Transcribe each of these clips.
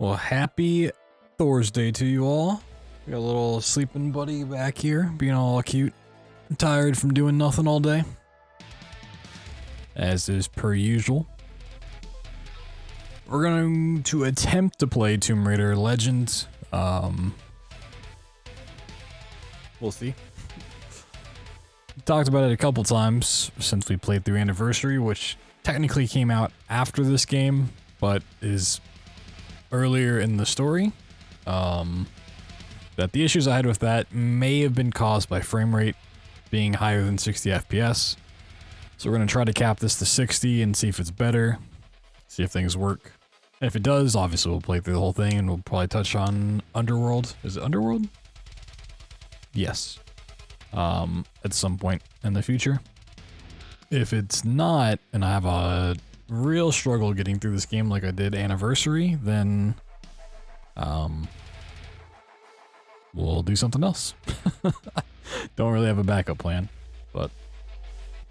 Well, happy Thursday to you all. We got a little sleeping buddy back here, being all cute. I'm tired from doing nothing all day, as is per usual. We're going to attempt to play Tomb Raider Legends. We'll see. Talked about it a couple times since we played through Anniversary, which technically came out after this game, but is earlier in the story. That the issues I had with that may have been caused by frame rate being higher than 60 FPS. So we're going to try to cap this to 60 and see if it's better, see if things work. And if it does, obviously we'll play through the whole thing and we'll probably touch on Underworld. Is it Underworld? Yes. At some point in the future. If it's not, and I have a real struggle getting through this game like I did Anniversary, then we'll do something else. Don't really have a backup plan, but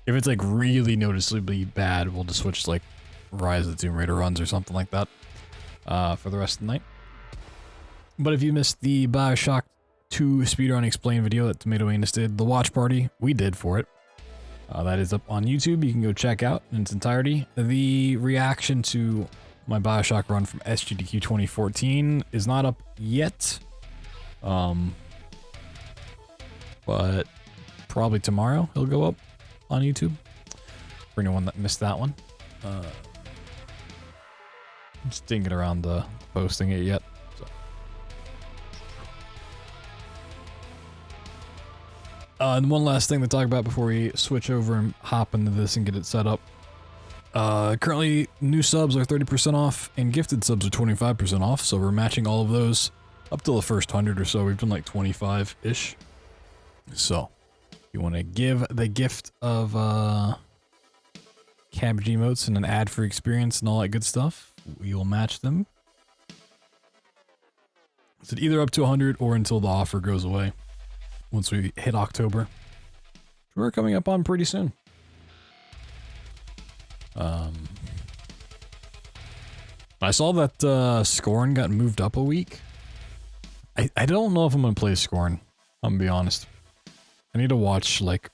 if it's like really noticeably bad, we'll just switch to like Rise of the Tomb Raider runs or something like that for the rest of the night. But if you missed the BioShock 2 speedrun explain video that Tomato Anus did, the watch party we did for it, that is up on YouTube. You can go check out in its entirety. The reaction to my BioShock run from SGDQ 2014 is not up yet, but probably tomorrow it'll go up on YouTube for anyone that missed that one. Just didn't get around to posting it yet. So. And one last thing to talk about before we switch over and hop into this and get it set up. Currently, new subs are 30% off and gifted subs are 25% off, so we're matching all of those up till the first 100 or so. We've done like 25-ish. So, if you want to give the gift of cabbage emotes and an ad-free experience and all that good stuff, we will match them. So either up to 100 or until the offer goes away once we hit October. We're coming up on pretty soon. I saw that Scorn got moved up a week. I don't know if I'm gonna play Scorn, I'm gonna be honest. I need to watch like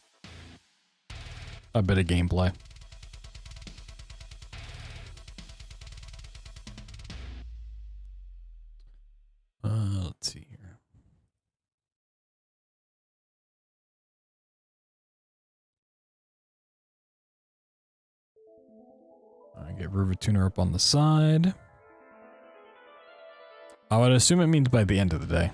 a bit of gameplay. Let's see here. I get River Tuner up on the side. I would assume it means by the end of the day.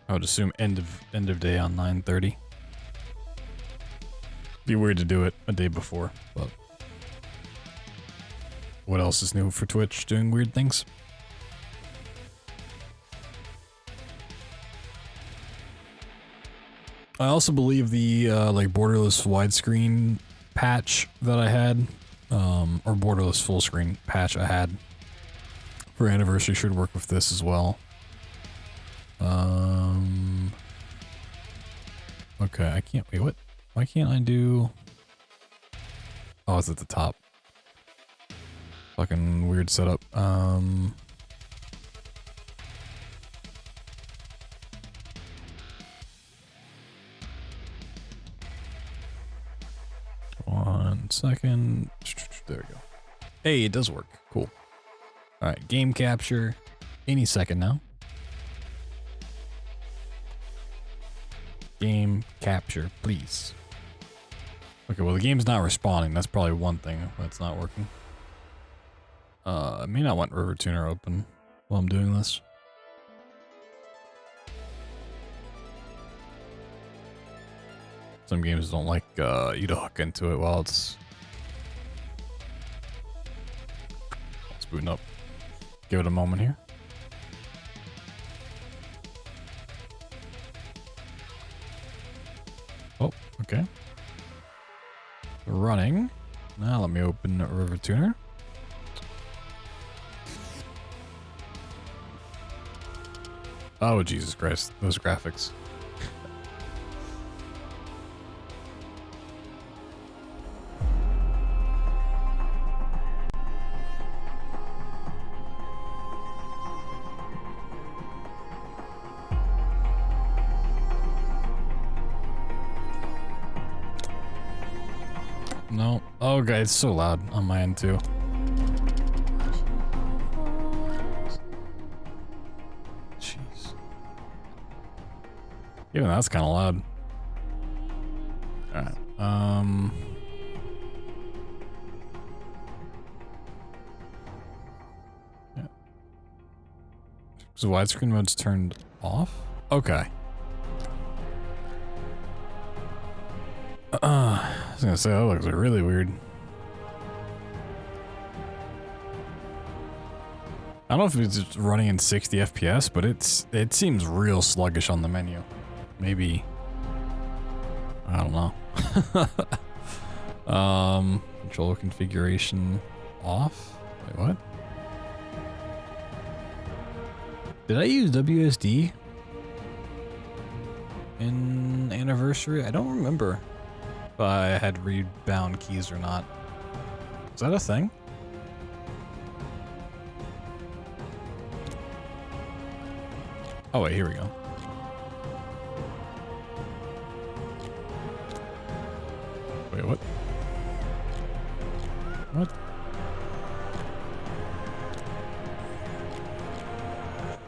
I would assume end of day on 9:30. Be weird to do it a day before, but what else is new for Twitch doing weird things? I also believe the like borderless widescreen patch that I had, or borderless full screen patch I had for Anniversary should work with this as well. Okay, I can't, wait, what? Why can't I do? Oh, it's at the top. Fucking weird setup. 1 second. There we go. Hey, it does work. Cool. Alright, game capture. Any second now. Game capture, please. Okay, well the game's not responding. That's probably one thing that's not working. I may not want River Tuner open while I'm doing this. Some games don't like you to hook into it while it's booting up. Give it a moment here. Oh, okay. Running. Now let me open River Tuner. Oh, Jesus Christ. Those graphics. No. Oh, God, it's so loud on my end, too. Jeez. Even that's kind of loud. Alright. Yeah. So widescreen mode's turned off? Okay. I was gonna say, that looks really weird. I don't know if it's just running in 60 FPS, but it seems real sluggish on the menu. Maybe, I don't know. Controller configuration off? Wait, what? Did I use WSD in Anniversary? I don't remember if I had rebound keys or not. Is that a thing? Oh wait, here we go. Wait, what? What?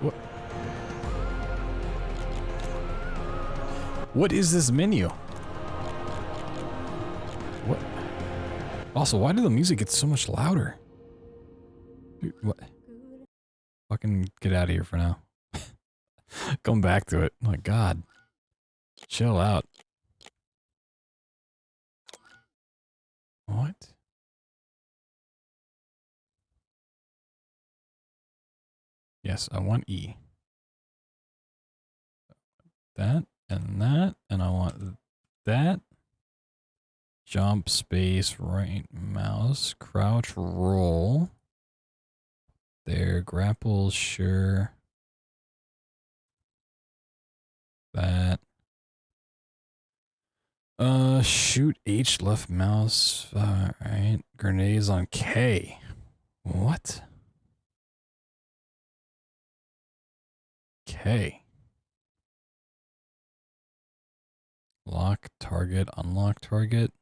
What? What is this menu? What? Also, why did the music get so much louder? Dude, what? Fucking get out of here for now. Come back to it. Oh my God. Chill out. What? Yes, I want E. That and that, and I want that. Jump, space, right mouse, crouch, roll. There, grapple, sure. That. Shoot H, left mouse. Alright. Grenades on K. What? K. Lock target, unlock target.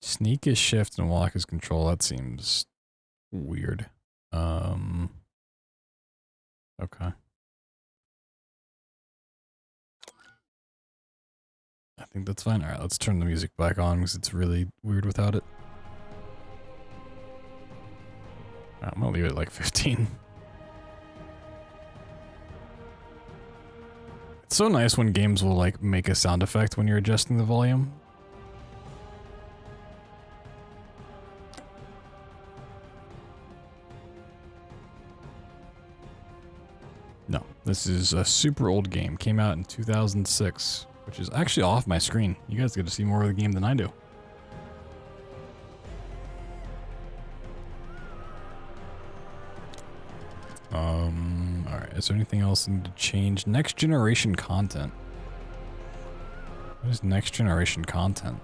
Sneak is shift and walk is control. That seems weird. Okay. I think that's fine. All right, let's turn the music back on because it's really weird without it. I'm gonna leave it at like 15. It's so nice when games will like make a sound effect when you're adjusting the volume. No, this is a super old game. Came out in 2006, which is actually off my screen. You guys get to see more of the game than I do. Alright, is there anything else I need to change? Next generation content. What is next generation content?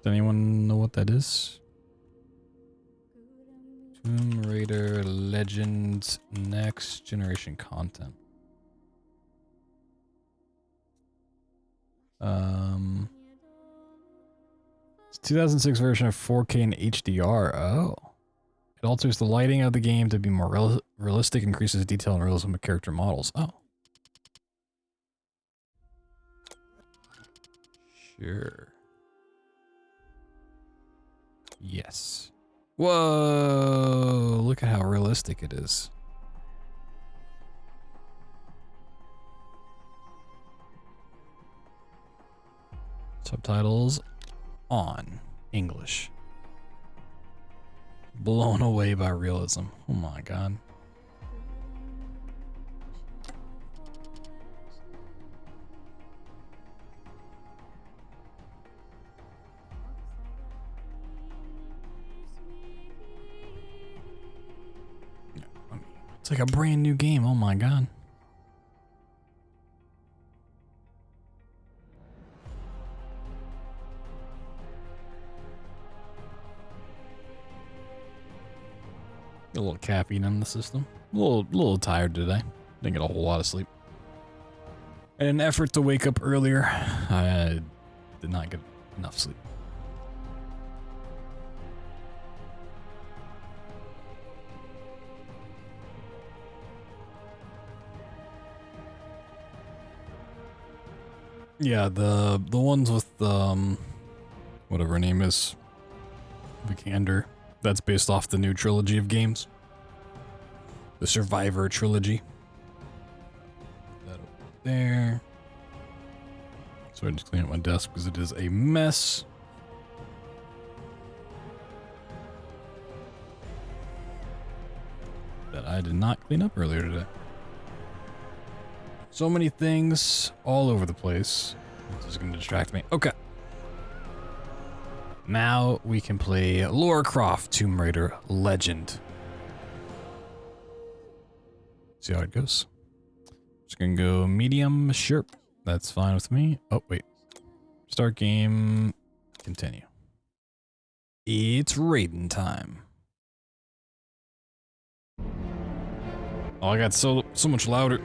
Does anyone know what that is? Tomb Raider Legends next generation content. It's 2006 version of 4K and HDR. Oh. It alters the lighting of the game to be more realistic, increases detail and realism of character models. Oh. Sure. Yes. Whoa, look at how realistic it is. Subtitles on English. Blown away by realism. Oh my God. It's like a brand new game. Oh my god. A little caffeine in the system. A little tired today. Didn't get a whole lot of sleep. In an effort to wake up earlier, I did not get enough sleep. Yeah, the ones with whatever her name is, Vikander. That's based off the new trilogy of games, the Survivor trilogy. That over there. So I just clean up my desk because it is a mess. That I did not clean up earlier today. So many things all over the place. This is going to distract me. Okay. Now we can play Lara Croft Tomb Raider Legend. See how it goes. Just going to go medium, sure. That's fine with me. Oh, wait. Start game. Continue. It's raiding time. Oh, I got so much louder.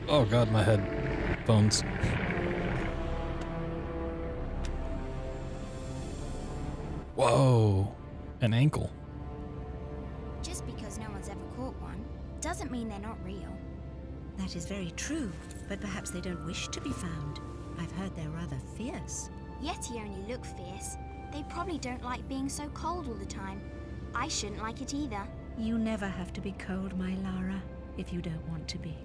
Oh god, my headphones. Whoa, an ankle. Just because no one's ever caught one, doesn't mean they're not real. That is very true, but perhaps they don't wish to be found. I've heard they're rather fierce. Yeti only look fierce. They probably don't like being so cold all the time. I shouldn't like it either. You never have to be cold, my Lara, if you don't want to be.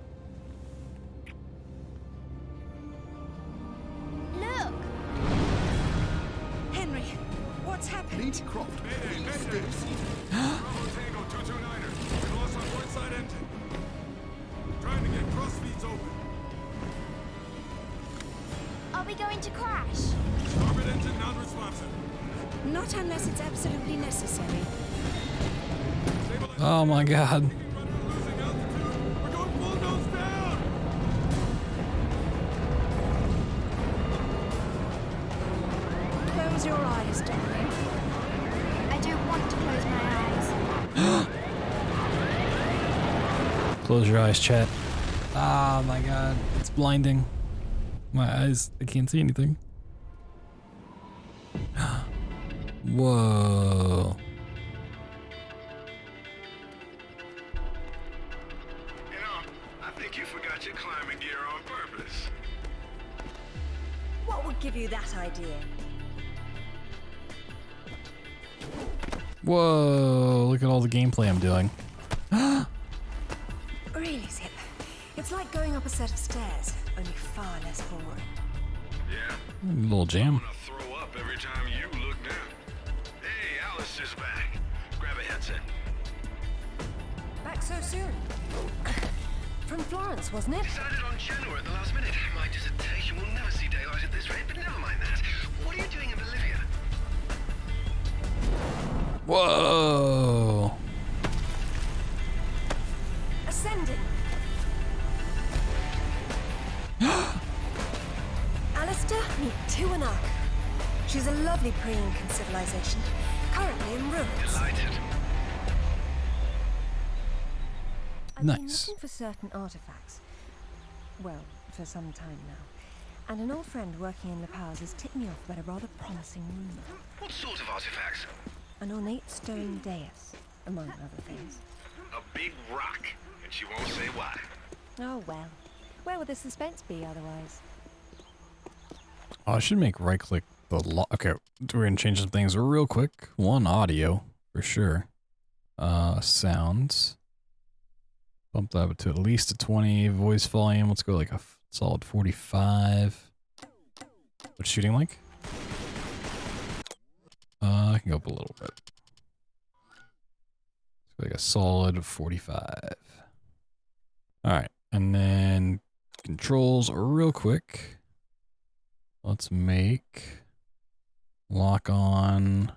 Look! Henry, what's happened? Lady Croft, please stay seated. Bravo Tango 229er. We lost our port side engine. Trying to get cross feeds open. Are we going to crash? Starboard engine non-responsive. Not unless it's absolutely necessary. Oh my god. Losing altitude. We're going full nose down. Close your eyes, darling. I don't want to close my eyes. Close your eyes, chat. Ah, my god. It's blinding. My eyes, I can't see anything. Whoa. You know, I think you forgot your climbing gear on purpose. What would give you that idea? Whoa, look at all the gameplay I'm doing. Really, Zip. It's like going up a set of stairs, only far less boring. Yeah. A little jam. I'm gonna throw up every time you look down. Hey, Alistair's back. Grab a headset. Back so soon? From Florence, wasn't it? Decided on Genoa at the last minute. My dissertation will never see daylight at this rate, but never mind that. What are you doing in Bolivia? Whoa. Ascending. Alistair, meet Tuanak. She's a lovely pre-Incan civilization, currently in ruins. Delighted. I've been Nice. looking for certain artifacts. Well, for some time now. And an old friend working in La Paz has tipped me off about a rather promising rumor. What sort of artifacts? An ornate stone dais, among other things. A big rock, and she won't say why. Oh well. Where would the suspense be otherwise? Oh, I should make right click the okay, we're gonna change some things real quick. One, audio, for sure. Sounds. Bump that up to at least a 20. Voice volume, let's go like a solid 45. What's shooting like? I can go up a little bit. Let's go like a solid 45. Alright, and then controls real quick. Let's make lock on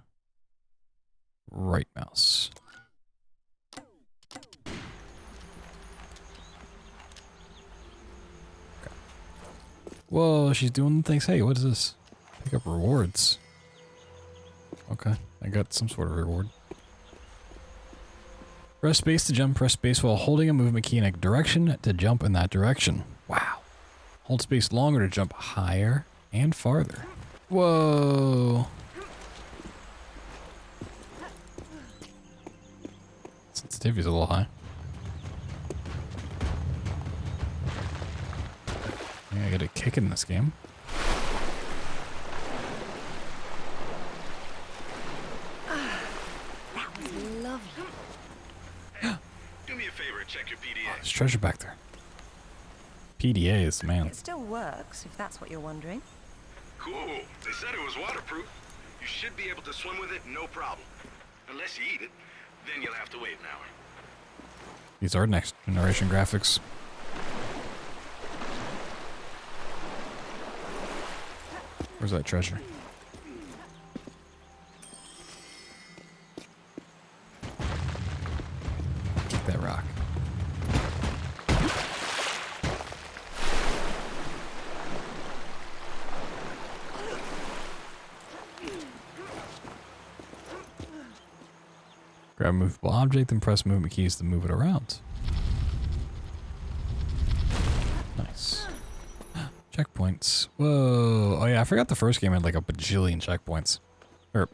right mouse. Whoa, she's doing things. Hey, what is this? Pick up rewards. Okay, I got some sort of reward. Press space to jump, press space while holding a movement key in a direction to jump in that direction. Wow. Hold space longer to jump higher and farther. Whoa. Sensitivity's a little high. Yeah, I got a kick in this game. That was lovely. Do me a favor and check your PDA. There's treasure back there. PDAs, man. It still works, if that's what you're wondering. Cool. They said it was waterproof. You should be able to swim with it, no problem. Unless you eat it, then you'll have to wait an hour. These are next generation graphics. Where's that treasure? Take that rock. Grab a movable object and press movement keys to move it around. Nice. Checkpoints. Whoa. Oh yeah, I forgot the first game had like a bajillion checkpoints. Or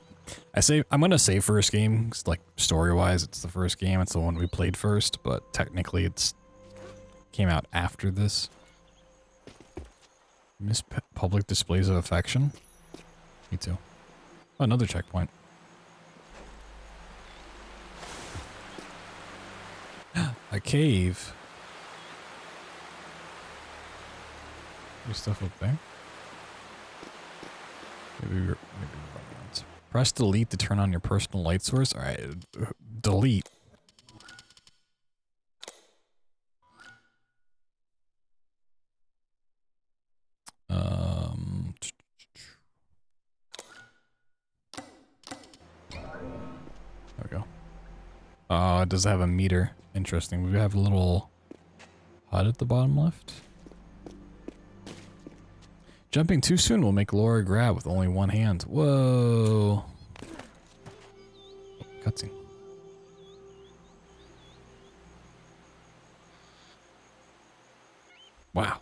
I'm gonna say first game, 'cause, like story-wise, it's the first game. It's the one we played first, but technically it's came out after this. Miss public displays of affection. Me too. Oh, another checkpoint. A cave. There's stuff up there. Maybe we're running out. Press delete to turn on your personal light source. All right, delete. There we go. Oh, it does have a meter. Interesting. We have a little HUD at the bottom left. Jumping too soon will make Laura grab with only one hand. Whoa. Oh, cutscene. Wow.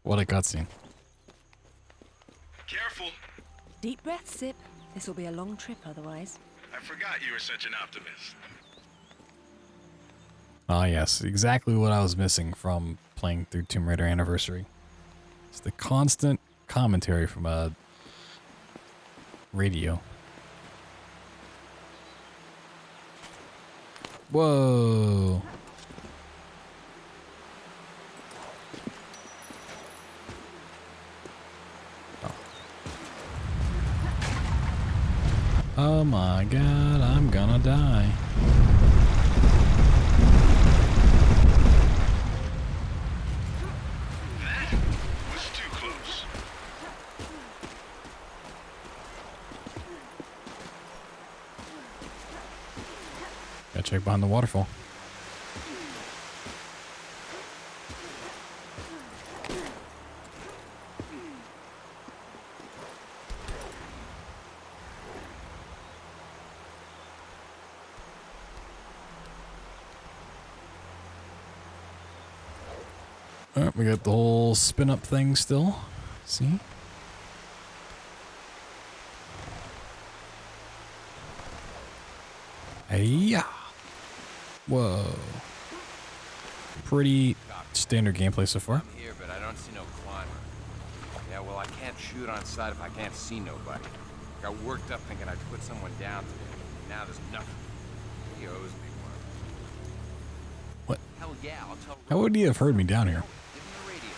What a cutscene. Careful. Deep breath, Sip. This will be a long trip otherwise. I forgot you were such an optimist. Ah, yes. Exactly what I was missing from playing through Tomb Raider Anniversary. It's the constant commentary from a radio. Whoa. Oh my god, I'm gonna die. That was too close. Gotta check behind the waterfall. Alright, we got the whole spin up thing still. See? Hey-ya! Whoa. Pretty standard gameplay so far. I'm here, but I don't see no climber. Yeah, well, I can't shoot on sight if I can't see nobody. Got worked up thinking I'd put someone down today. Now there's nothing. He owes me one. What? Hell yeah, I'll tell. How would he have heard me down here? Give him the radio.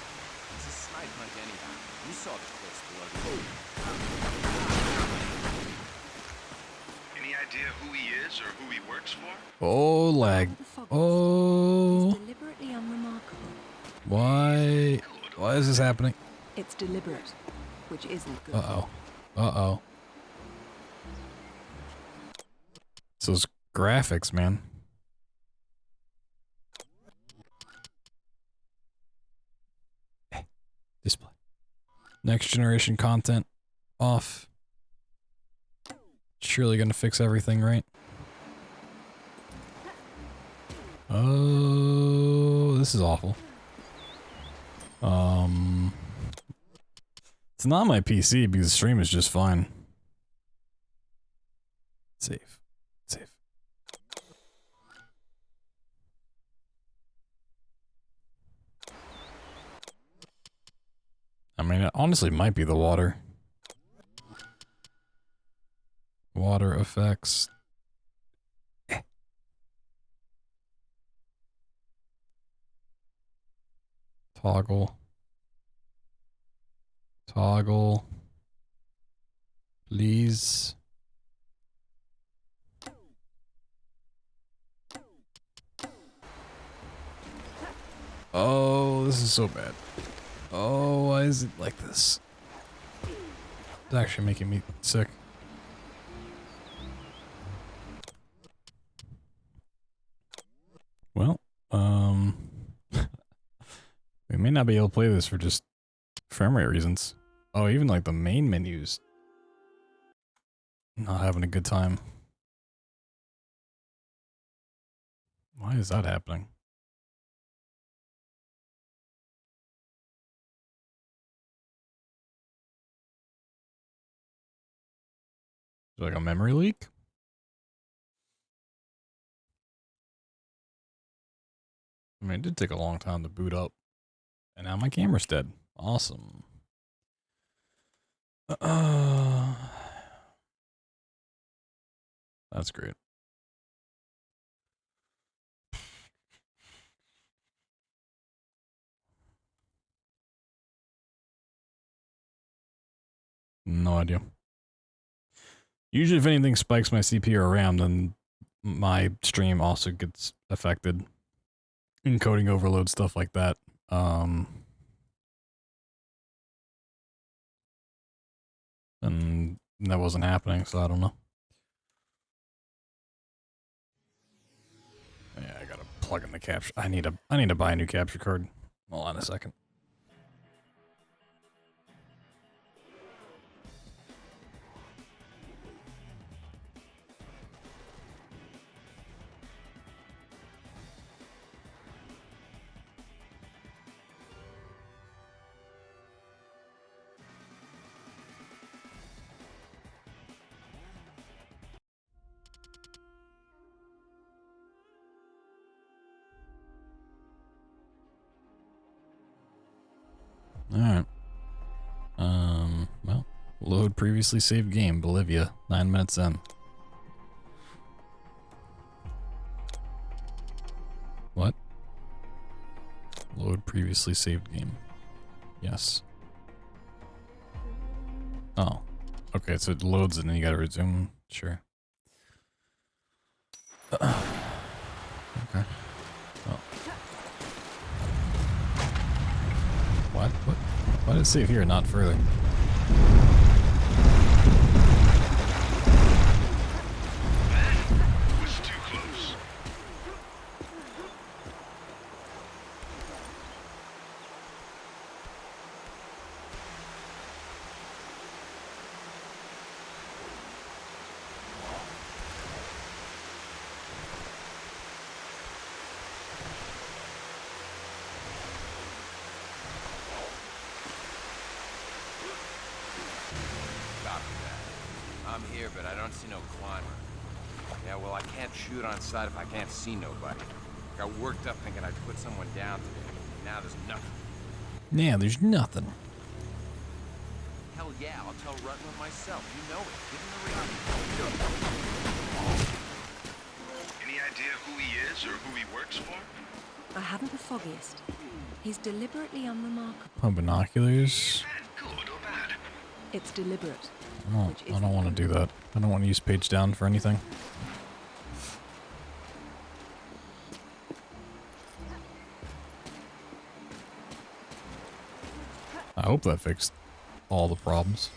It's a snipe hunt anyhow. You saw the close blood. Any idea who he is or who he works for? Oh, lag. The fog Oh. is deliberately unremarkable. Why? Why is this happening? It's deliberate, which isn't good. Uh-oh. Uh-oh. It's those graphics, man. Hey, display. Next generation content off. Surely gonna fix everything, right? Oh, this is awful. It's not my PC because the stream is just fine. Save. Save. I mean, it honestly might be the water. Water effects. Toggle. Toggle. Please. Oh, this is so bad. Oh, why is it like this? It's actually making me sick. Well, we may not be able to play this for just frame rate reasons. Oh, even like the main menus. Not having a good time. Why is that happening? Is it like a memory leak? I mean, it did take a long time to boot up. And now my camera's dead. Awesome. That's great. No idea. Usually if anything spikes my CPU or RAM, then my stream also gets affected. Encoding overload, stuff like that. And that wasn't happening, so I don't know. Yeah, I gotta plug in the capture. I need to buy a new capture card. Hold on a second. Alright. Well, load previously saved game, Bolivia, 9 minutes in. What? Load previously saved game. Yes. Oh. Okay, so it loads and then you gotta resume. Sure. Okay. Oh. What? What? Why did it save here, not further? That was too close. I'm here, but I don't see no climber. Yeah, well, I can't shoot on sight if I can't see nobody. Got worked up thinking I'd put someone down today. Now there's nothing. Yeah, there's nothing. Hell yeah, I'll tell Rutland myself. You know it. Give him the Any idea who he is or who he works for? I haven't the foggiest. He's deliberately unremarkable. Oh, binoculars. Is that good or bad? It's deliberate. I don't want to do that. I don't want to use page down for anything. I hope that fixed all the problems.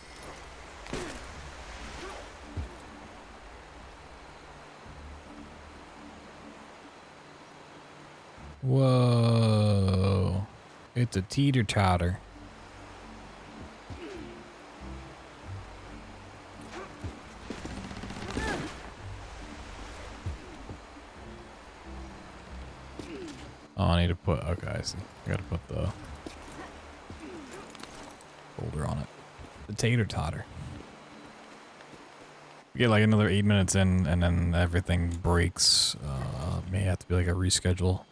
Whoa. It's a teeter-totter. Oh, I need to put, okay, I see. I gotta put the folder on it. The tater totter. We get like another 8 minutes in and then everything breaks. May have to be like a reschedule.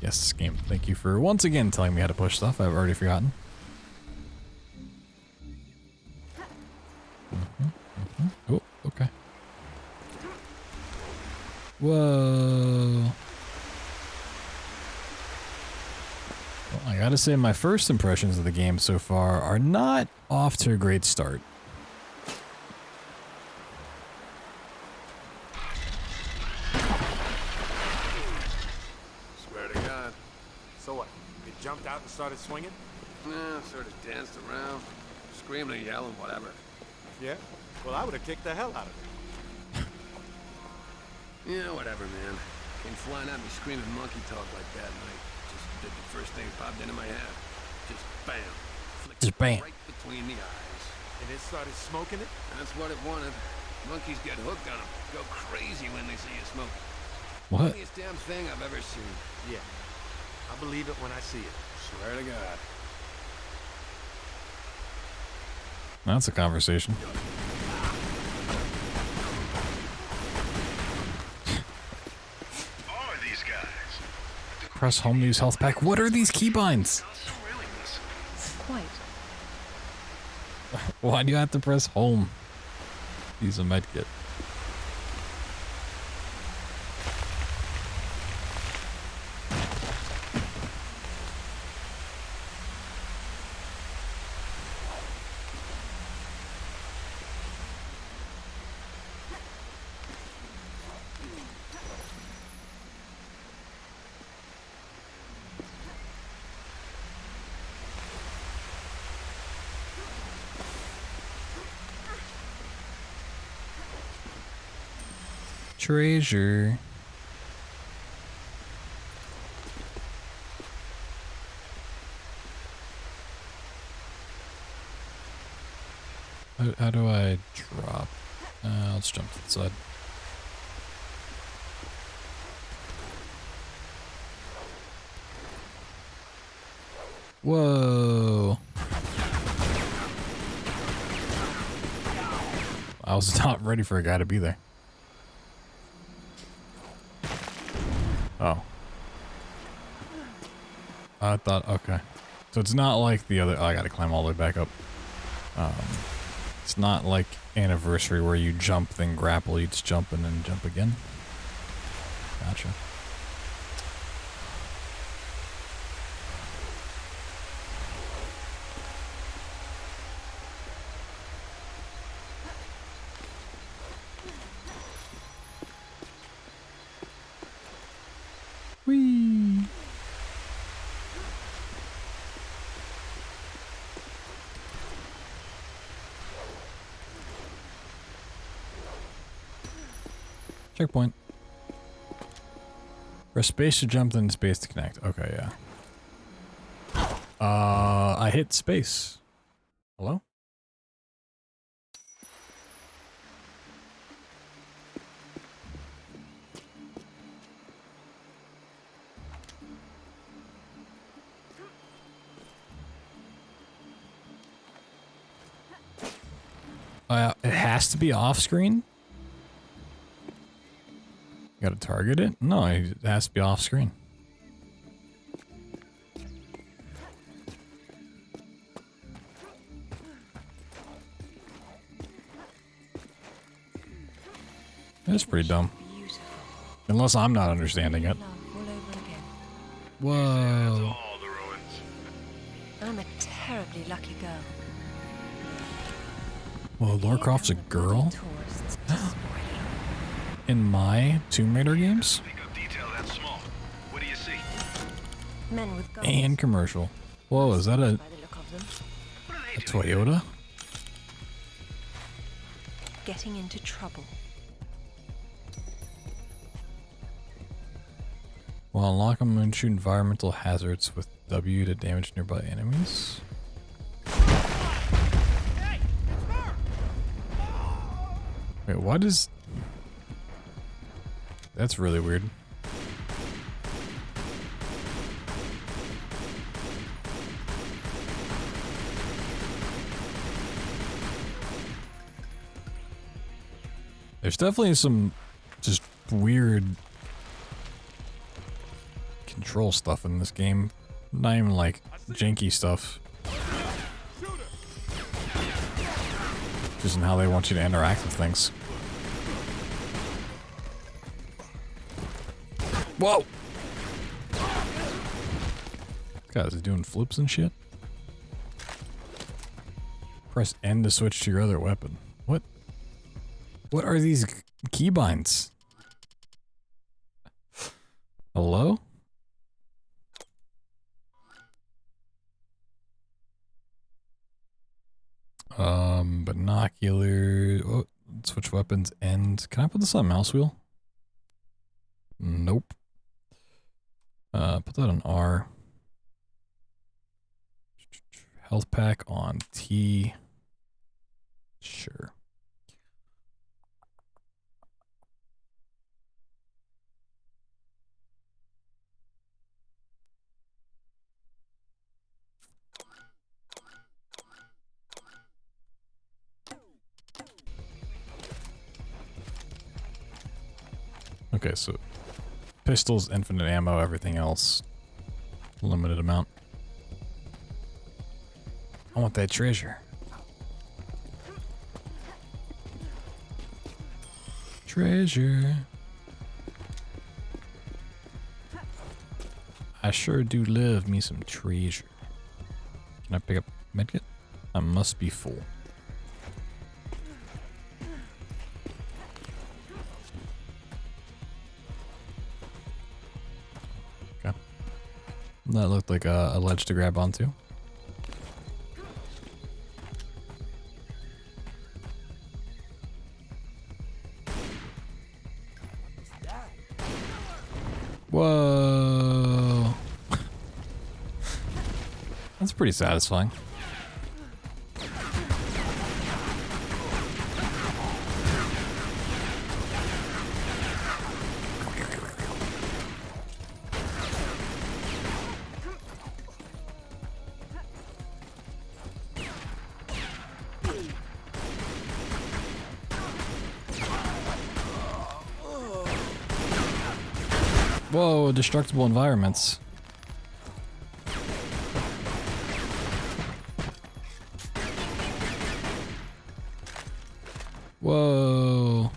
Yes, game. Thank you for once again telling me how to push stuff. I've already forgotten. Oh, okay. Whoa. Well, I gotta say my first impressions of the game so far are not off to a great start. Swear to God. So what? They jumped out and started swinging? Yeah, sort of danced around, screaming and yelling, whatever. Yeah? Well, I would have kicked the hell out of them. Yeah, whatever, man. Came flying at me screaming monkey talk like that, and I just did the first thing that popped into my head. Just bam. Flicked Just bam. right between the eyes. And it started smoking it? That's what it wanted. Monkeys get hooked on them. Go crazy when they see you smoke. What? Funniest damn thing I've ever seen. Yeah. I believe it when I see it. Swear to God. That's a conversation. Who are these guys? Press home to use health pack. What are these keybinds? Also really listen. Quite. Why do you have to press home? Use a med kit. Treasure. How do I drop? Let's jump to the side. Whoa. I was not ready for a guy to be there. Oh. I thought, okay. So it's not like the other, oh, I gotta climb all the way back up. It's not like Anniversary where you jump, then grapple, you just jump and then jump again. Gotcha. Whee! Checkpoint. Press space to jump, then space to connect. Okay, yeah. I hit space. Hello? It has to be off screen? You gotta target it? No, it has to be off screen. That's pretty dumb. Beautiful. Unless I'm not understanding it. Love all over again. Whoa. All the ruins. I'm a terribly lucky girl. Whoa, Lara Croft's a girl? Tourists to spoil it. In my Tomb Raider games? Pick up detail that small. What do you see? Men with guns. And commercial. Whoa, is that a By the look of them, What are they Toyota? getting into trouble. While unlock them and shoot environmental hazards with W to damage nearby enemies. Wait, what is... That's really weird. There's definitely some just weird control stuff in this game. Not even like janky stuff. Just in how they want you to interact with things. Whoa! Guys, is doing flips and shit? Press N to switch to your other weapon. What? What are these keybinds? Hello? Binocular. Oh, switch weapons. End. Can I put this on mouse wheel? Nope. Put that on R. Health pack on T. Sure. Okay, so pistols, infinite ammo, everything else, limited amount. I want that treasure. Treasure. I sure do love me some treasure. Can I pick up medkit? I must be full. Okay. That looked like a ledge to grab onto. Whoa. That's pretty satisfying. Whoa, destructible environments. Whoa.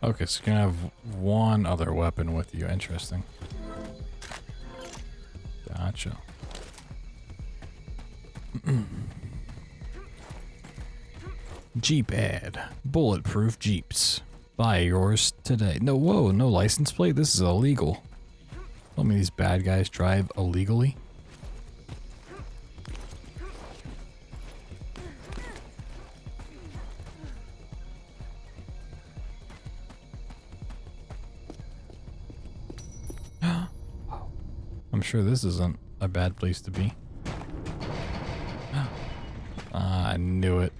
Okay, so you can have one other weapon with you. Interesting. Gotcha. Jeep ad. Bulletproof Jeeps. Buy yours today. No, whoa, no license plate? This is illegal. Tell me these bad guys drive illegally. I'm sure this isn't a bad place to be. I knew it.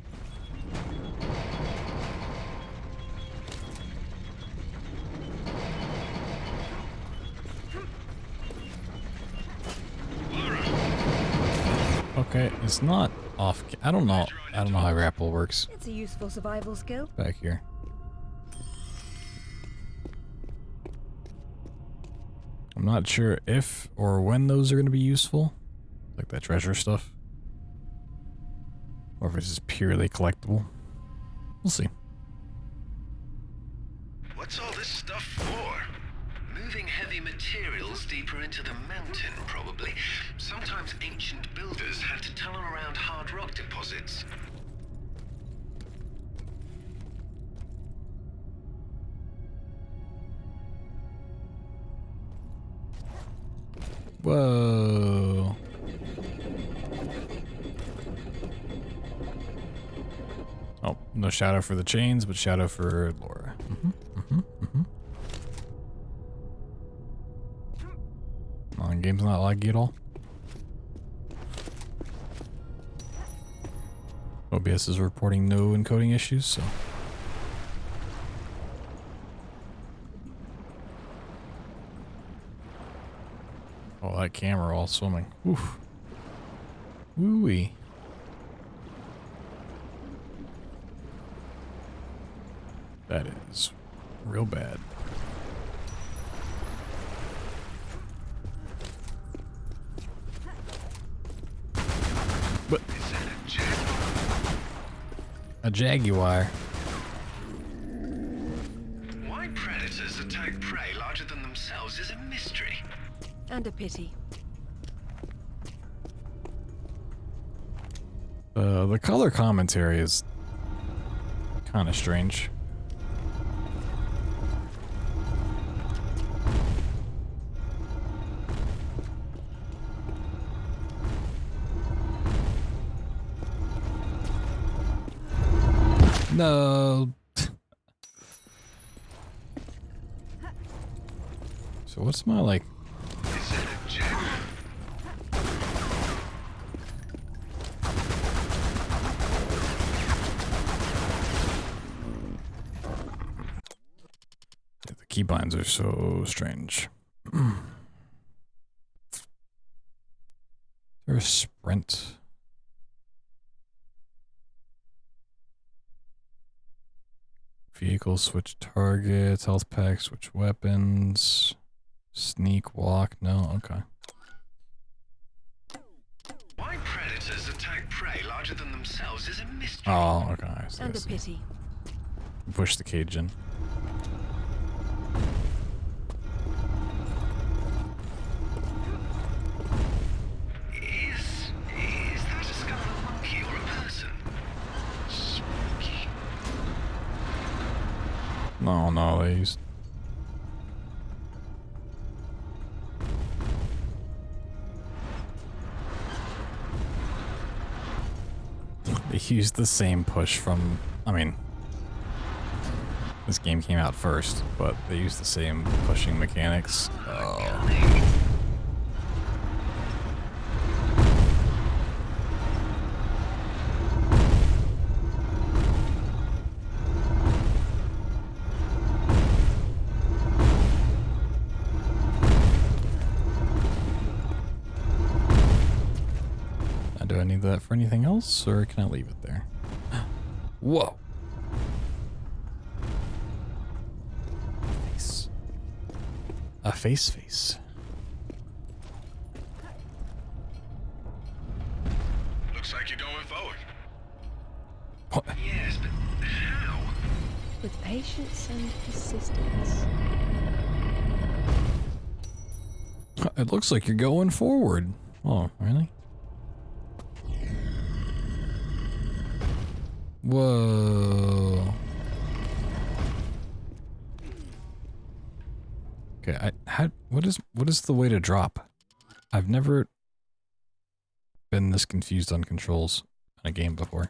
Okay, it's not off. I don't know how grapple works. It's a useful survival skill. Back here. I'm not sure if or when those are going to be useful, like that treasure stuff, or if it's just purely collectible. We'll see. What's all this stuff for? Moving heavy materials deeper into the mountain, probably. Sometimes ancient builders had to tunnel around hard rock deposits. Whoa. Oh, no shadow for the chains, but shadow for Laura. Oh, the game's not laggy at all. OBS is reporting no encoding issues, so. Oh, Oh, that camera while swimming. Oof. Woo-wee. That is real bad. But a jaguar. Why predators attack prey larger than themselves is a mystery. And a pity. The color commentary is kind of strange. No. So what's my like? The keybinds are so strange. There's a sprint. Vehicle, switch targets, health pack, switch weapons, sneak, walk, no, okay. Why predators attack prey larger than themselves is a mystery. Oh, okay, I see, And a pity. Push the cage in. Is that a skull of a monkey or a person? Spooky. No, they used... They used the same push from... I mean... This game came out first, but they used the same pushing mechanics. Oh. Do I need that for anything else, or can I leave it there? Whoa! Face. A face. Looks like you're going forward. What? Yes, but how? With patience and persistence. It looks like you're going forward. Oh, really? Whoa. Okay, what is the way to drop? I've never been this confused on controls in a game before.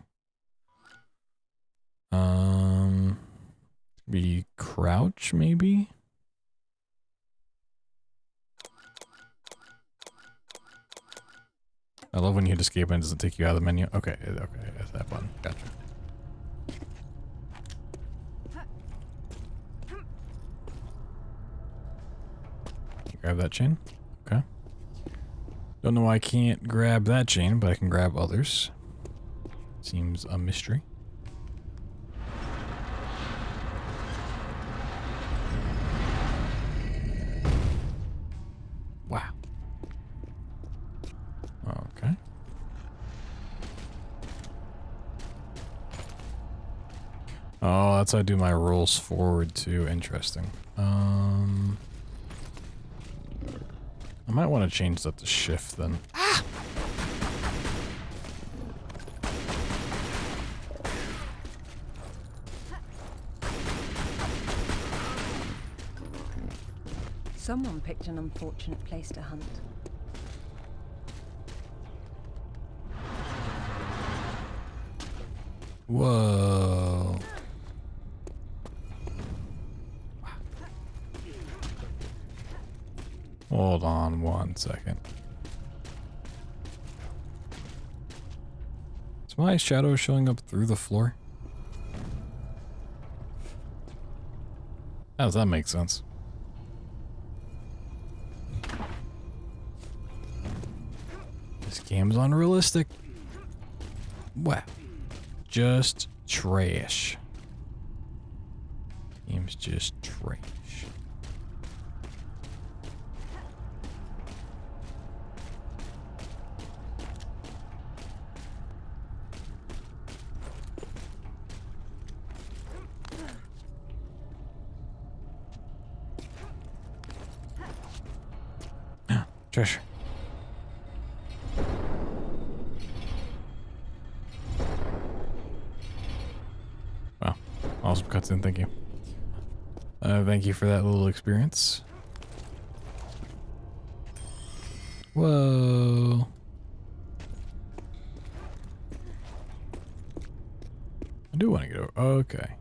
Be crouch maybe? I love when you hit escape and it doesn't take you out of the menu. Okay, that's that button. Gotcha. Grab that chain. Okay. Don't know why I can't grab that chain, but I can grab others. Seems a mystery. Wow. Okay. Oh, that's how I do my rolls forward too. Interesting. I might want to change that to shift then. Ah! Someone picked an unfortunate place to hunt. Whoa. Hold on 1 second. Is my shadow showing up through the floor? How does that make sense? game's unrealistic. Wow. Just trash. Game's just trash. Treasure. Wow. Awesome cutscene, thank you. Thank you for that little experience. Whoa. I do want to get over. Okay.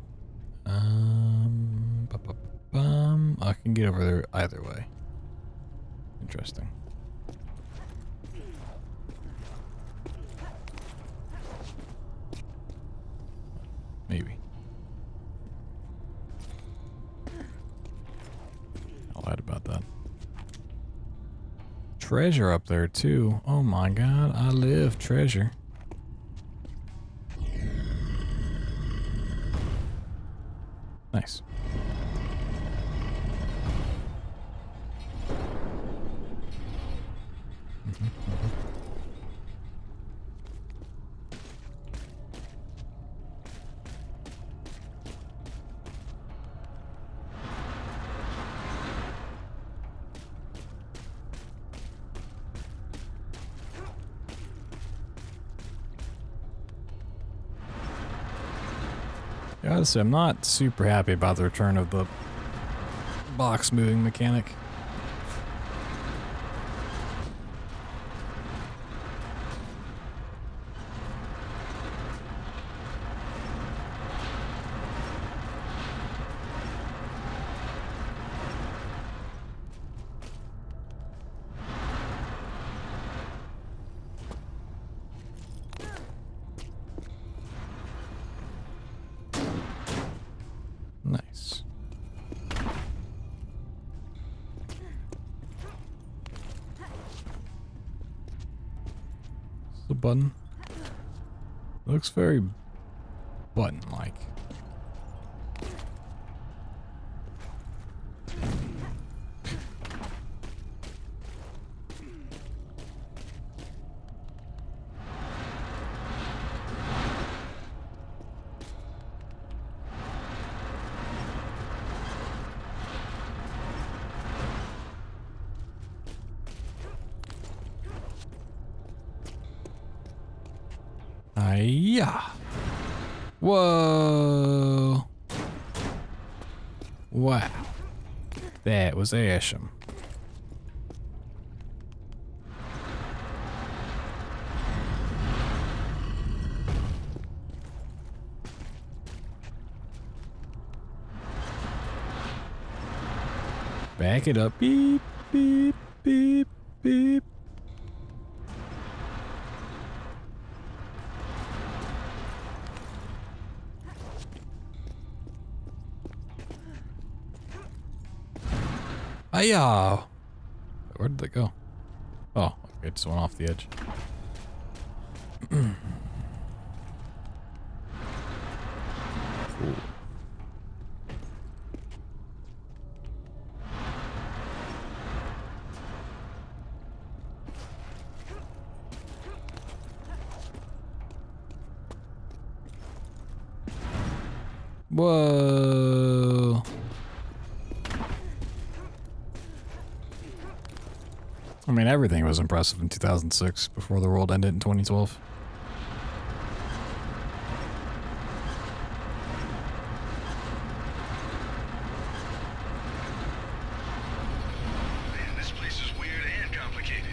I can get over there either way. Interesting. Maybe. I lied about that. Treasure up there too. Oh my god, I live treasure. Nice. Yeah, I gotta say, I'm not super happy about the return of the box moving mechanic. Nice. The button looks very button-like. Yeah. Whoa. Wow. That was awesome. Back it up. Beep, beep, beep, beep. Hiya! Where did they go? Oh, okay, it just went off the edge. Cool. Whoa. I mean, everything was impressive in 2006 before the world ended in 2012. Man, this place is weird and complicated.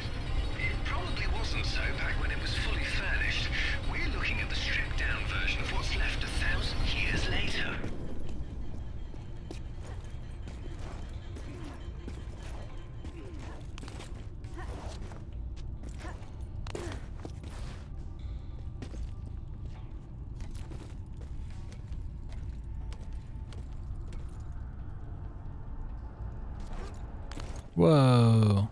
It probably wasn't so back when it was fully furnished. We're looking at the stripped-down version of what's left 1,000 years later. Whoa.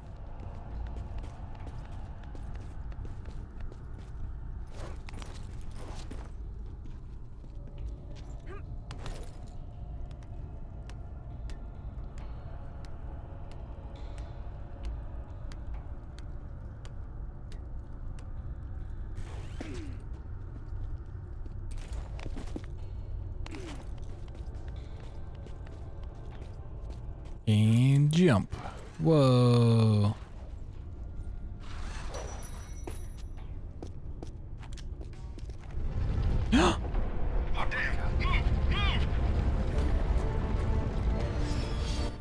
jump. Whoa. Oh, damn. Move! Move!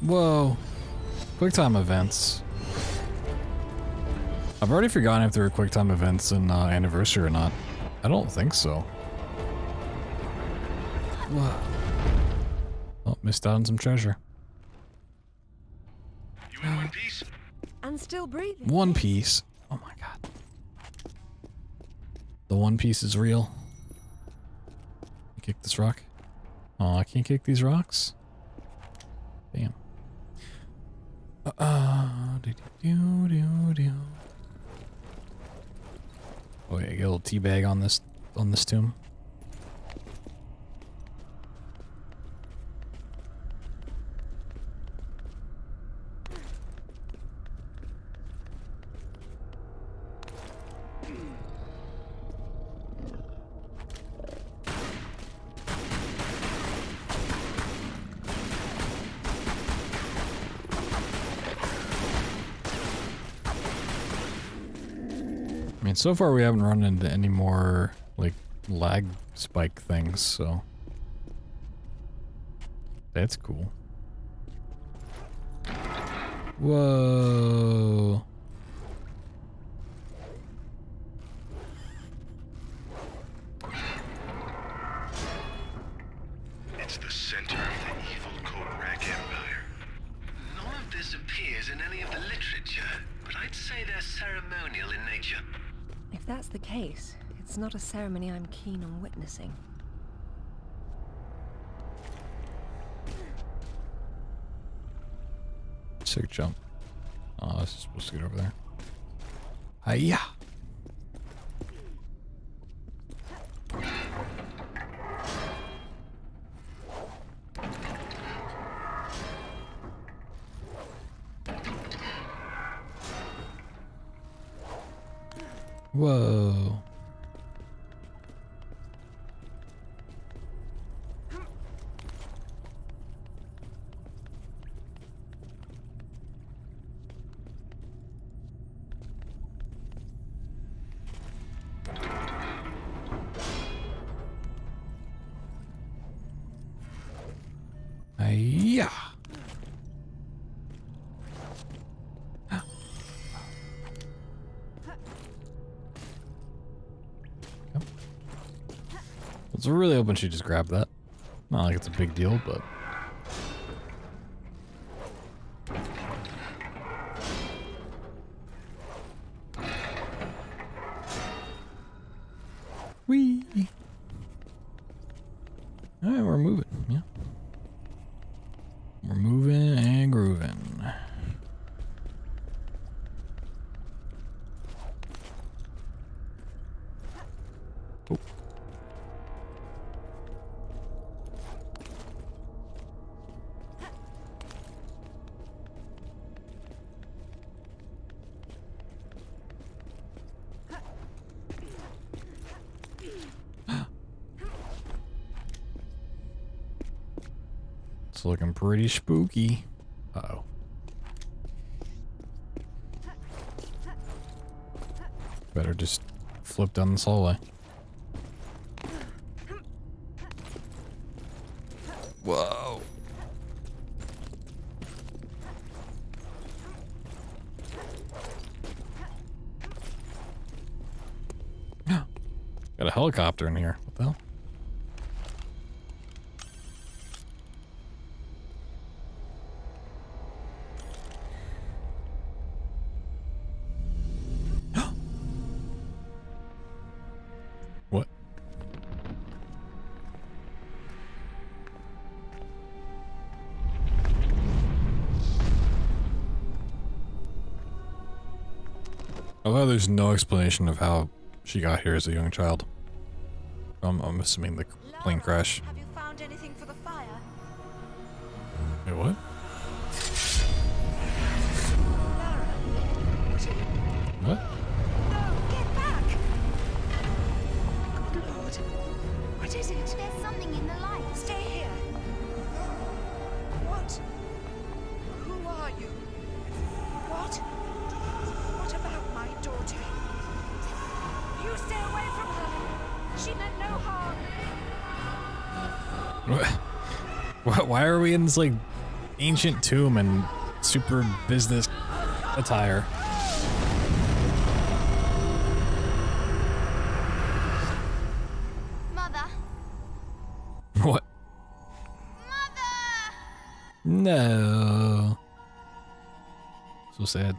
Whoa. QuickTime events. I've already forgotten if there were QuickTime events in Anniversary or not. I don't think so. Whoa. Oh, missed out on some treasure. You in one piece? And still breathing. One Piece. Oh my god. The One Piece is real. Kick this rock. Oh, I can't kick these rocks? Damn. Oh yeah, get a little teabag on this tomb. I mean, so far we haven't run into any more, like, lag spike things, so... That's cool. Whoa! It's the center of the evil Korak Empire. None of this appears in any of the literature, but I'd say they're ceremonial in nature. If that's the case, it's not a ceremony I'm keen on witnessing. Sick jump. Oh, this is supposed to get over there. Hiya! Whoa. Yeah. I was really hoping she just grabbed that. Not like it's a big deal, but... Whee! Alright, we're moving, yeah. We're moving and grooving. Oh. It's looking pretty spooky. Uh-oh. Better just flip down this hallway. Whoa. Got a helicopter in here. What the hell? What? Although there's no explanation of how she got here as a young child. I'm assuming the plane crash. Have you found anything for the fire? Wait, what? What? No, get back! Good Lord. What is it? There's something in the light. Stay here. What? Who are are you? What? What about my daughter? You stay away from her. She meant no harm. Why are we in this like ancient tomb and super business attire? Mother. What? Mother! No. So sad.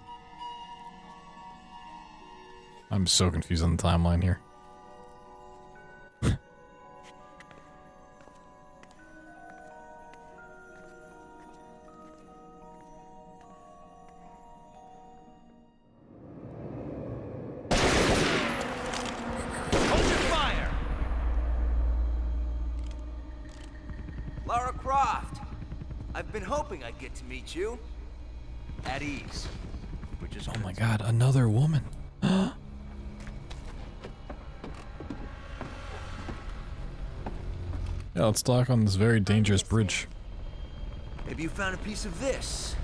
I'm so confused on the timeline here. Lara Croft! I've been hoping I'd get to meet you. At ease. Which is Oh my god, another woman. Yeah, let's talk on this very dangerous bridge. Maybe you found a piece of this.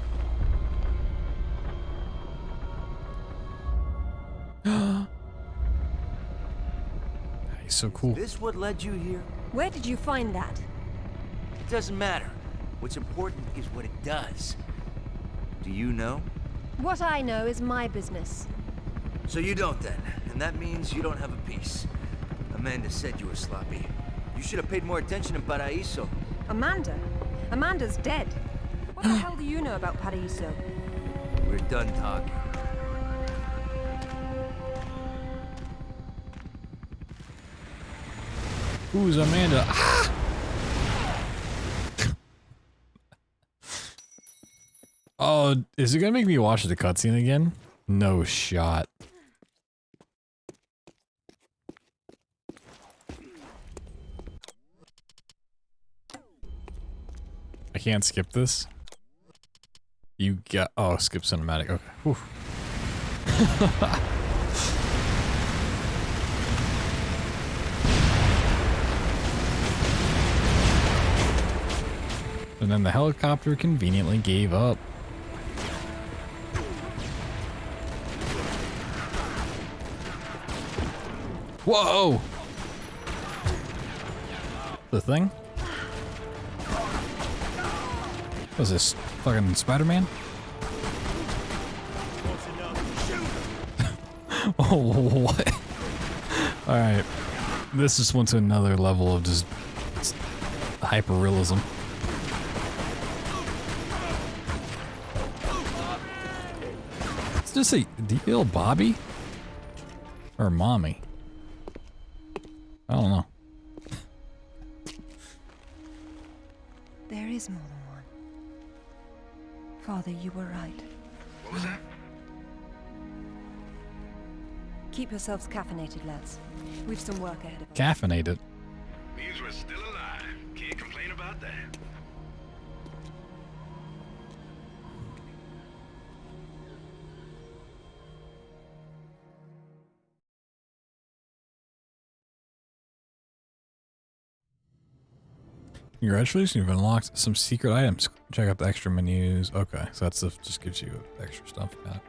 He's so cool. Is this what led you here? Where did you find that? It doesn't matter. What's important is what it does. Do you know? What I know is my business. So you don't then, and that means you don't have a piece. Amanda said you were sloppy. You should have paid more attention to Paraíso. Amanda? Amanda's dead. What the hell do you know about Paraíso? We're done talking. Who's Amanda? Ah! Oh, is it gonna make me watch the cutscene again? No shot. I can't skip this. You got— oh, skip cinematic. Okay. Whew. And then the helicopter conveniently gave up. Whoa! The thing? Was this fucking Spider-Man? Oh, what? Alright. This just went to another level of just hyper-realism. Let's just say, do you feel Bobby? Or Mommy? I don't know. There is more than one. Father, you were right. What was that? Keep yourselves caffeinated, lads. We've some work ahead of us. Caffeinated. Means we're still alive. Can't complain about that. Congratulations, you've unlocked some secret items. Check out the extra menus. Okay, so that stuff just gives you extra stuff. Got it.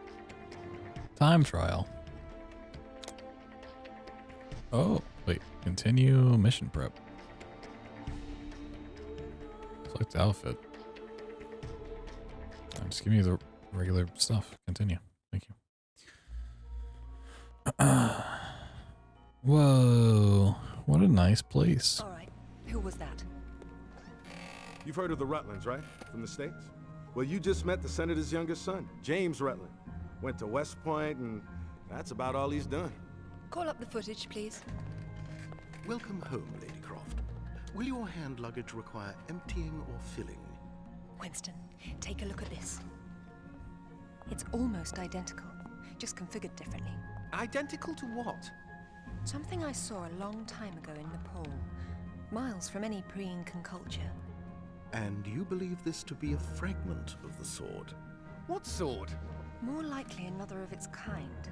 Time trial. Oh, wait. Continue mission prep. Select the outfit. Just give me the regular stuff. Continue. Thank you. Whoa. What a nice place. All right. Who was that? You've heard of the Rutlands, right? From the States? Well, you just met the senator's youngest son, James Rutland. Went to West Point, and that's about all he's done. Call up the footage, please. Welcome home, Lady Croft. Will your hand luggage require emptying or filling? Winston, take a look at this. It's almost identical, just configured differently. Identical to what? Something I saw a long time ago in Nepal, miles from any pre-Incan culture. And you believe this to be a fragment of the sword? What sword? More likely another of its kind.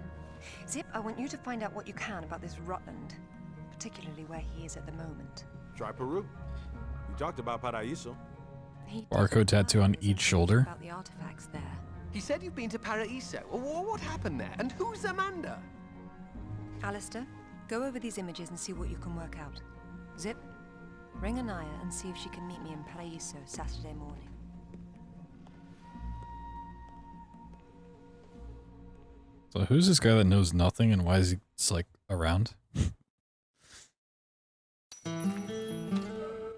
Zip, I want you to find out what you can about this Rutland, particularly where he is at the moment. Try Peru. You talked about Paraíso. Barcode tattoo on each shoulder. About the artifacts there. He said you've been to Paraíso. What happened there? And who's Amanda? Alistair, go over these images and see what you can work out. Zip, ring Anaya and see if she can meet me in Paraíso Saturday morning. So who's this guy that knows nothing and why is he just, like, around?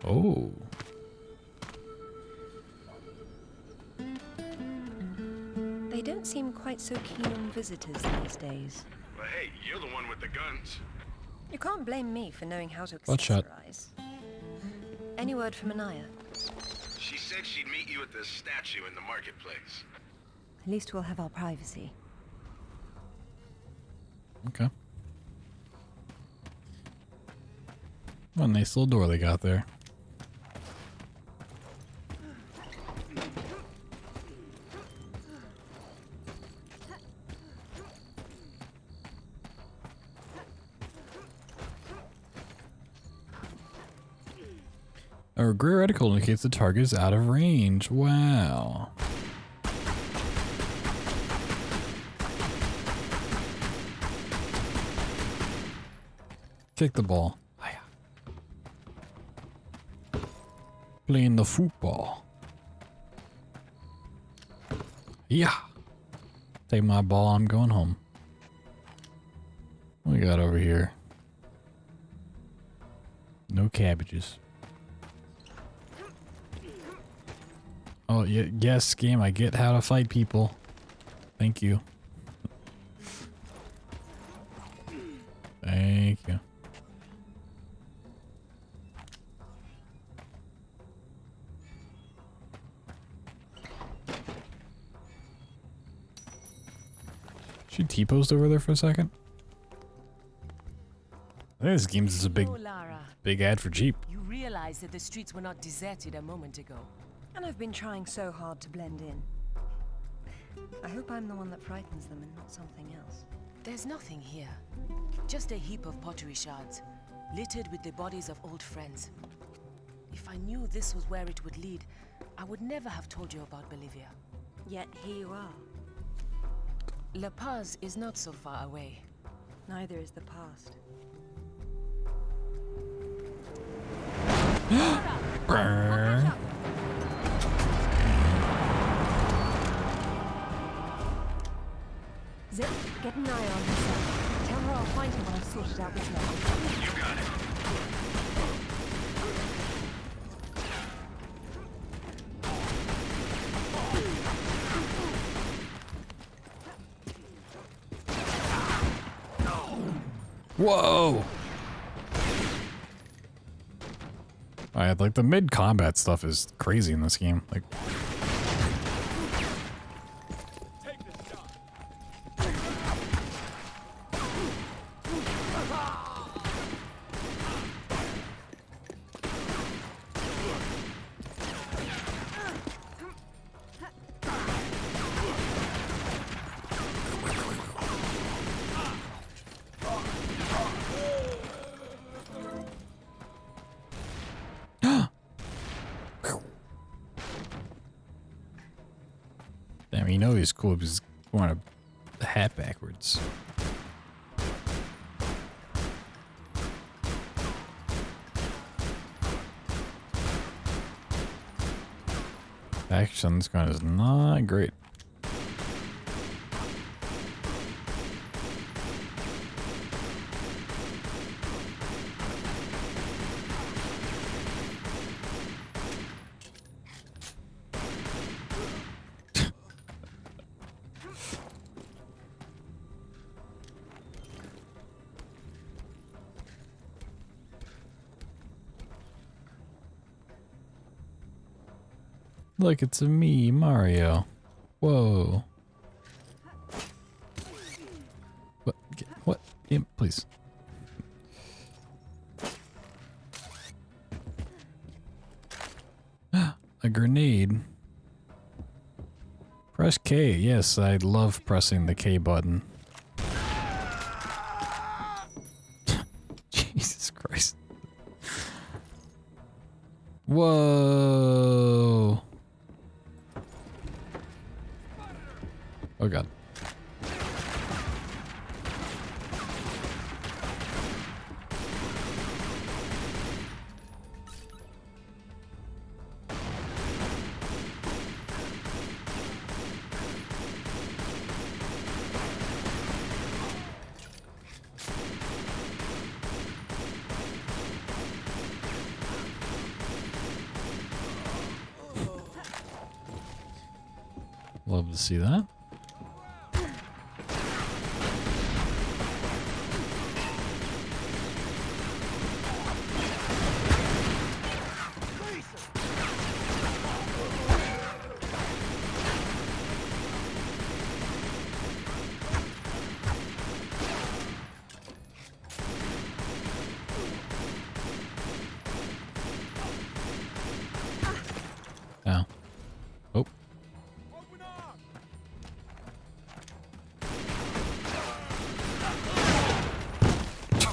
Oh. They don't seem quite so keen on visitors these days. But hey, you're the one with the guns. You can't blame me for knowing how to Bloodshot. accessorize. Any word from Anaya? She said she'd meet you at the statue in the marketplace. At least we'll have our privacy. Okay. What a nice little door they got there. Our gray reticle indicates the target is out of range. Wow. Kick the ball. Playing the football. Yeah. Take my ball, I'm going home. What we got over here? No cabbages. Oh, yeah, yes, game, I get how to fight people. Thank you. Thank you. She T-posed over there for a second. I think this game's just a big ad for Jeep. You realize that the streets were not deserted a moment ago. And I've been trying so hard to blend in. I hope I'm the one that frightens them and not something else. There's nothing here. Just a heap of pottery shards, littered with the bodies of old friends. If I knew this was where it would lead, I would never have told you about Bolivia. Yet here you are. La Paz is not so far away. Neither is the past. Zip, get an eye on herself. Tell her I'll find her when I've sorted out this level. You got it. Whoa! Alright, like the mid-combat stuff is crazy in this game. Like, damn, you know he's cool because he's wearing a hat backwards. Action on this gun is not great. Look, it's me, Mario. Whoa. What? What? Game, please. A grenade. Press K. Yes, I love pressing the K button. Jesus Christ. Whoa. Oh god. Love to see that. Ow. Oh.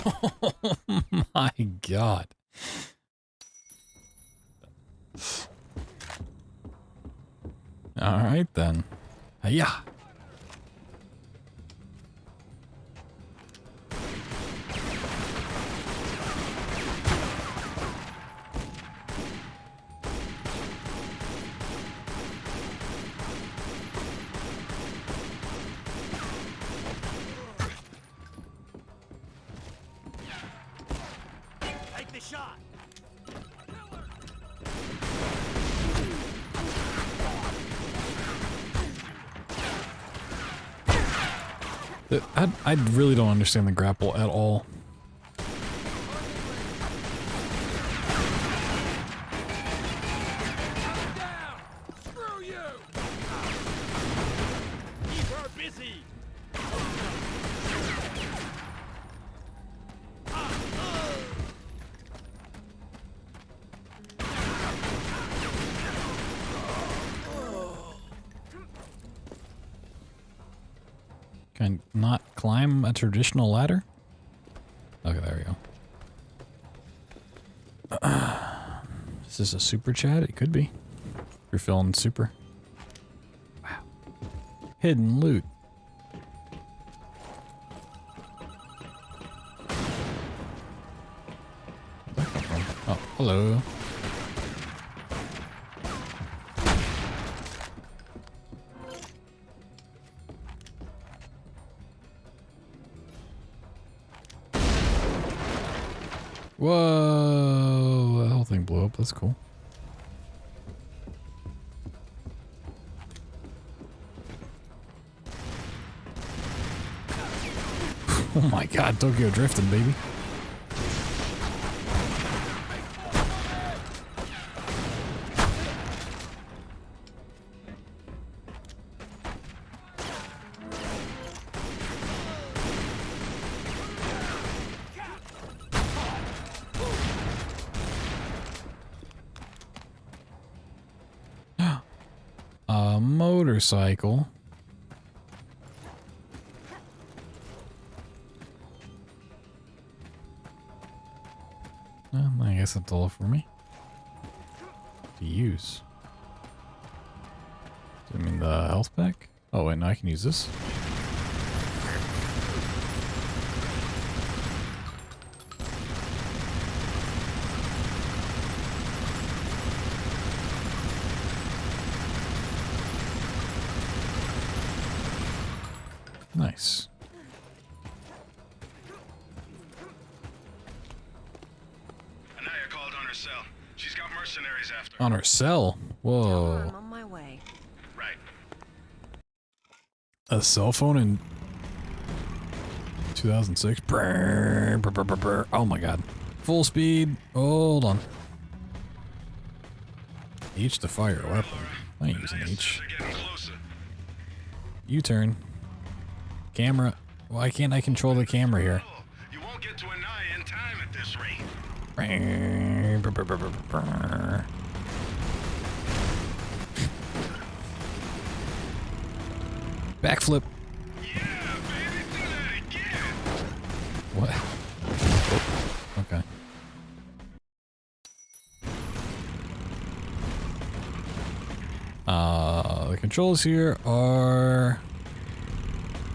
Oh my god. All right then. Yeah. Take the shot. I really don't understand the grapple at all. Screw you. Keep her busy. Can I not climb a traditional ladder? Okay, there we go. Is this a super chat? It could be. You're feeling super. Wow. Hidden loot. Oh, hello. Whoa, the whole thing blew up. That's cool. Oh my god, Tokyo drifting, baby. A motorcycle. Well, I guess that's all for me to use. I mean the health pack? Oh wait, no, I can use this. Nice. Anaya called on her cell. She's got mercenaries after On her cell? Whoa. I'm on my way. Right. A cell phone in 2006? Brrr, brr, brr, brr, brr. Oh my god. Full speed. Hold on. H to fire a weapon. I ain't using H. U-turn. Camera. Why can't I control the camera here? You won't get to Anaya in time at this rate. Brrr, brr, brr, brr, brr, brr. Backflip. Yeah, baby, do that again. What? Oh, okay. Controls here are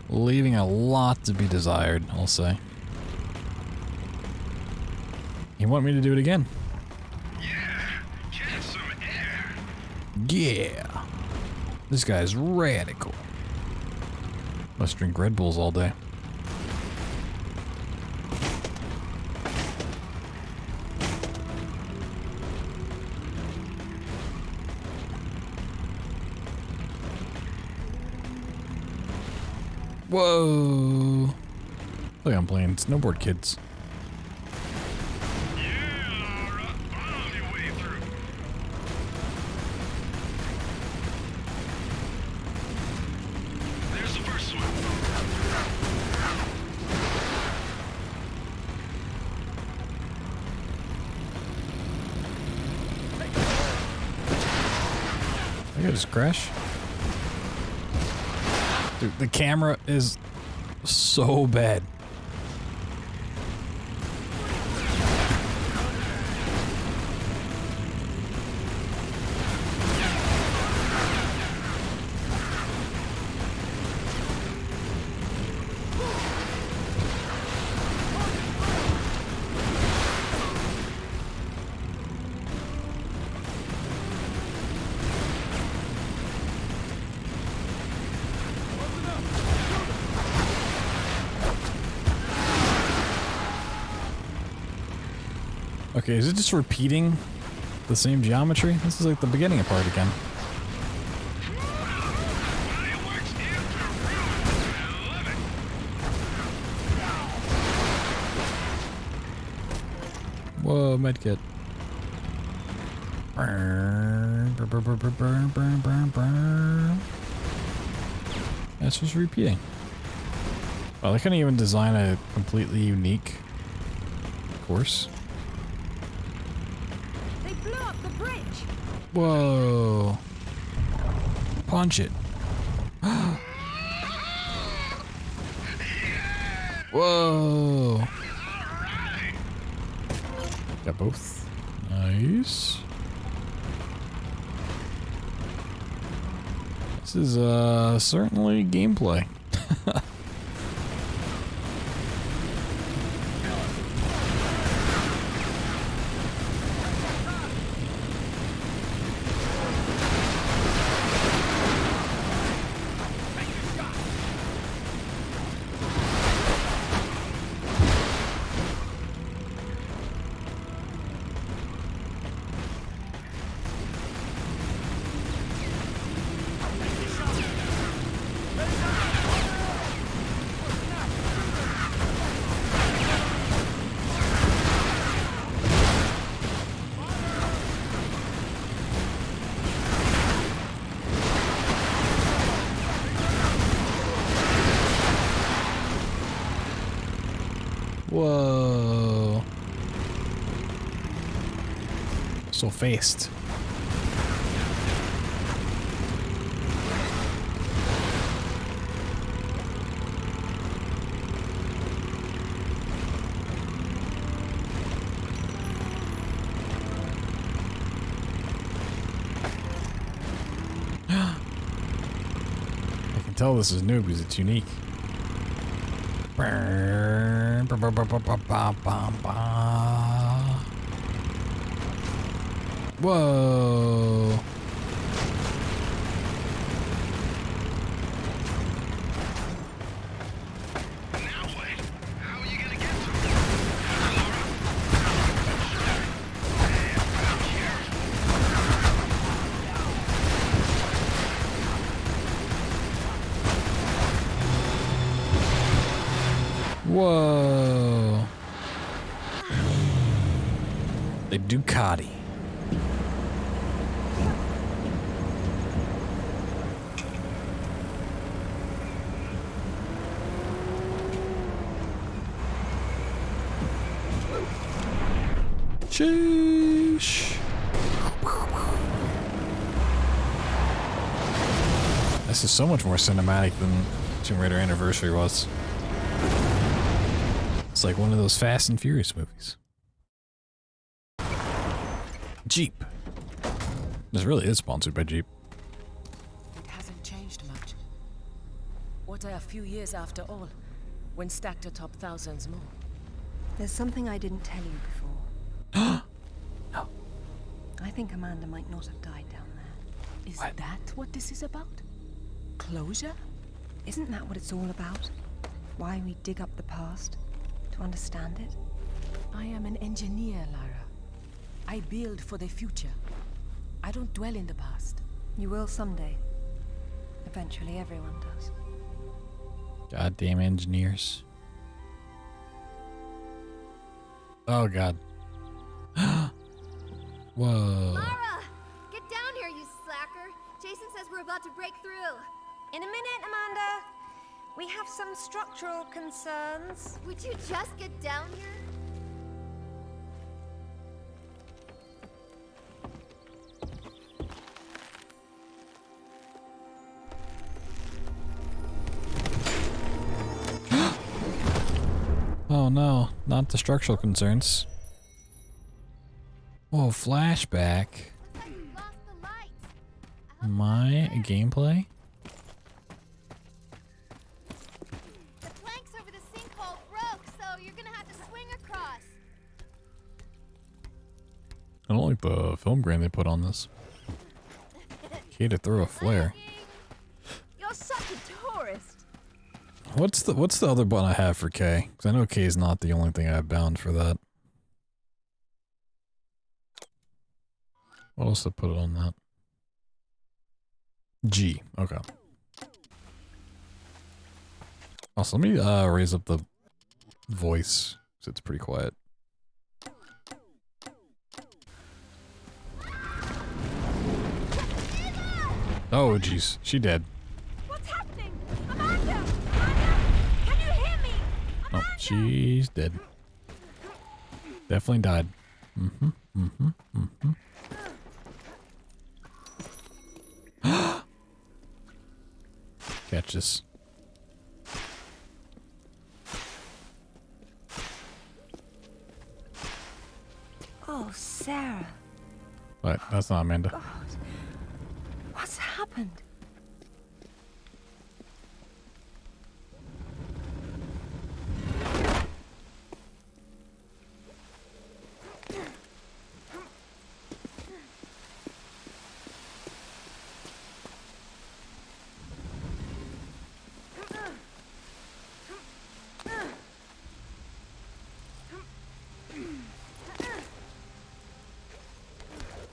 leaving a lot to be desired, I'll say. You want me to do it again? Yeah, get some air. Yeah. This guy's radical. Must drink Red Bulls all day. Whoa. Look, I'm playing Snowboard Kids. I gotta just crash. Dude, the camera is so bad. Okay, is it just repeating the same geometry? This is like the beginning part again. Whoa, medkit. That's just repeating. Well, they couldn't even design a completely unique course. Whoa. Punch it. Whoa. Got both. Nice. This is certainly gameplay. Whoa. So fast. I can tell this is new because it's unique. Whoa. Whoa. The Ducati. Sheesh. This is so much more cinematic than Tomb Raider Anniversary was. It's like one of those Fast and Furious movies. Jeep. This really is sponsored by Jeep. It has quarter a few years after all, when stacked atop thousands more. There's something I didn't tell you before. No. I think Amanda might not have died down there. Is that what this is about? Closure? Isn't that what it's all about? Why we dig up the past? To understand it? I am an engineer, Lara. I build for the future. I don't dwell in the past. You will someday. Eventually, everyone does. Goddamn engineers. Oh god. Whoa. Lara! Get down here, you slacker! Jason says we're about to break through. In a minute, Amanda. We have some structural concerns. Would you just get down here? Oh no, not the structural concerns. Whoa, flashback. My gameplay? The planks over the sinkhole broke, so you're gonna have to swing across. I don't like the film grain they put on this. Okay, to throw a flare. You're such a tourist. What's the other button I have for K? Because I know K is not the only thing I have bound for that. What else to put it on that? G. Okay. Also, let me raise up the voice because it's pretty quiet. Oh, jeez, she dead. What's happening? Amanda! Amanda! Can you hear me? Oh, she's dead. Definitely died. Catch this. Oh, Sarah. But that's not Amanda. God. What's happened?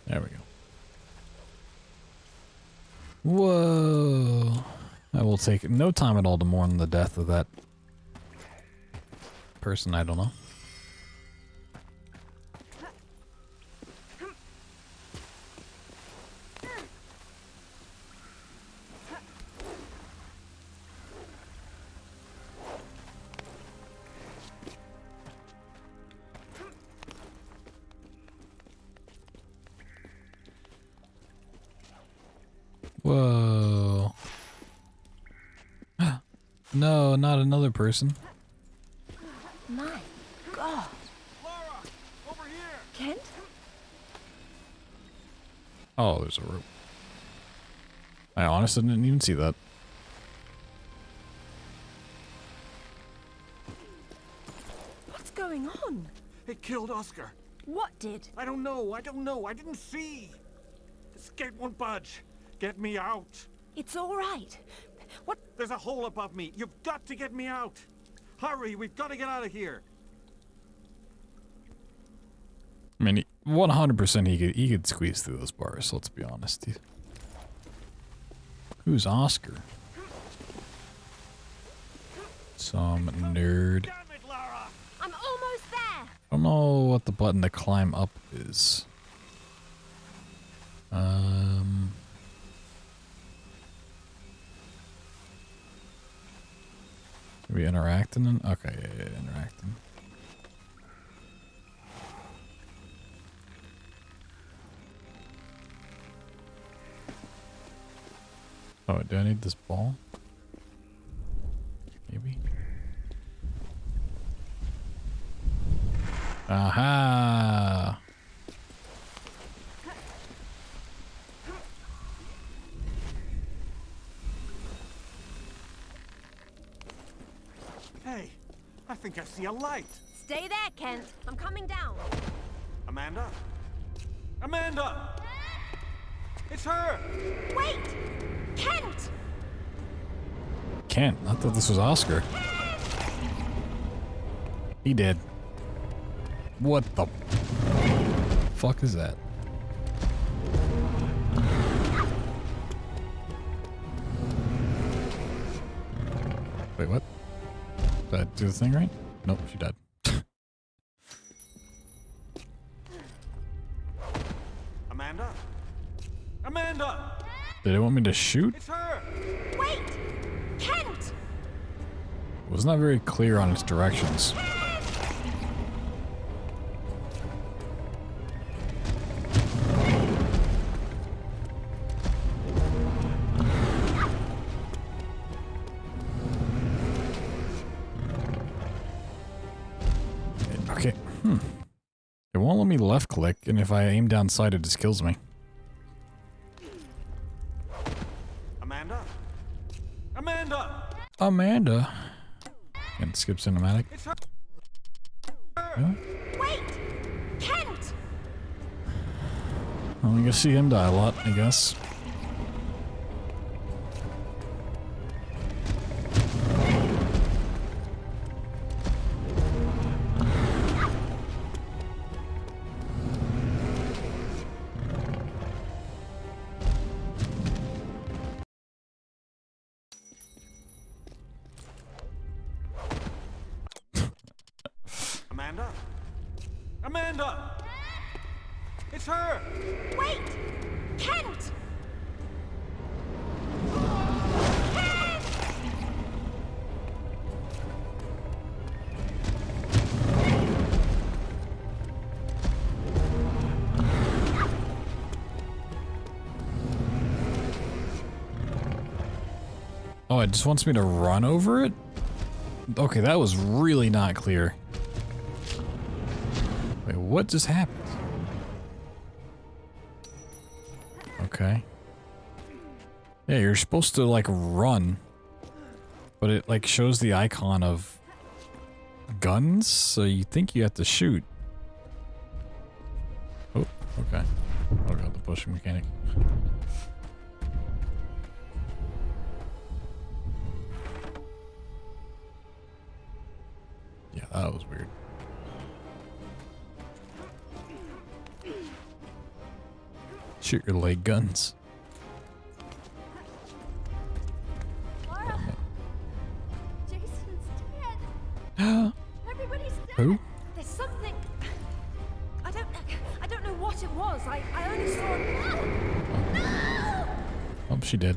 There we go. Whoa. I will take no time at all to mourn the death of that person I don't know. Whoa. No, not another person. My God. Lara, over here. Kent? Oh, there's a rope. I honestly didn't even see that. What's going on? It killed Oscar. What did? I don't know. I didn't see. This gate won't budge. Get me out. It's all right. What? There's a hole above me. You've got to get me out. Hurry, we've got to get out of here. I mean, 100% he could squeeze through those bars, let's be honest. Who's Oscar? Some nerd. Damn it, Lara. I'm almost there. I don't know what the button to climb up is. Are we interacting? Okay, yeah, interacting. Oh, do I need this ball? Maybe. Aha! think I see a light. Stay there, Kent. I'm coming down. Amanda? Amanda! It's her! Wait! Kent! Kent? I thought this was Oscar. He did. What the fuck is that? Wait, what? Did I do the thing right? Nope, she died. Amanda? Amanda! Did it want me to shoot? It's her! Wait! Kent! It was not very clear on its directions. Okay, It won't let me left click, and if I aim down sight, it just kills me. Amanda? Amanda! Amanda? And skip cinematic. It's her! Yeah. Wait! Kent! Well, we can see him die a lot, I guess. Amanda? Amanda! It's her! Wait! Kent! Oh, it just wants me to run over it? Okay, that was really not clear. Wait, what just happened? Okay. Yeah, you're supposed to, like, run. But it, like, shows the icon of guns, so you think you have to shoot. Oh, okay. Oh god, the pushing mechanic. Yeah, that was weird. Shoot your leg guns. Laura! Jason's dead. Everybody's dead. Who? There's something... I don't know what it was. I only saw... No! Oh, she did.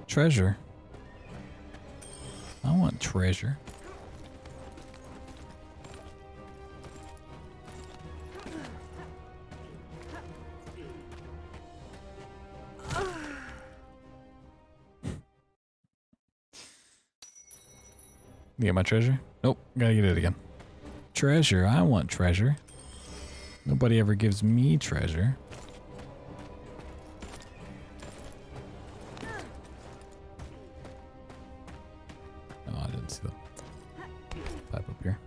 Treasure. I want treasure. You get my treasure? Nope, gotta get it again. Treasure, I want treasure. Nobody ever gives me treasure. Oh, I didn't see the pipe up here.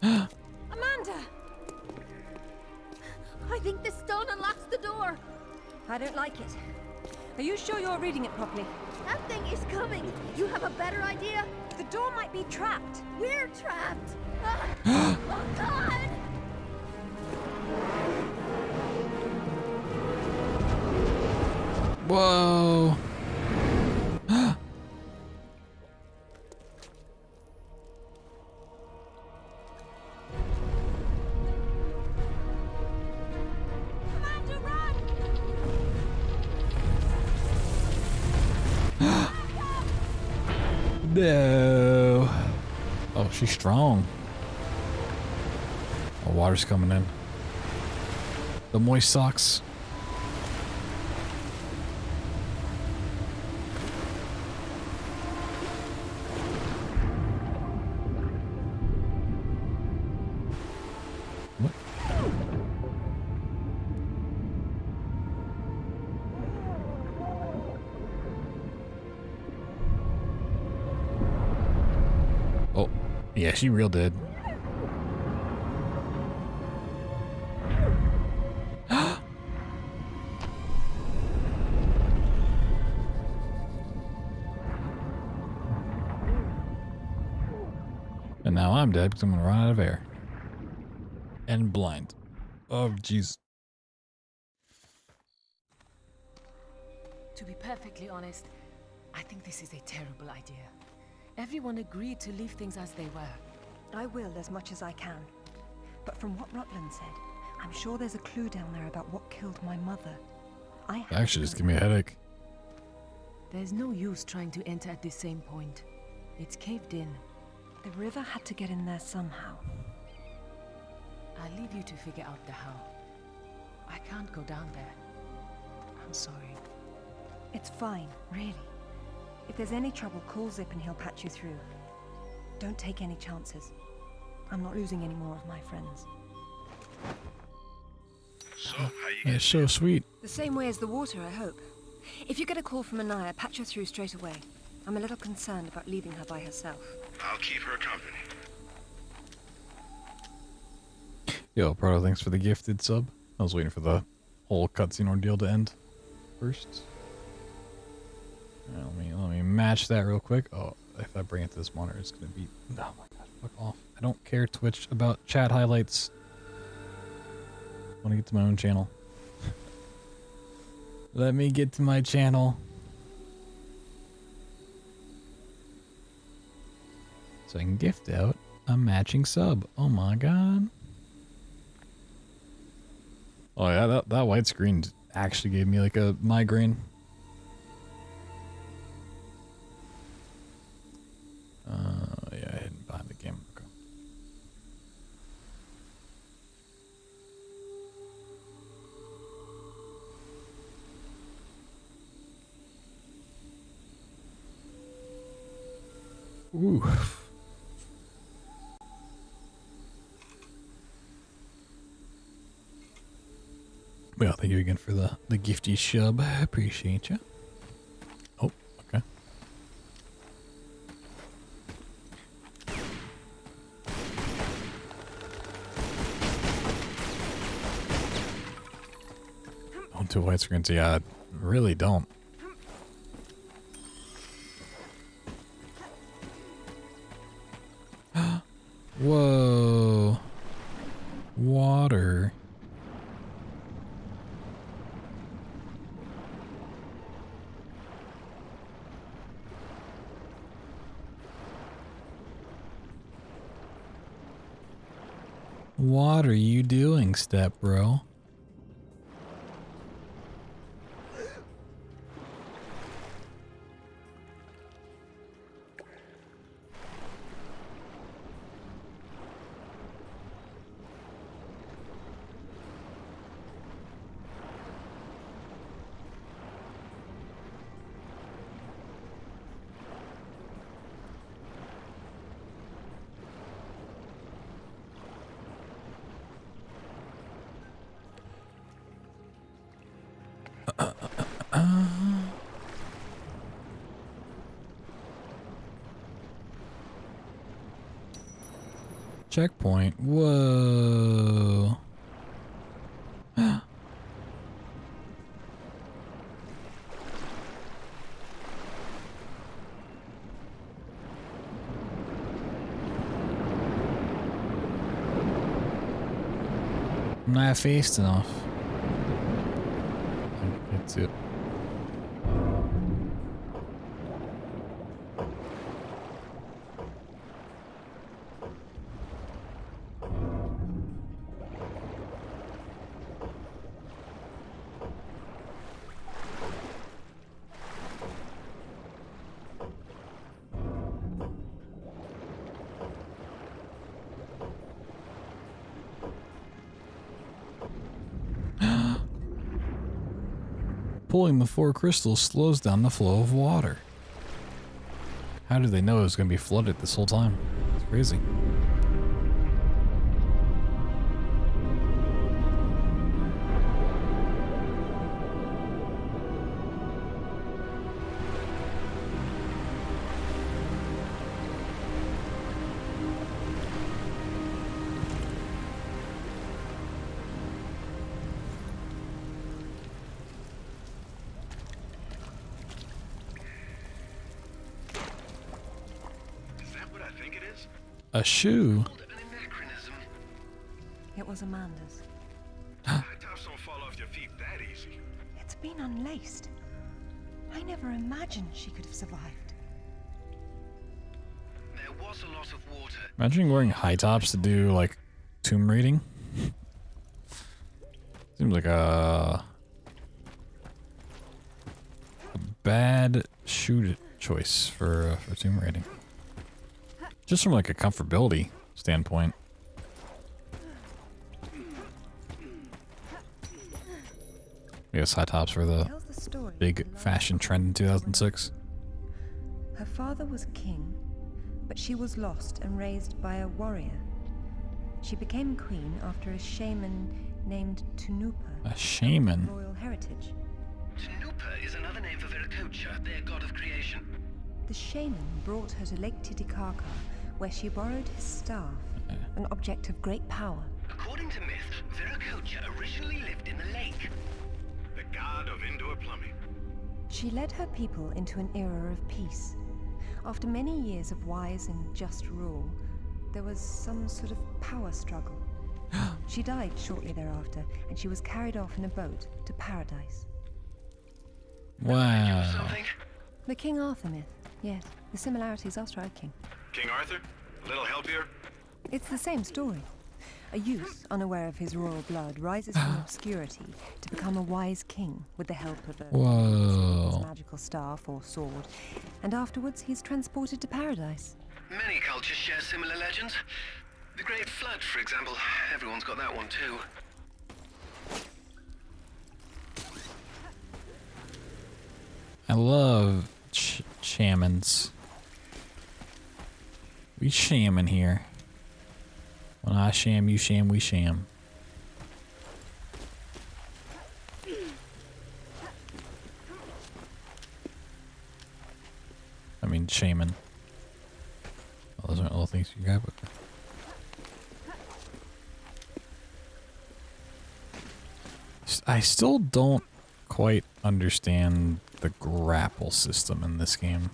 Amanda! I think the stone unlocks the door. I don't like it. Are you sure you're reading it properly? That thing is coming. You have a better idea? The door might be trapped. We're trapped. Oh, God! Whoa. Amanda, run! No. Oh, she's strong. Oh, water's coming in. The moist socks. What? Oh, yeah, she real dead. And now I'm dead because I'm gonna run out of air. And blind. Oh, jeez. To be perfectly honest, I think this is a terrible idea. Everyone agreed to leave things as they were. I will as much as I can. But from what Rutland said, I'm sure there's a clue down there about what killed my mother. Actually, just give me a headache. There's no use trying to enter at the same point. It's caved in. The river had to get in there somehow. I'll leave you to figure out the how. I can't go down there. I'm sorry. It's fine, really. If there's any trouble, call Zip and he'll patch you through. Don't take any chances. I'm not losing any more of my friends. So, how you It's so sweet. The same way as the water, I hope. If you get a call from Anaya, patch her through straight away. I'm a little concerned about leaving her by herself. I'll keep her company. Yo, Proto, thanks for the gifted sub. I was waiting for the whole cutscene ordeal to end first. Let me match that real quick. Oh, if I bring it to this monitor, it's gonna be. Oh my god, fuck off! I don't care, Twitch, about chat highlights. I want to get to my own channel. Let me get to my channel. So I can gift out a matching sub. Oh my god. Oh yeah, that white screen actually gave me like a migraine. Yeah, I hidden behind the game. Okay. Ooh. Well, thank you again for the gifty sub. I appreciate you. Oh, okay. Don't do white screens. Yeah, really don't. Whoa. Water. What are you doing, step bro? Checkpoint. Whoa. I'm not fast enough. That's it. Pulling the 4 crystals slows down the flow of water. How do they know it was going to be flooded this whole time? It's crazy. A shoe? It was Amanda's. High tops don't fall off your feet that easy. It's been unlaced. I never imagined she could have survived. There was a lot of water. Imagine wearing high tops to do like tomb raiding. Seems like a bad shoe choice for tomb raiding. Just from like a comfortability standpoint. I guess high tops were the big fashion trend in 2006. Her father was king, but she was lost and raised by a warrior. She became queen after a shaman named Tunupa. A shaman? Royal heritage. Tunupa is another name for Viracocha, their god of creation. The shaman brought her to Lake Titicaca, where she borrowed his staff, an object of great power. According to myth, Viracocha originally lived in the lake. The god of indoor plumbing. She led her people into an era of peace. After many years of wise and just rule, there was some sort of power struggle. She died shortly thereafter, and she was carried off in a boat to paradise. Wow. The King Arthur myth. Yes, the similarities are striking. King Arthur? A little help here? It's the same story. A youth, unaware of his royal blood, rises from obscurity to become a wise king with the help of a magical staff or sword, and afterwards he's transported to paradise. Many cultures share similar legends. The Great Flood, for example. Everyone's got that one too. I love shamans. We shaman here. When I sham, you sham, we sham. I mean, shaman. Well, those aren't little things you grab. I still don't quite understand the grapple system in this game.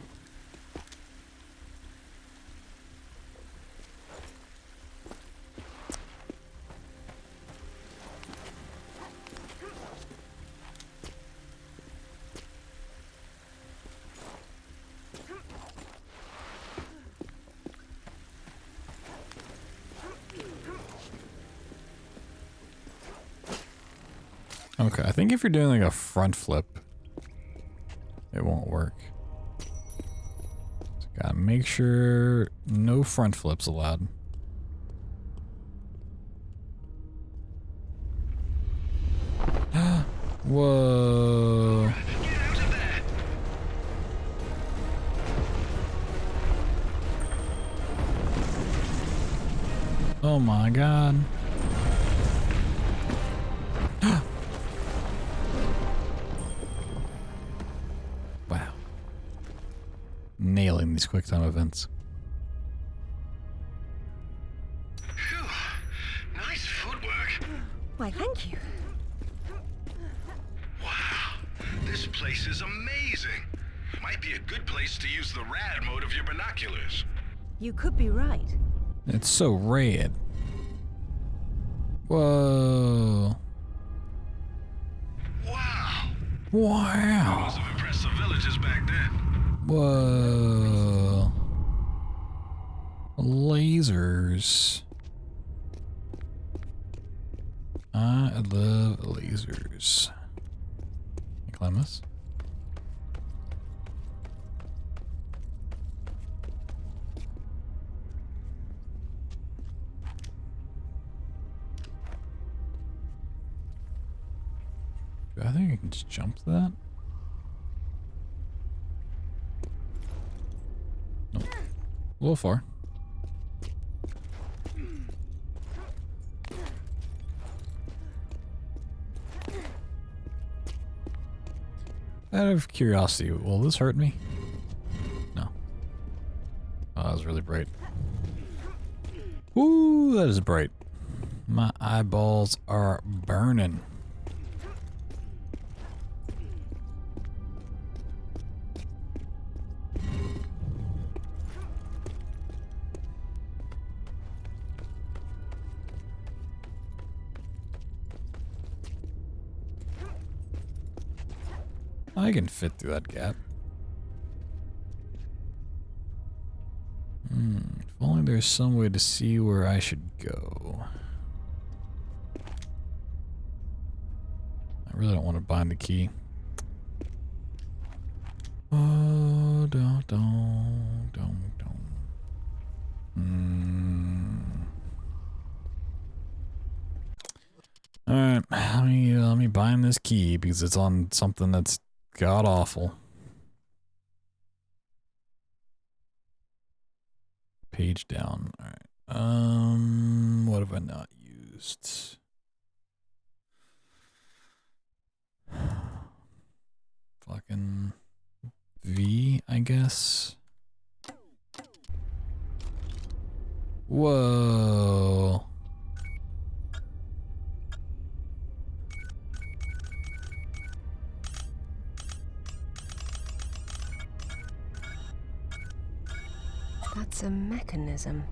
Okay, I think if you're doing like a front flip, it won't work. So gotta make sure no front flips allowed. Whoa. Oh my god. Wow. Nailing these quick time events. Phew. Nice footwork. Why, thank you. Wow. This place is amazing. Might be a good place to use the rad mode of your binoculars. You could be right. It's so red. Whoa. Wow. Wow. Must have impressed the villagers back then. Whoa. Lasers. I love lasers. Can you climb this? I think I can just jump that. A little far. Out of curiosity, will this hurt me? No. Oh, that was really bright. Ooh, that is bright. My eyeballs are burning. I can fit through that gap. If only there's some way to see where I should go. I really don't want to bind the key. Oh, don't. Alright, let me bind this key because it's on something that's god awful. Page down. Alright. What have I not used? Fucking V, I guess. Whoa. That's a mechanism.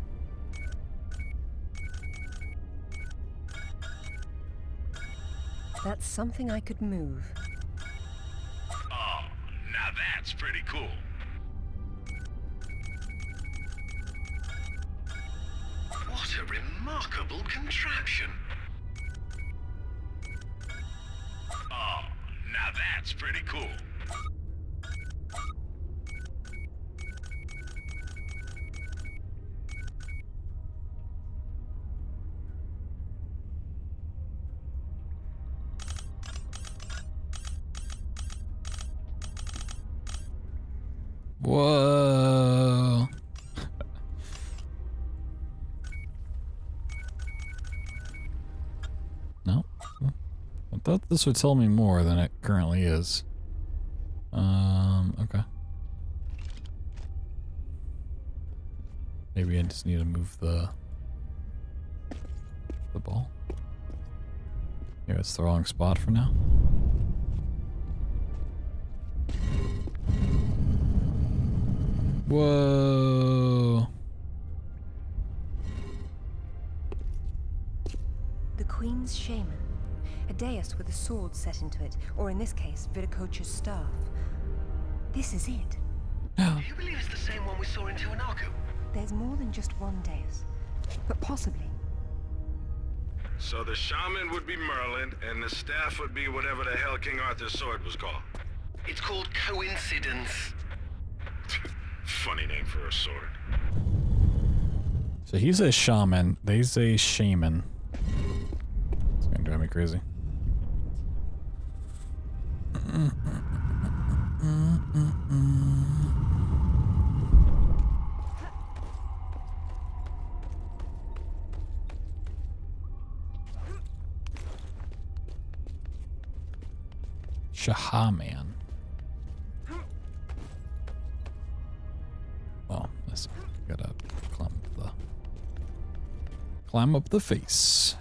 That's something I could move. Oh, now that's pretty cool. What a remarkable contraption. Oh, now that's pretty cool. Whoa. No. I thought this would tell me more than it currently is. Okay. Maybe I just need to move the ball. Yeah, it's the wrong spot for now. Whoa. The Queen's shaman. A dais with a sword set into it, or in this case, Viracocha's staff. This is it. Do you believe it's the same one we saw in Tiwanaku? There's more than just one dais, but possibly. So the shaman would be Merlin, and the staff would be whatever the hell King Arthur's sword was called. It's called coincidence. Funny name for a sword. So he's a shaman, they say shaman. It's gonna drive me crazy. Shahaman. Oh, this gotta climb up the face.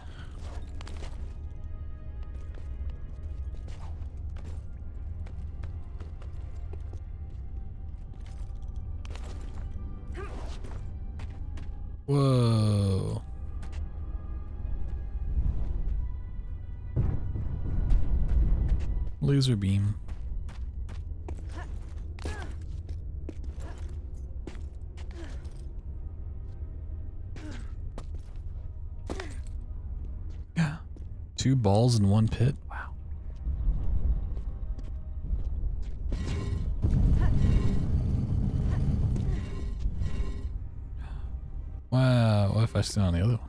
Whoa. Laser beam. Yeah. 2 balls in 1 pit. Wow. Wow. What if I stand on the other one?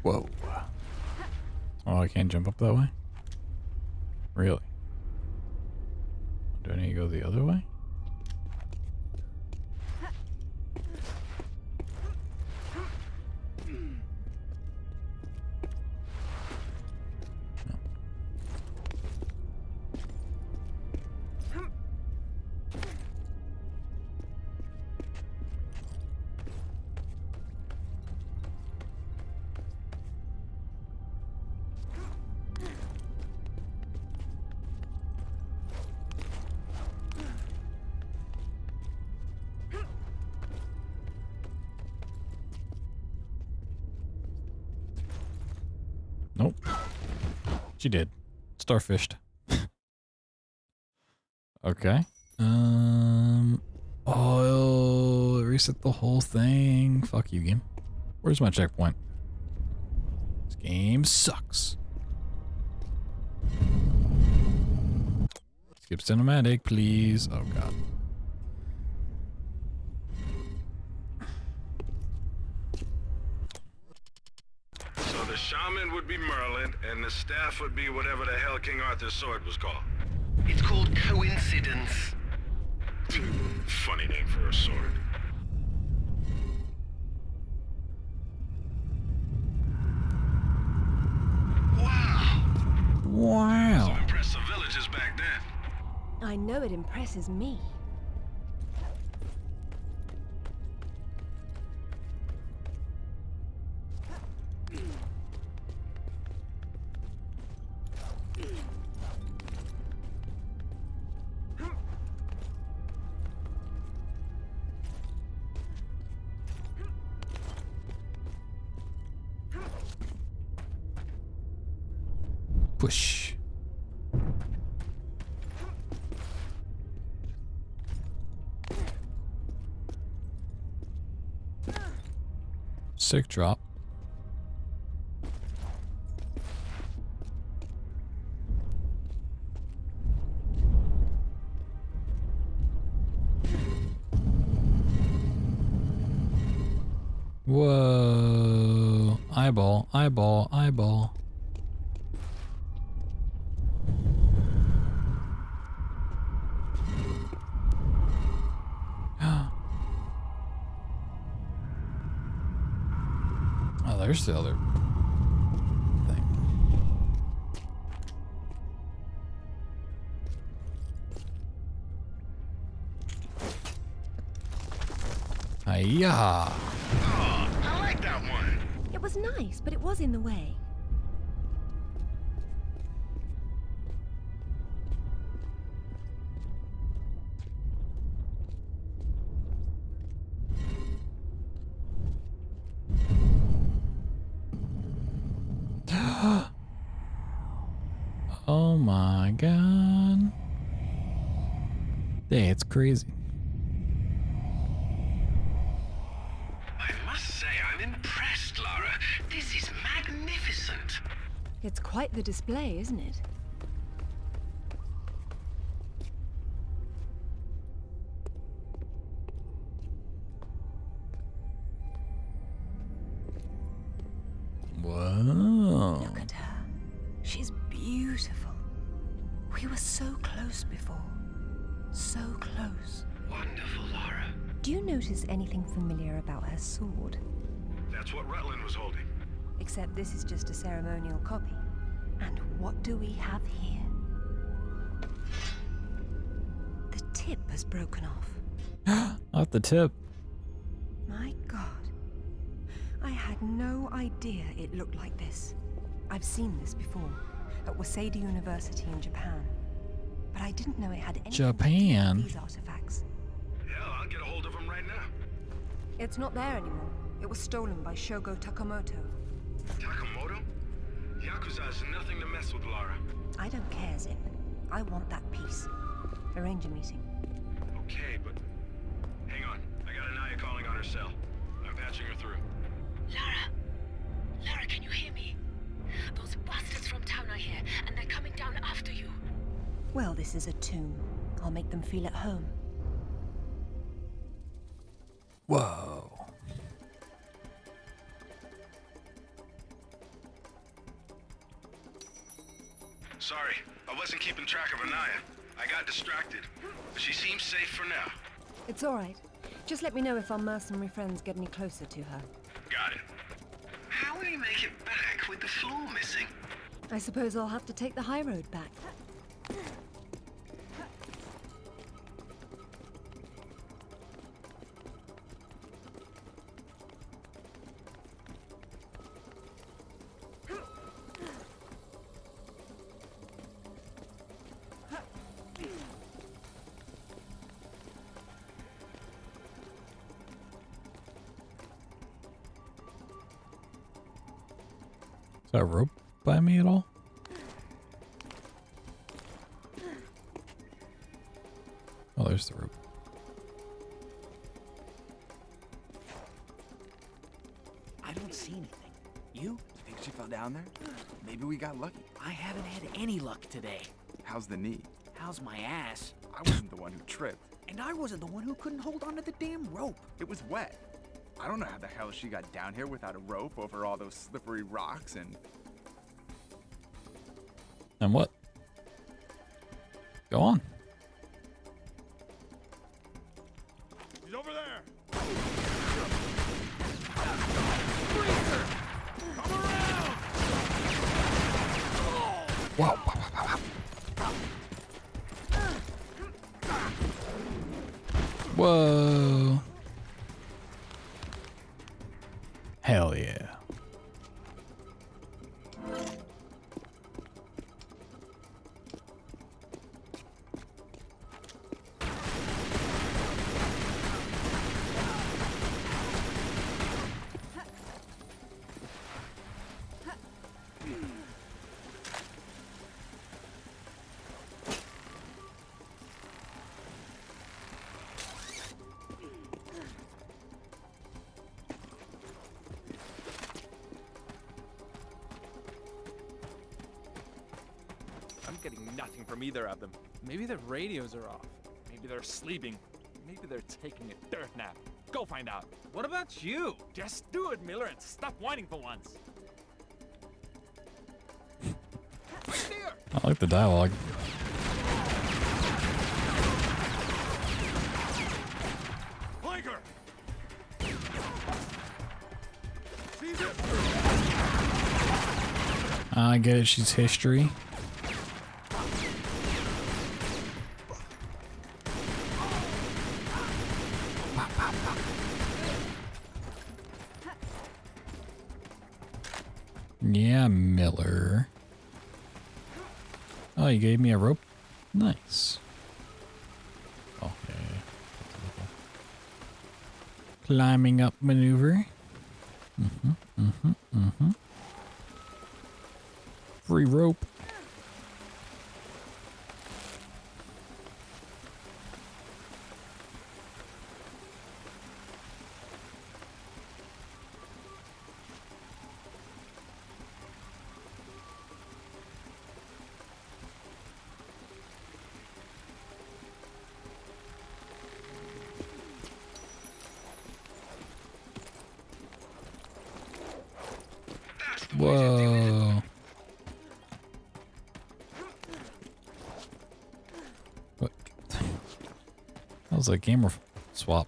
Whoa. Oh, I can't jump up that way? Really? Do I need to go the other way? Nope. She did. Starfished. Okay. Oh, reset the whole thing. Fuck you, game. Where's my checkpoint? This game sucks. Skip cinematic, please. Oh god. So the shaman would be Merlin, and the staff would be whatever the hell King Arthur's sword was called. It's called coincidence. Funny name for a sword. Wow. Some impressive villages back then. I know it impresses me. Push. Sick drop. Whoa. Eyeball, eyeball, eyeball. Oh, there's the other thing. Hiya! Oh, I like that one. It was nice, but it was in the way. Oh my god. Hey, it's crazy. I must say, I'm impressed, Lara. This is magnificent. It's quite the display, isn't it? Whoa. Look at her. She's beautiful. We were so close before. So close. Wonderful, Lara. Do you notice anything familiar about her sword? That's what Rutland was holding. Except this is just a ceremonial copy. And what do we have here? The tip has broken off. Off the tip. My God. I had no idea it looked like this. I've seen this before, at Waseda University in Japan. But I didn't know it had anything Japan? to do with these artifacts. Hell, I'll get a hold of him right now. It's not there anymore. It was stolen by Shogo Takamoto. Takamoto? Yakuza is nothing to mess with, Lara. I don't care, Zip. I want that piece. Arrange a meeting. Okay, but... Hang on. I got Anaya calling on her cell. I'm patching her through. Lara! Lara, can you hear me? Those bastards from town are here, and they're coming down after you. Well, this is a tomb. I'll make them feel at home. Whoa. Sorry, I wasn't keeping track of Anaya. I got distracted. But she seems safe for now. It's all right. Just let me know if our mercenary friends get any closer to her. Got it. How will you make it back with the floor missing? I suppose I'll have to take the high road back. Is that rope by me at all? Oh, there's the rope. I don't see anything. You? Think she fell down there? Maybe we got lucky. I haven't had any luck today. How's the knee? How's my ass? I wasn't the one who tripped. And I wasn't the one who couldn't hold onto the damn rope. It was wet. I don't know how the hell she got down here without a rope over all those slippery rocks and... And what? Go on. He's over there. Come around. Wow. Whoa. Hell yeah. I'm getting nothing from either of them. Maybe their radios are off. Maybe they're sleeping. Maybe they're taking a dirt nap. Go find out. What about you? Just do it, Miller, and stop whining for once. Right there. I like the dialogue. Blinker. I get it, she's history. Yeah, Miller. Oh, you gave me a rope? Nice. Oh, yeah. Climbing up maneuver. Free rope. Whoa. What? That was a camera swap.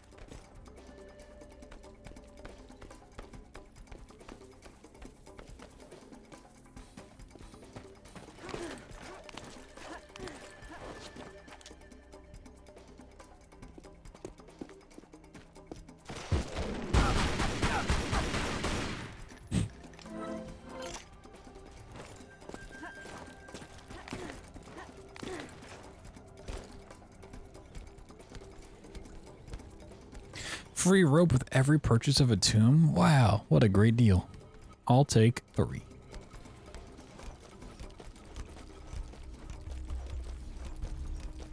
Free rope with every purchase of a tomb? Wow, what a great deal. I'll take 3.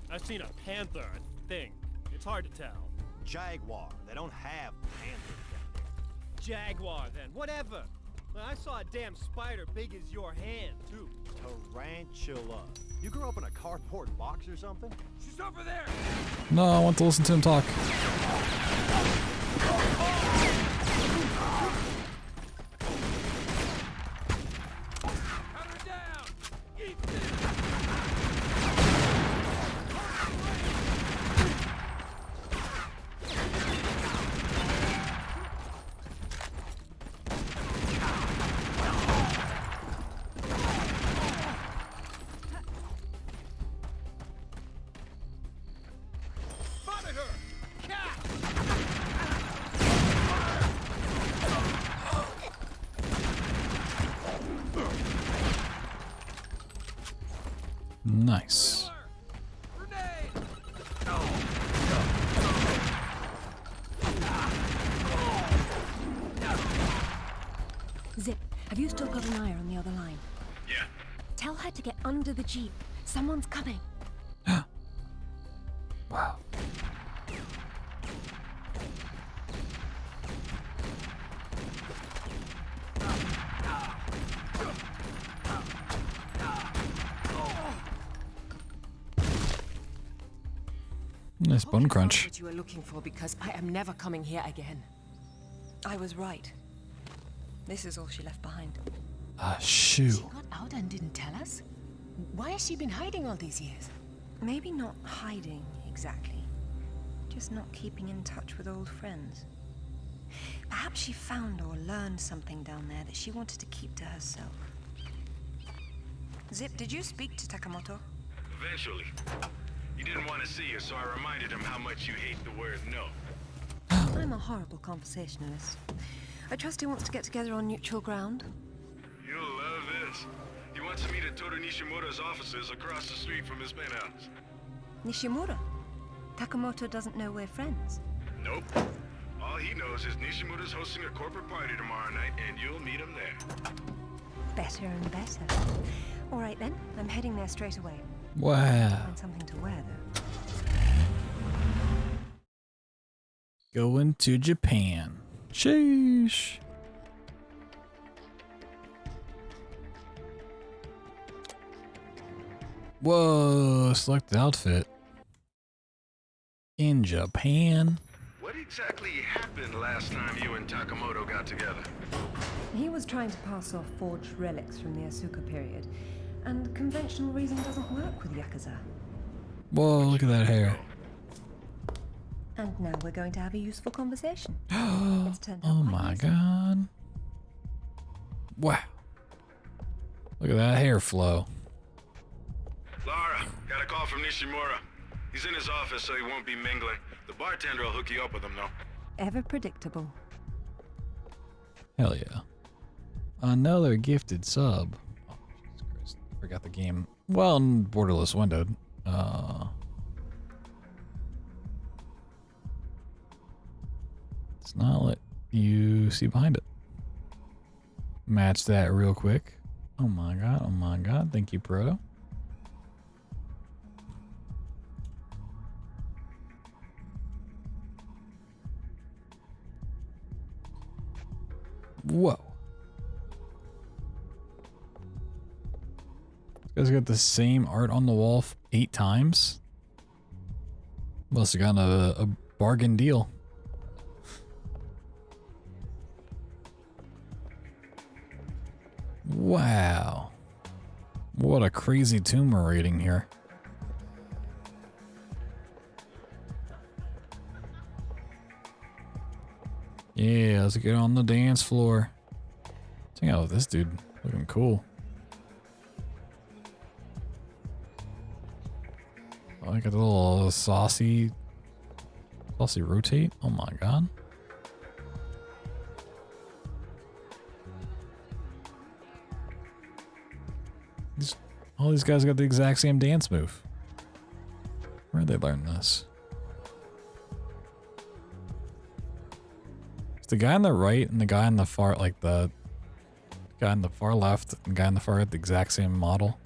I've seen a panther, I think. It's hard to tell. Jaguar. They don't have panthers down there. Jaguar, then. Whatever. Well, I saw a damn spider big as your hand, too. Tarantula. You grew up in a cardboard box or something? She's over there! No, I want to listen to him talk. Cut her down! Eat this! Monitor! Cat! Nice. Zip, have you still got an eye on the other line? Yeah. Tell her to get under the jeep. Someone's coming. Wow. Nice bone crunch. What you were looking for, because I am never coming here again. I was right. This is all she left behind. Shoe. She got out and didn't tell us? Why has she been hiding all these years? Maybe not hiding, exactly. Just not keeping in touch with old friends. Perhaps she found or learned something down there that she wanted to keep to herself. Zip, did you speak to Takamoto? Eventually. He didn't want to see you, so I reminded him how much you hate the word no. I'm a horrible conversationalist. I trust he wants to get together on neutral ground. You'll love this. He wants to meet at Toru Nishimura's offices across the street from his penthouse. Nishimura? Takamoto doesn't know we're friends. Nope. All he knows is Nishimura's hosting a corporate party tomorrow night, and you'll meet him there. Better and better. All right then, I'm heading there straight away. Wow. Find something to wear though. Going to Japan. Sheesh. Whoa, select outfit. In Japan. What exactly happened last time you and Takamoto got together? He was trying to pass off forged relics from the Asuka period, and conventional reason doesn't work with Yakuza. Whoa, look at that hair. And now we're going to have a useful conversation. It's turned out Oh quite my nicely. god. Wow. Look at that hair flow. Lara, got a call from Nishimura. He's in his office, so he won't be mingling. The bartender will hook you up with him, though. Ever predictable. Hell yeah. Another gifted sub. Oh, Jesus Christ. Forgot the game. Well, borderless windowed. It's not let you see behind it. Match that real quick. Oh my god, oh my god. Thank you, Proto. Whoa. This guy's got the same art on the wall 8 times. Must have gotten a bargain deal. Wow. What a crazy tumor rating here. Yeah, let's get on the dance floor. Hang out with this dude. Looking cool. Oh, I got a little saucy rotate. Oh my god. All these guys got the exact same dance move. Where'd they learn this? Is the guy on the right and the guy on the far, like the guy on the far left and the guy on the far right, the exact same model?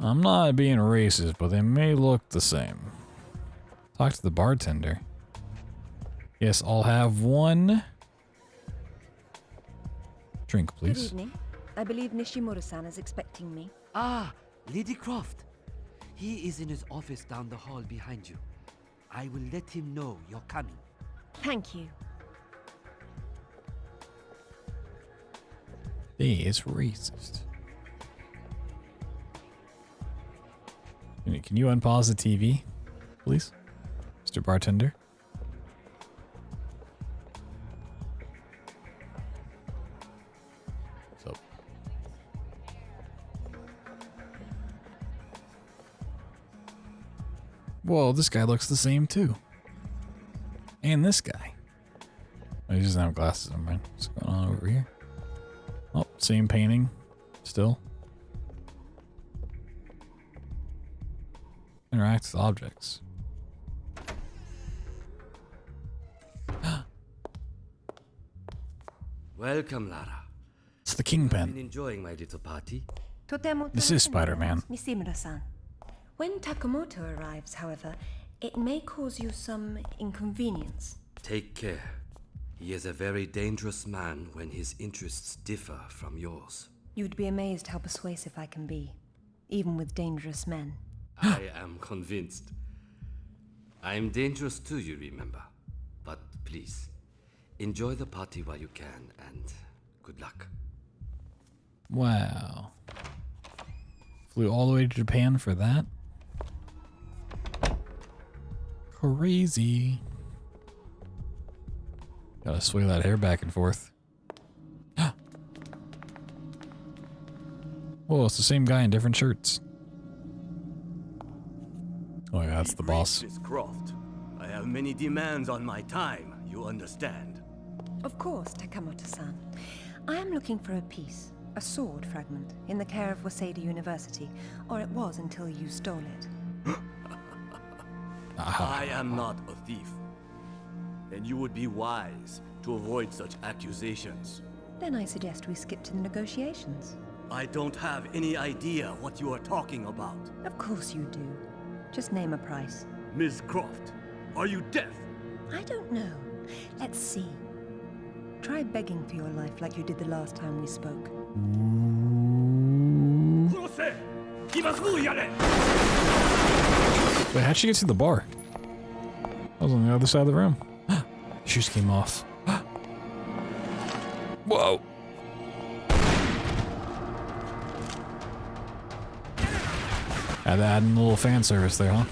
I'm not being racist, but they may look the same. Talk to the bartender. Yes, I'll have one drink, please. Good evening. I believe Nishimura-san is expecting me. Ah, Lady Croft. He is in his office down the hall behind you. I will let him know you're coming. Thank you. Hey, it's racist. Can you unpause the TV, please, Mr. Bartender? So, Whoa, this guy looks the same too. And this guy. Oh, he doesn't have glasses on mine. What's going on over here? Oh, same painting. Still. Interact with objects. Welcome, Lara. It's the Kingpin. I've been enjoying my little party. This is Spider-Man. Mishimura-san. When Takamoto arrives, however, it may cause you some inconvenience. Take care. He is a very dangerous man when his interests differ from yours. You'd be amazed how persuasive I can be, even with dangerous men. I am convinced. I am dangerous too, you remember. But please, enjoy the party while you can, and good luck. Wow. Flew all the way to Japan for that? Crazy. Gotta sway that hair back and forth. Whoa, it's the same guy in different shirts. Oh yeah, that's the boss. Miss Croft, I have many demands on my time, you understand? Of course, Takamoto-san. I am looking for a piece, a sword fragment, in the care of Waseda University, or it was until you stole it. I am not a thief. And you would be wise to avoid such accusations. Then I suggest we skip to the negotiations. I don't have any idea what you are talking about. Of course you do. Just name a price. Miss Croft, are you deaf? I don't know. Let's see. Try begging for your life like you did the last time we spoke. Wait, how'd she get to the bar? I was on the other side of the room. Shoes came off. Whoa. Had to add in a little fan service there, huh?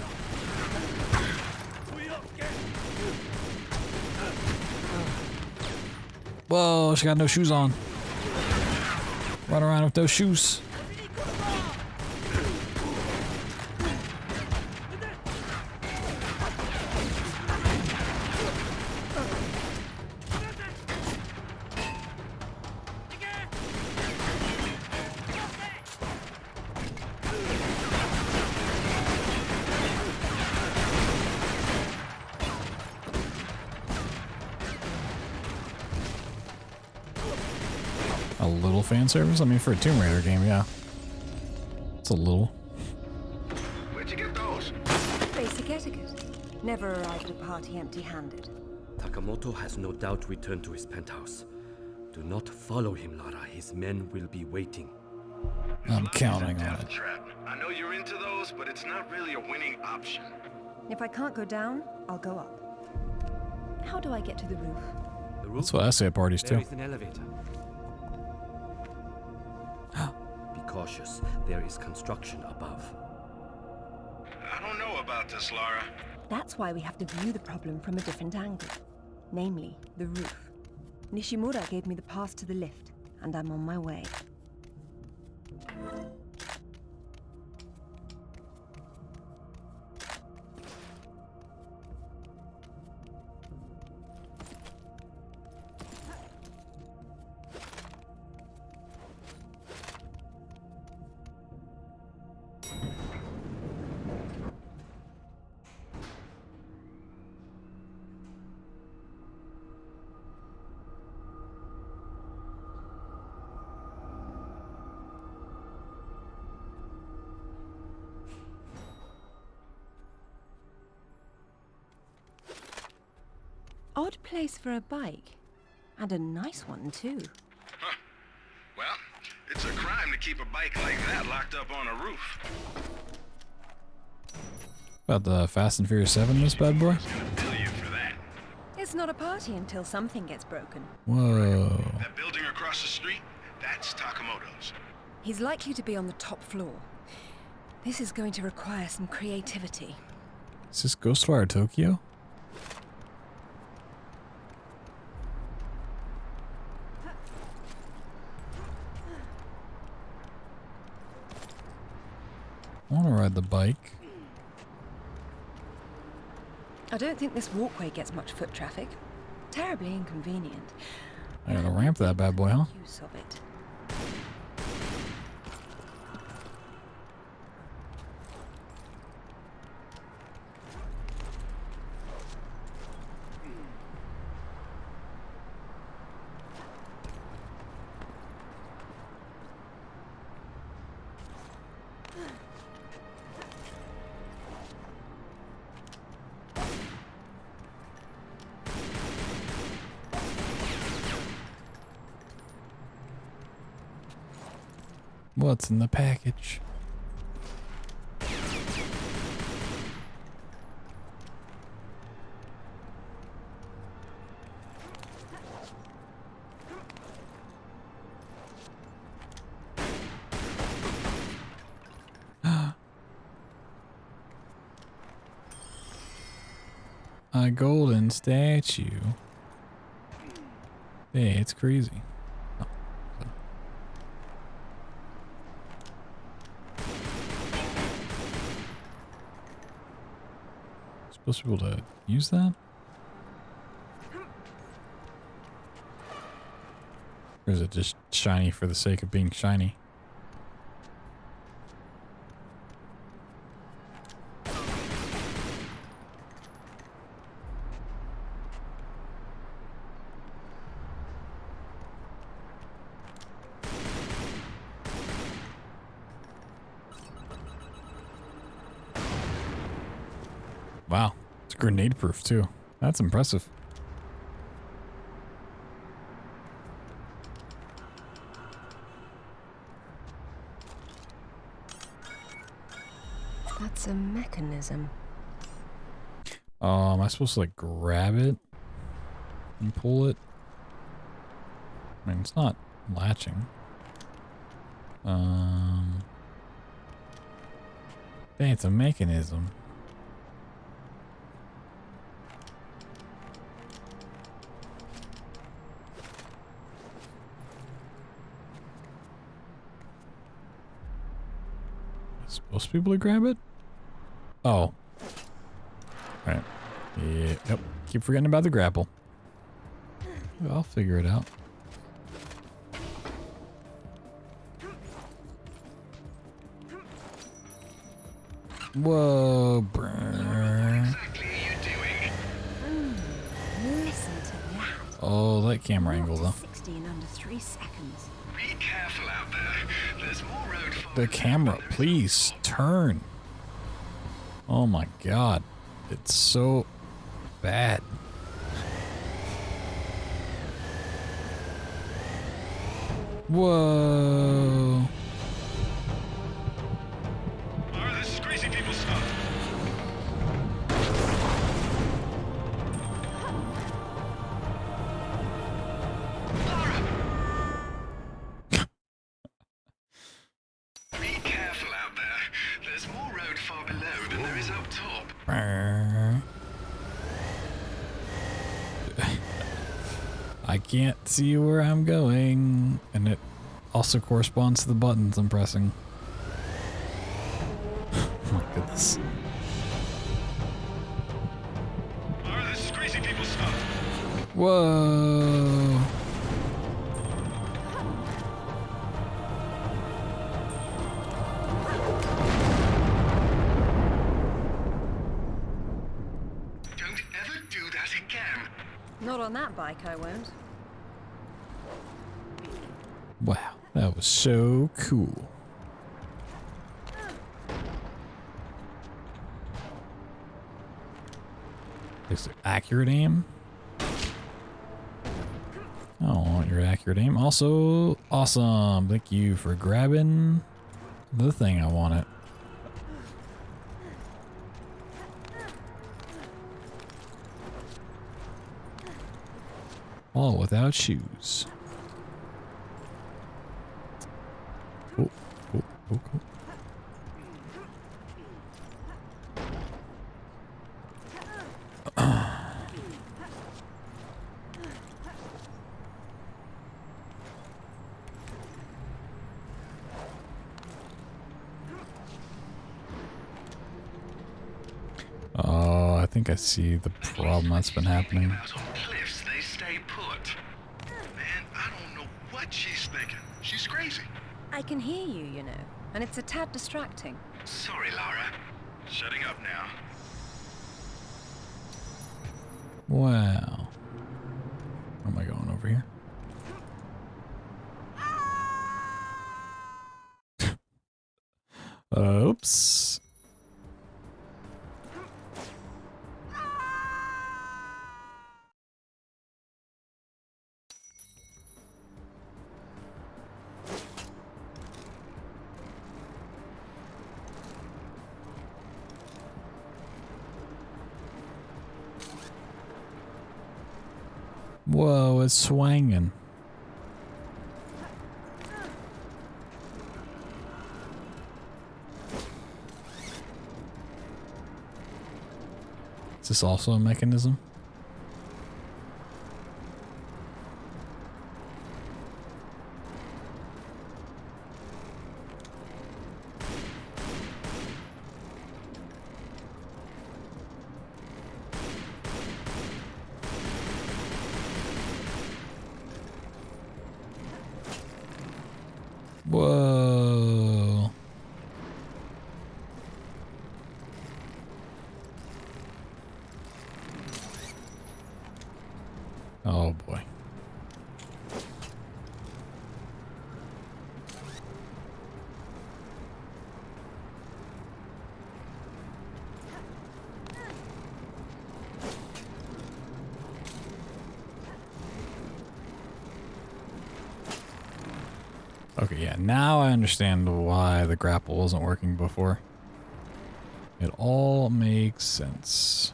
Whoa, she got no shoes on. Run around with those shoes. A little fan service? I mean, for a Tomb Raider game, yeah. It's a little. Where'd you get those? Basic etiquette. Never arrive at a party empty-handed. Takamoto has no doubt returned to his penthouse. Do not follow him, Lara. His men will be waiting. I'm counting on it. Trap. I know you're into those, but it's not really a winning option. If I can't go down, I'll go up. How do I get to the roof? That's what I say at parties too. There is an elevator. Be cautious. There is construction above. I don't know about this, Lara. That's why we have to view the problem from a different angle. Namely, the roof. Nishimura gave me the pass to the lift, and I'm on my way. Odd place for a bike. And a nice one, too. Huh. Well, it's a crime to keep a bike like that locked up on a roof. About the Fast and Furious 7, this bad boy? It's not a party until something gets broken. Whoa. That building across the street, that's Takamoto's. He's likely to be on the top floor. This is going to require some creativity. Is this Ghostwire Tokyo? I want to ride the bike. I don't think this walkway gets much foot traffic. Terribly inconvenient. I gotta ramp that bad boy, huh? Use of it. What's in the package? A golden statue. Hey, it's crazy. Supposed to be able to use that? Or is it just shiny for the sake of being shiny? Wow, it's grenade proof too. That's impressive. That's a mechanism. Am I supposed to like grab it and pull it? I mean, it's not latching. Dang, it's a mechanism. Supposed to be able to grab it? Oh. Alright. Yeah, yep. Keep forgetting about the grapple. I'll figure it out. Whoa. Listen to that. Oh, that camera angle though. 60 in under 3 seconds. Be careful out there. There's more road for The camera, please turn. Oh my god. It's so bad. Whoa. Oh, this is crazy people stuff. Be careful out there. There's more road far below than there is up top. I can't see where I'm going, and it also corresponds to the buttons I'm pressing. Oh my goodness. Oh, this is crazy people stuff. Whoa. Don't ever do that again. Not on that bike, I won't. Wow, that was so cool. Is it accurate aim? I don't want your accurate aim. Also, awesome. Thank you for grabbing the thing I wanted. All without shoes. Oh, oh, oh, oh. think I see the problem that's been happening. Cliffs, they stay put. Man, I don't know what she's thinking. She's crazy. I can hear you, you know, and it's a tad distracting. Sorry, Lara. Shutting up now. Wow. Where am I going over here? Oops. Whoa, it's swinging. Is this also a mechanism? Whoa. Oh boy. Okay, yeah, now I understand why the grapple wasn't working before. It all makes sense.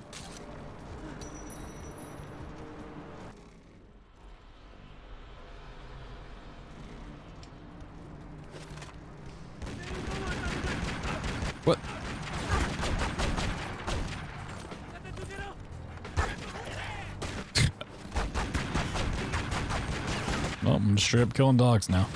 What? Well, I'm straight up killing dogs now.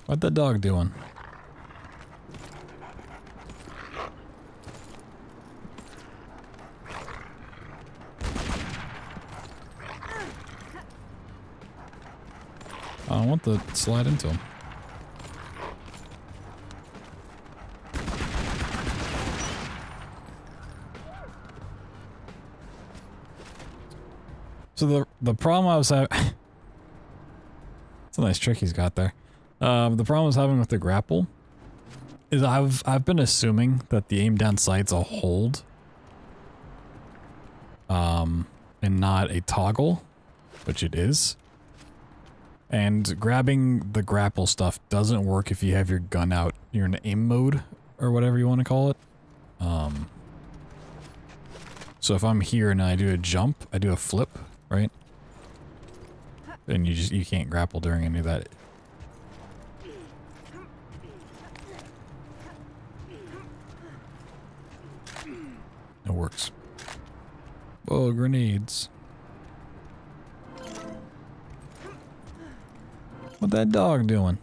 What the dog doing? I want to slide into him. So the problem I was having... It's a nice trick he's got there. The problem I was having with the grapple is I've been assuming that the aim down sight's a hold. And not a toggle, which it is. And grabbing the grapple stuff doesn't work if you have your gun out. You're in aim mode, or whatever you want to call it. So if I'm here and I do a jump, I do a flip, right? Then you can't grapple during any of that. It works. Oh, grenades. What that dog doing?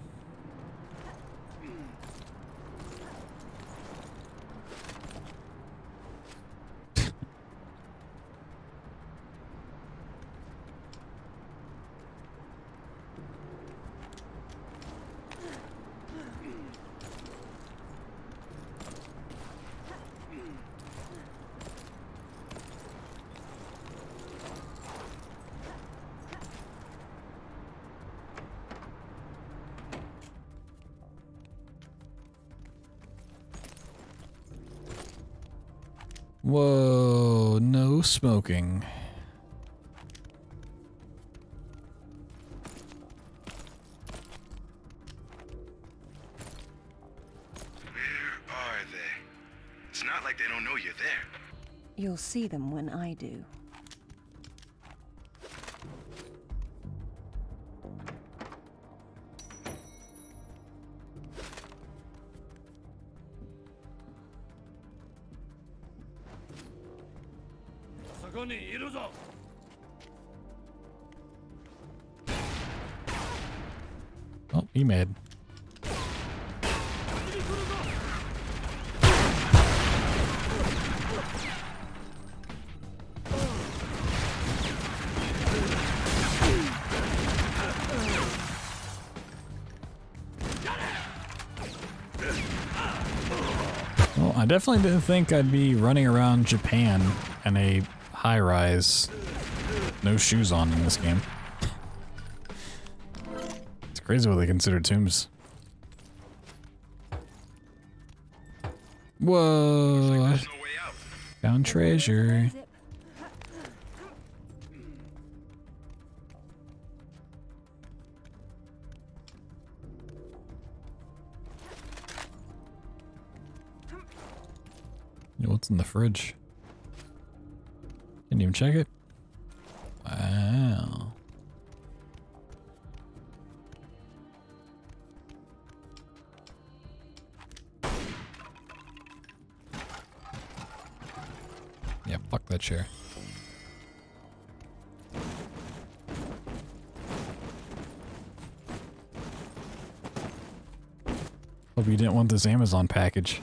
Whoa, no smoking. Where are they? It's not like they don't know you're there. You'll see them when I do. Oh, he made. Well, I definitely didn't think I'd be running around Japan in a high-rise, no shoes on in this game. It's crazy what they consider tombs. Whoa! Found treasure. What's in the fridge? Didn't even check it. Wow. Yeah, fuck that chair. Hope you didn't want this Amazon package.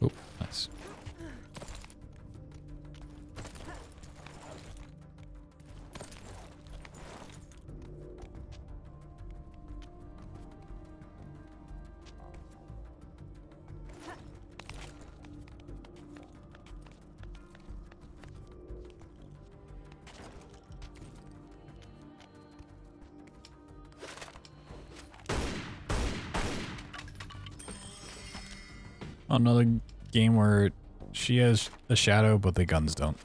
Oh, nice. Another game where she has a shadow, but the guns don't.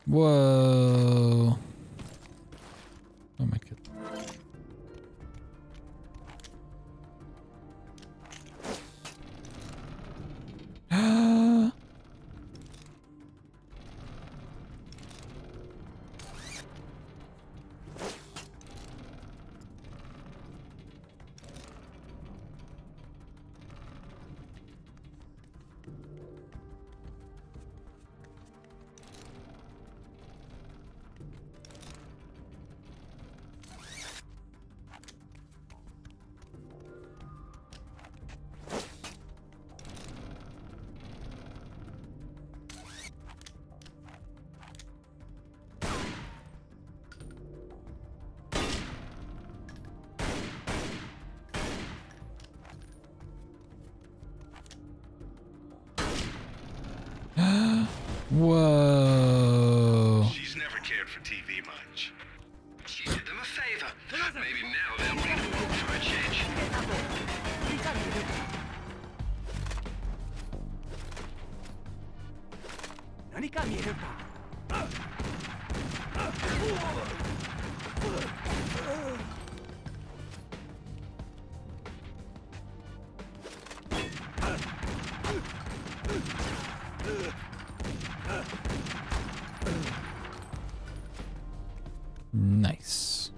Whoa. Oh my god. Whoa. She's never cared for TV much. She did them a favor. Maybe now they'll read a book for a change. Nice.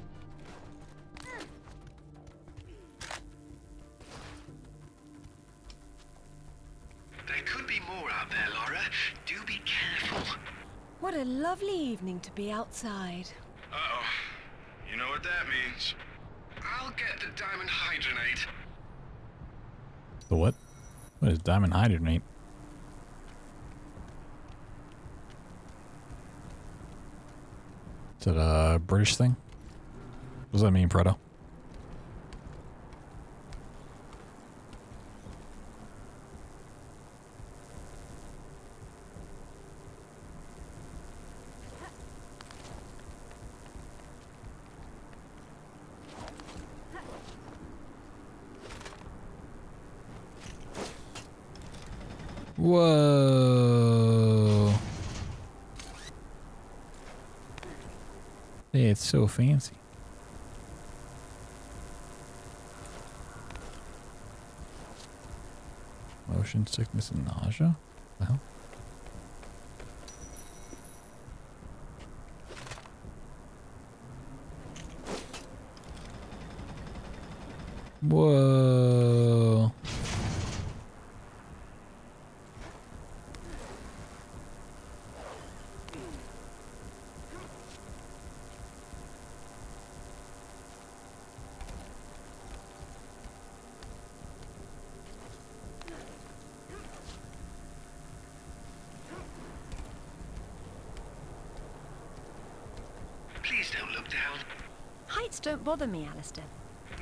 There could be more out there, Laura. Do be careful. What a lovely evening to be outside. Uh-oh. You know what that means. I'll get the diamond hydronate. The what? What is diamond hydronate? Is it a British thing? What does that mean, Proto? Whoa. Hey, it's so fancy. Motion sickness and nausea? Well. Whoa. Please don't look down. Heights don't bother me, Alistair.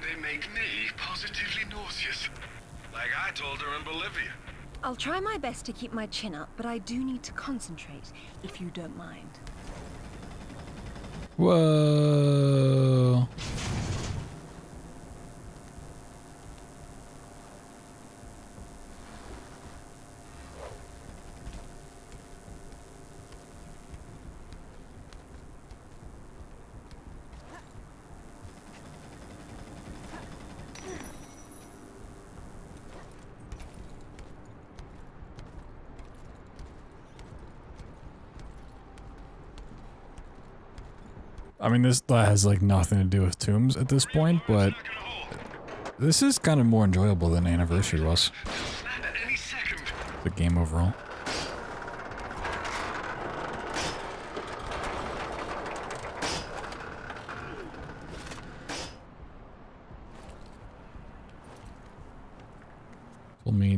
They make me positively nauseous. Like I told her in Bolivia. I'll try my best to keep my chin up, but I do need to concentrate, if you don't mind. Whoa. I mean, this has like nothing to do with tombs at this point, but this is kind of more enjoyable than Anniversary was. The game overall.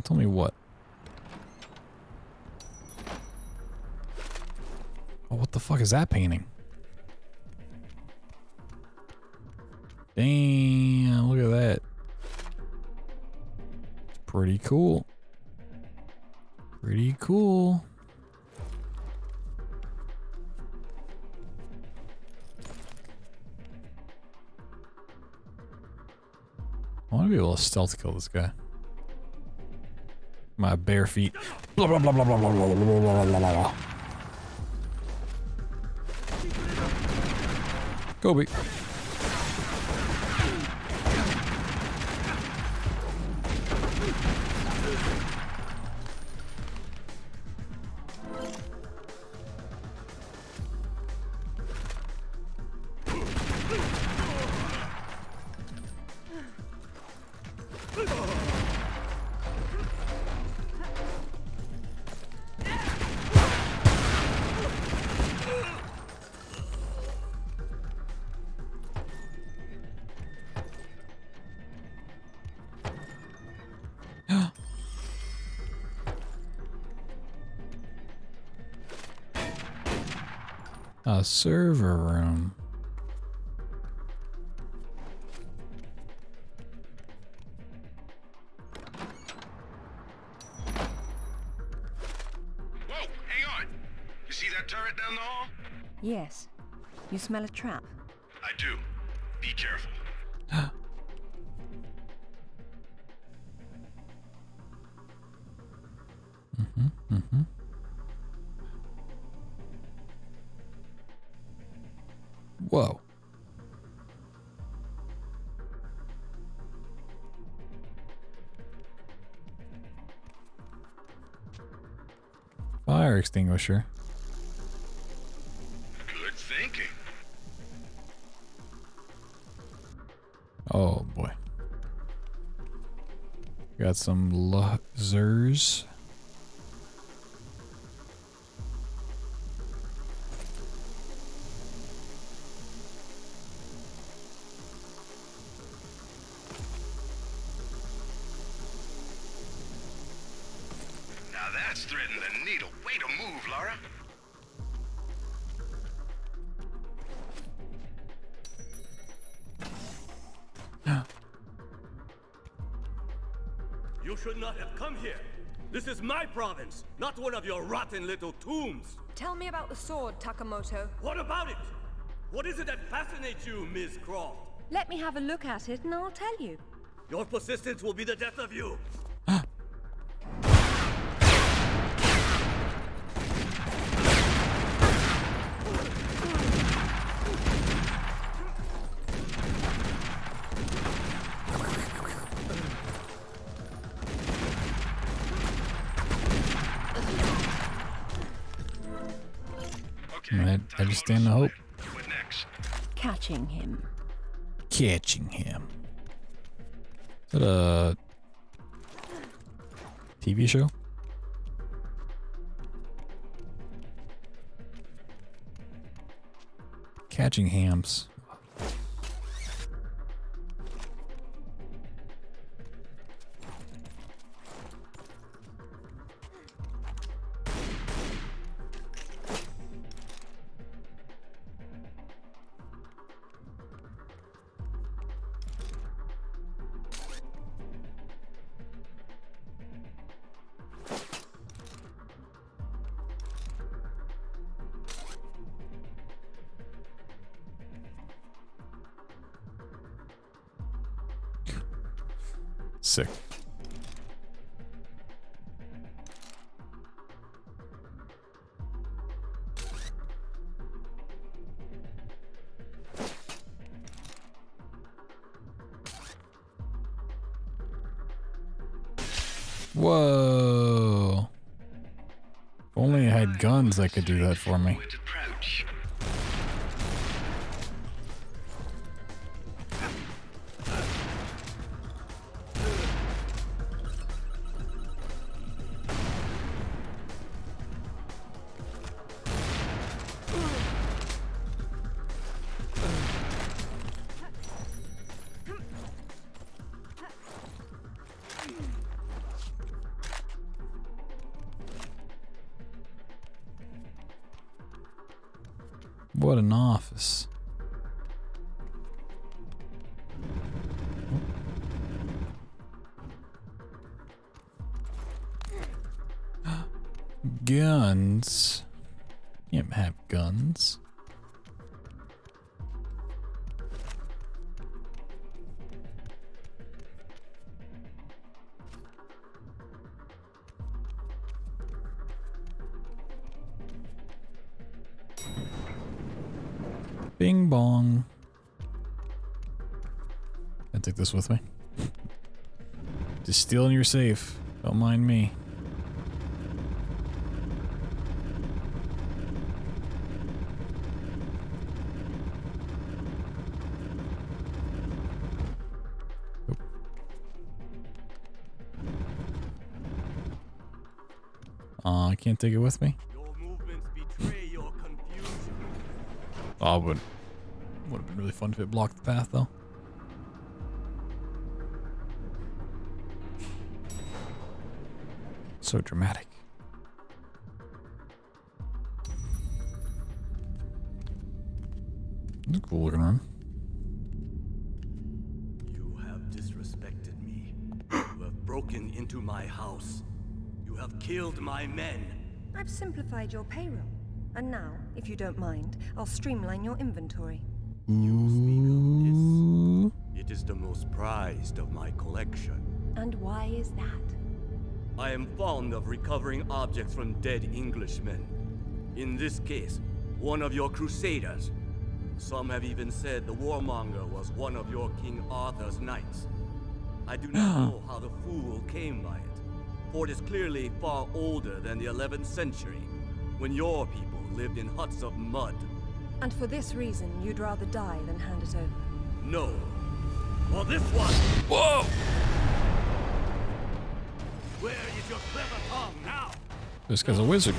Tell me what? Oh, what the fuck is that painting? Damn, look at that. It's pretty cool. Pretty cool. I want to be able to stealth kill this guy. My bare feet. Blah, blah, blah, blah, blah, blah, blah, blah, blah, blah. Kobe. A server room. Whoa, hang on. You see that turret down the hall? Yes. You smell a trap? I do. Be careful. Whoa. Fire extinguisher. Good thinking. Oh boy. Got some lasers. Now that's threading the needle. Way to move, Laura. You should not have come here. This is my province, not one of your rotten little tombs. Tell me about the sword, Takamoto. What about it? What is it that fascinates you, Miss Croft? Let me have a look at it and I'll tell you. Your persistence will be the death of you. I just stand to hope. Catching him. Catching him. Is that a TV show? Catching hams. Sick. Whoa. If only I had guns that could do that for me. What an office. Guns. Can't have guns. Bing bong. Can I take this with me? Just steal in your safe. Don't mind me. I can't take it with me. Oh, would have been really fun if it blocked the path, though. So dramatic. It's a cool looking room. You have disrespected me. You have broken into my house. You have killed my men. I've simplified your payroll. And now, if you don't mind, I'll streamline your inventory. You speak of this. It is the most prized of my collection. And why is that? I am fond of recovering objects from dead Englishmen. In this case, one of your crusaders. Some have even said the warmonger was one of your King Arthur's knights. I do not know how the fool came by it, for it is clearly far older than the 11th century, when your people lived in huts of mud. And for this reason, you'd rather die than hand it over? No. For this one! Whoa! Where is your clever tongue now? This guy's a wizard.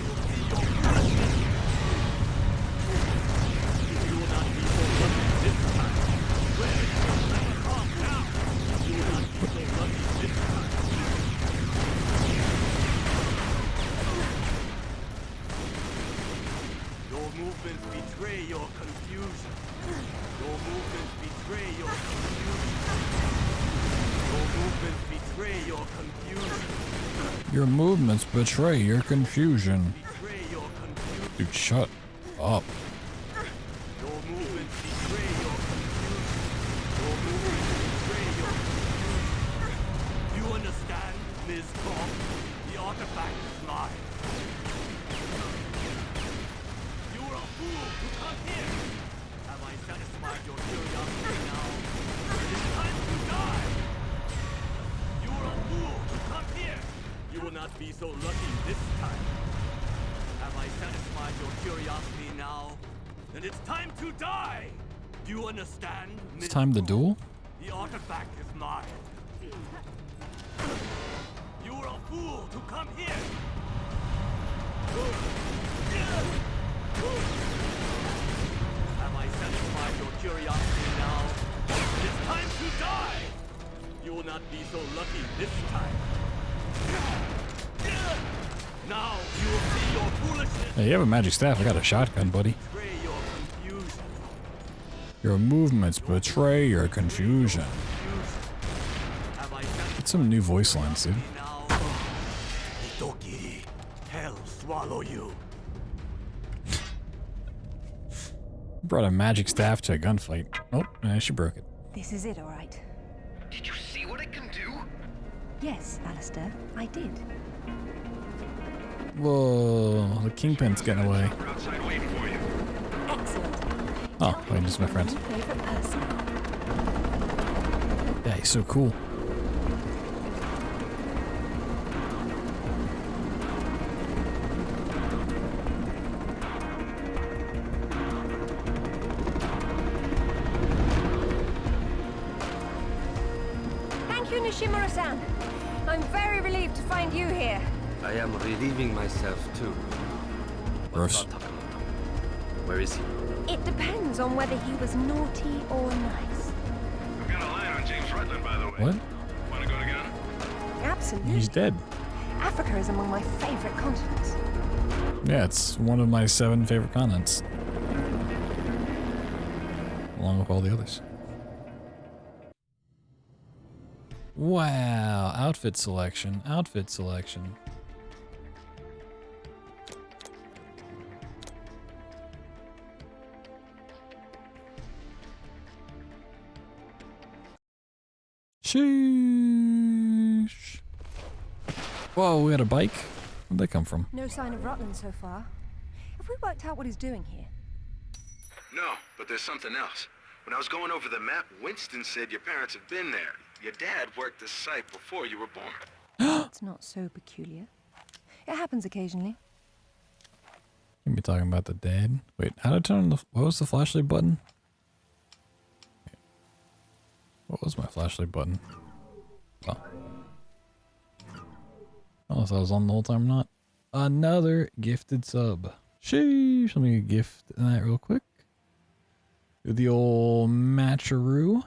Your movements betray your confusion. Your movements betray your confusion. Your movements betray your confusion. Your movements betray your confusion. Dude, shut up. Your movements betray your confusion. Your movements betray your confusion. Do you understand, Ms. Croft? The artifact is mine. You are a fool to come here. Have I satisfied your curiosity now? It is time to die. You are a fool to come here. You will not be so lucky this time. Have Have I satisfied your curiosity now? Then it's time to die! Do you understand? It's time to duel? The artifact is mine. You were a fool to come here! Have I satisfied your curiosity now? It's time to die! You will not be so lucky this time. Now you will see your foolishness. Hey, you have a magic staff. I got a shotgun, buddy. Betray your confusion. Your movements betray your confusion. Get some new voice lines, dude. Hitoki, hell swallow you. Brought a magic staff to a gunfight. Oh, she broke it. This is it, all right. Did you see what it can do? Yes, Alistair, I did. Whoa, the Kingpin's getting away. Excellent. Oh, wait, this is my friend. Favorite person. Yeah, he's so cool. Thank you, Nishimura-san. I'm very relieved to find you here. I am relieving myself too. Gross. Where is he? It depends on whether he was naughty or nice. I've got a line on James Rutland, by the way. What? Want to go together? Absolutely. He's dead. Africa is among my favorite continents. Yeah, it's one of my 7 favorite continents. Along with all the others. Wow, outfit selection, outfit selection. Sheesh. Whoa, we had a bike? Where'd they come from? No sign of Rutland so far. Have we worked out what he's doing here? No, but there's something else. When I was going over the map, Winston said your parents have been there. Your dad worked this site before you were born. It's not so peculiar. It happens occasionally. You be talking about the dad. Wait, how to turn the... What was the flashlight button? What was my flashlight button? Oh. I don't know if I was on the whole time or not. Another gifted sub. Sheesh. Let me gift that real quick. Do the old matcheroo.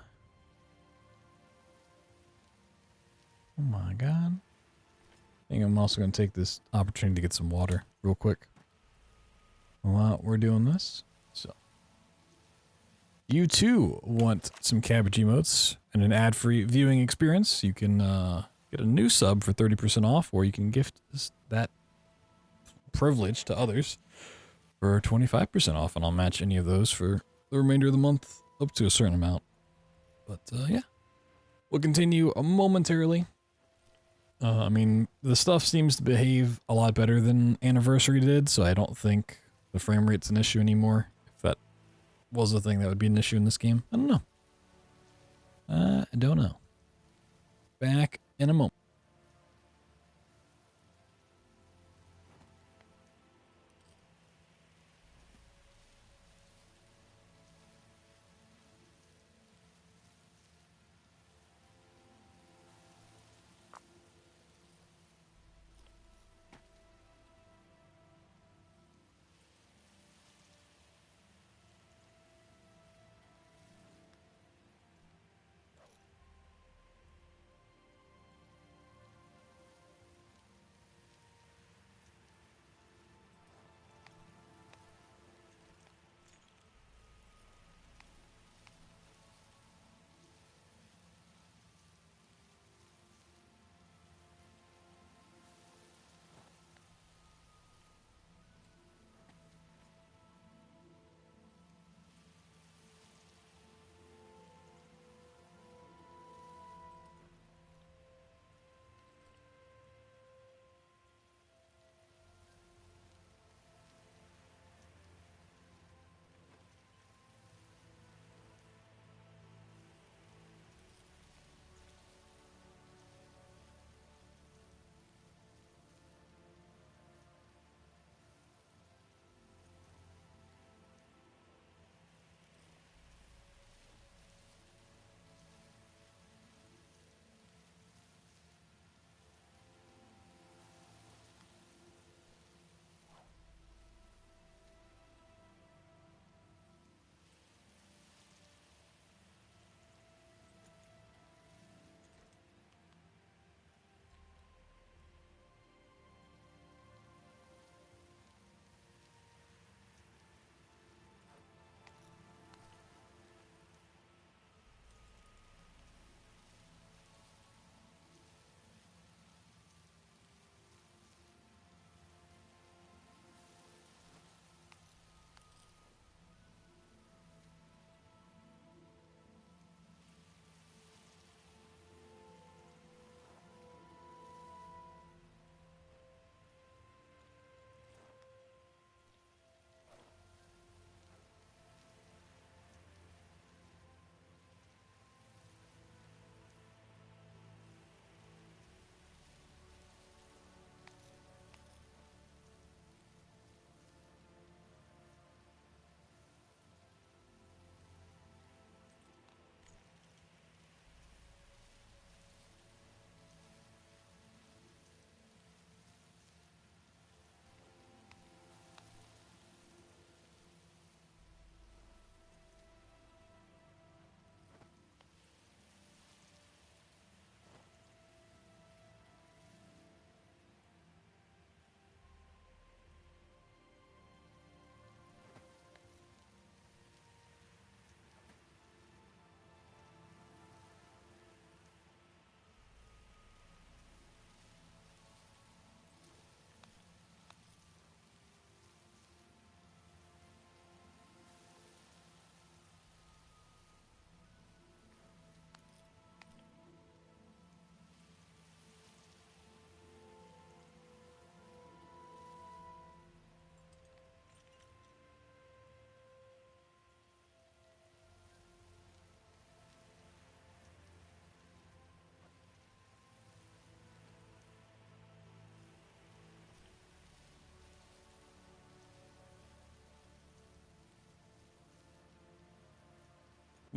Oh my god. I think I'm also going to take this opportunity to get some water real quick while we're doing this. So, you too want some cabbage emotes and an ad-free viewing experience. You can get a new sub for 30% off, or you can gift that privilege to others for 25% off, and I'll match any of those for the remainder of the month up to a certain amount. But yeah, we'll continue momentarily. I mean, the stuff seems to behave a lot better than Anniversary did, so I don't think the frame rate's an issue anymore. If that was a thing that would be an issue in this game, I don't know. I don't know. Back in a moment.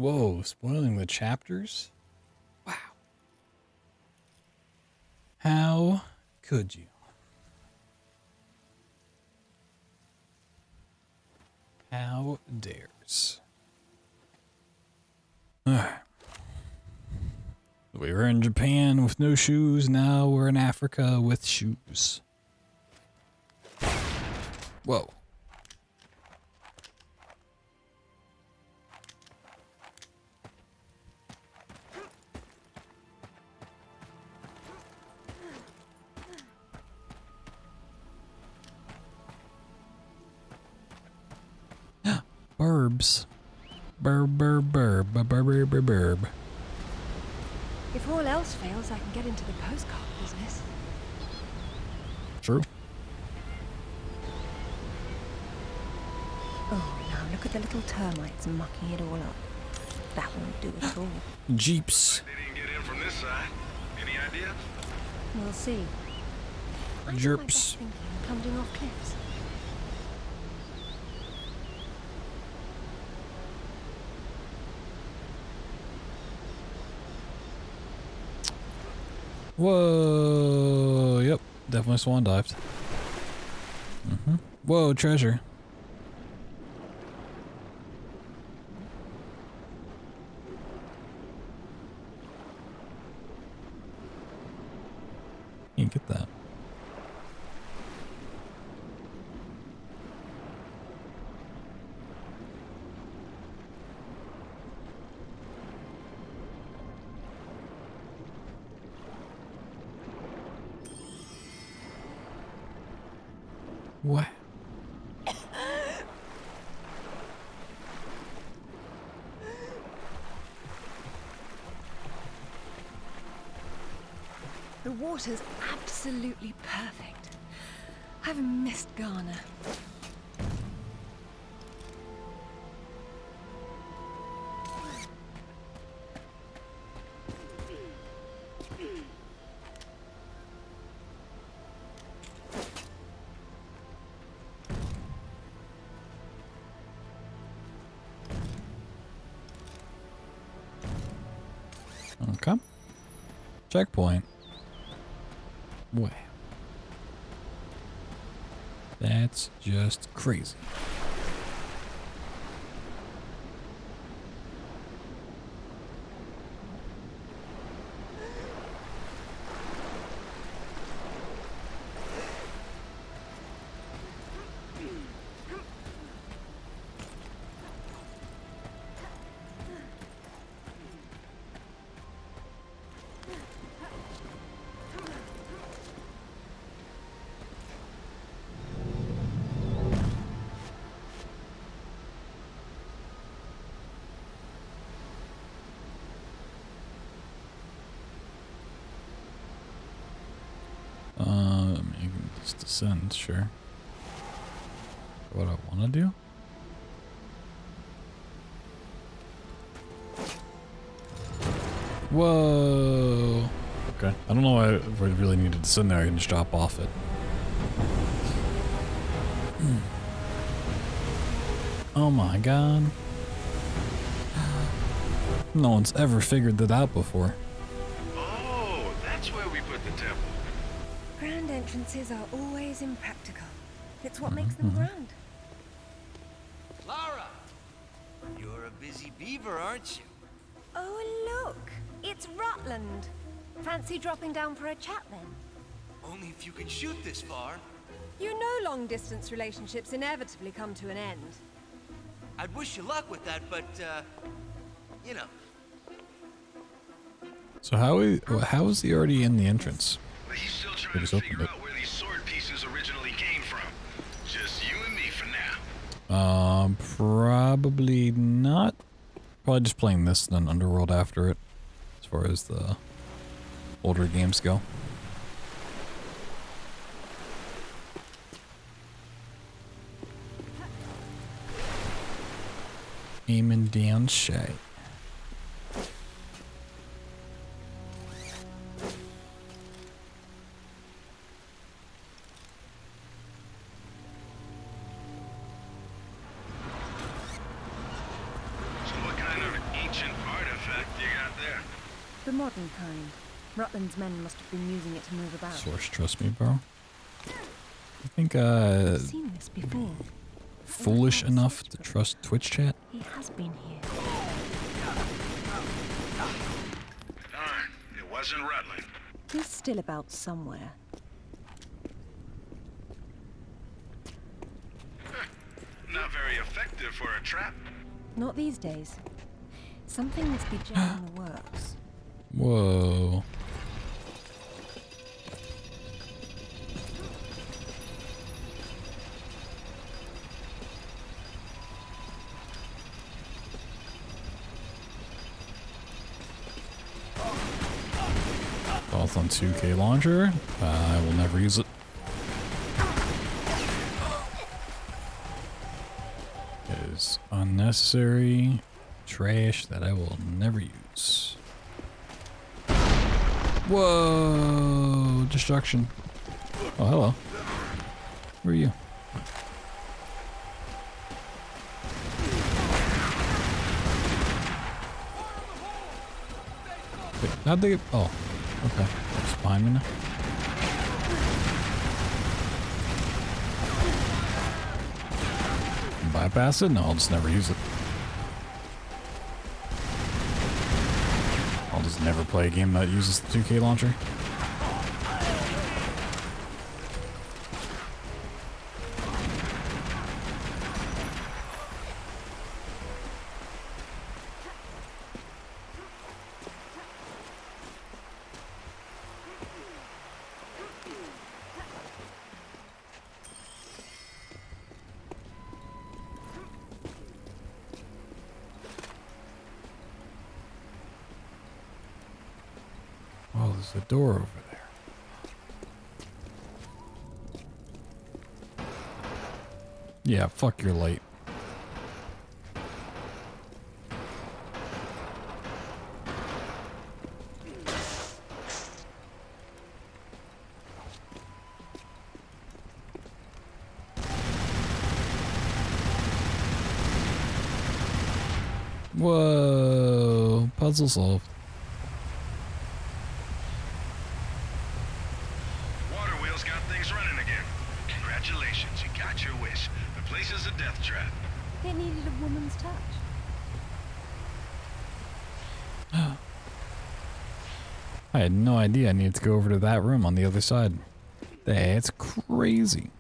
Whoa, spoiling the chapters? Wow. How could you? How dares? Alright. We were in Japan with no shoes, now we're in Africa with shoes. Whoa. Burbs. Burb, burb, burb, burb, burb, burb, burb. If all else fails, I can get into the postcard business. True. Oh, now look at the little termites mucking it all up. That won't do at all. Jeeps. They didn't get in from this side. Any idea? We'll see. I did my best thinking, plunging off cliffs. Whoa, yep, definitely swan dived. Whoa, treasure. You get that. What? The water's absolutely perfect. I've missed Ghana. Okay. Checkpoint. Wow. That's just crazy. You can just descend, sure. What I want to do? Whoa. Okay. I don't know why if I really need to descend there. I can just drop off it. Oh my god. No one's ever figured that out before. Oh, that's where we put the temple. Grand entrances are always impractical. It's what makes them grand. Lara! You're a busy beaver, aren't you? Oh, look! It's Rutland. Fancy dropping down for a chat then? Only if you can shoot this far. You know long-distance relationships inevitably come to an end. I'd wish you luck with that, but, you know. So how is he already in the entrance? But he's still They trying to just opened figure it. out where these sword pieces originally came from. Just you and me for now. Probably not. Probably just playing this and then Underworld after it, as far as the older games go. Aiming down shy. So what kind of ancient modern kind. Rutland's men must have been using it to move about. Source, trust me, bro. I think, I've seen this before. foolish enough to trust Twitch chat? He has been here. Darn, it wasn't Rutland. He's still about somewhere. Not very effective for a trap. Not these days. Something must be jamming the works. Whoa. Both on 2K launcher. I will never use it. It is unnecessary trash that I will never use. Whoa! Destruction. Oh, hello. Who are you? Wait, how'd they get... Oh, okay. It's behind me now. Bypass it? No, I'll just never use it. I'll just never play a game that uses the 2K launcher. Oh, there's a door over there. Yeah, fuck your light. Whoa, puzzle solved. Water wheels got things running again. Congratulations, you got your wish. The place is a death trap. It needed a woman's touch. I had no idea I needed to go over to that room on the other side. That's crazy.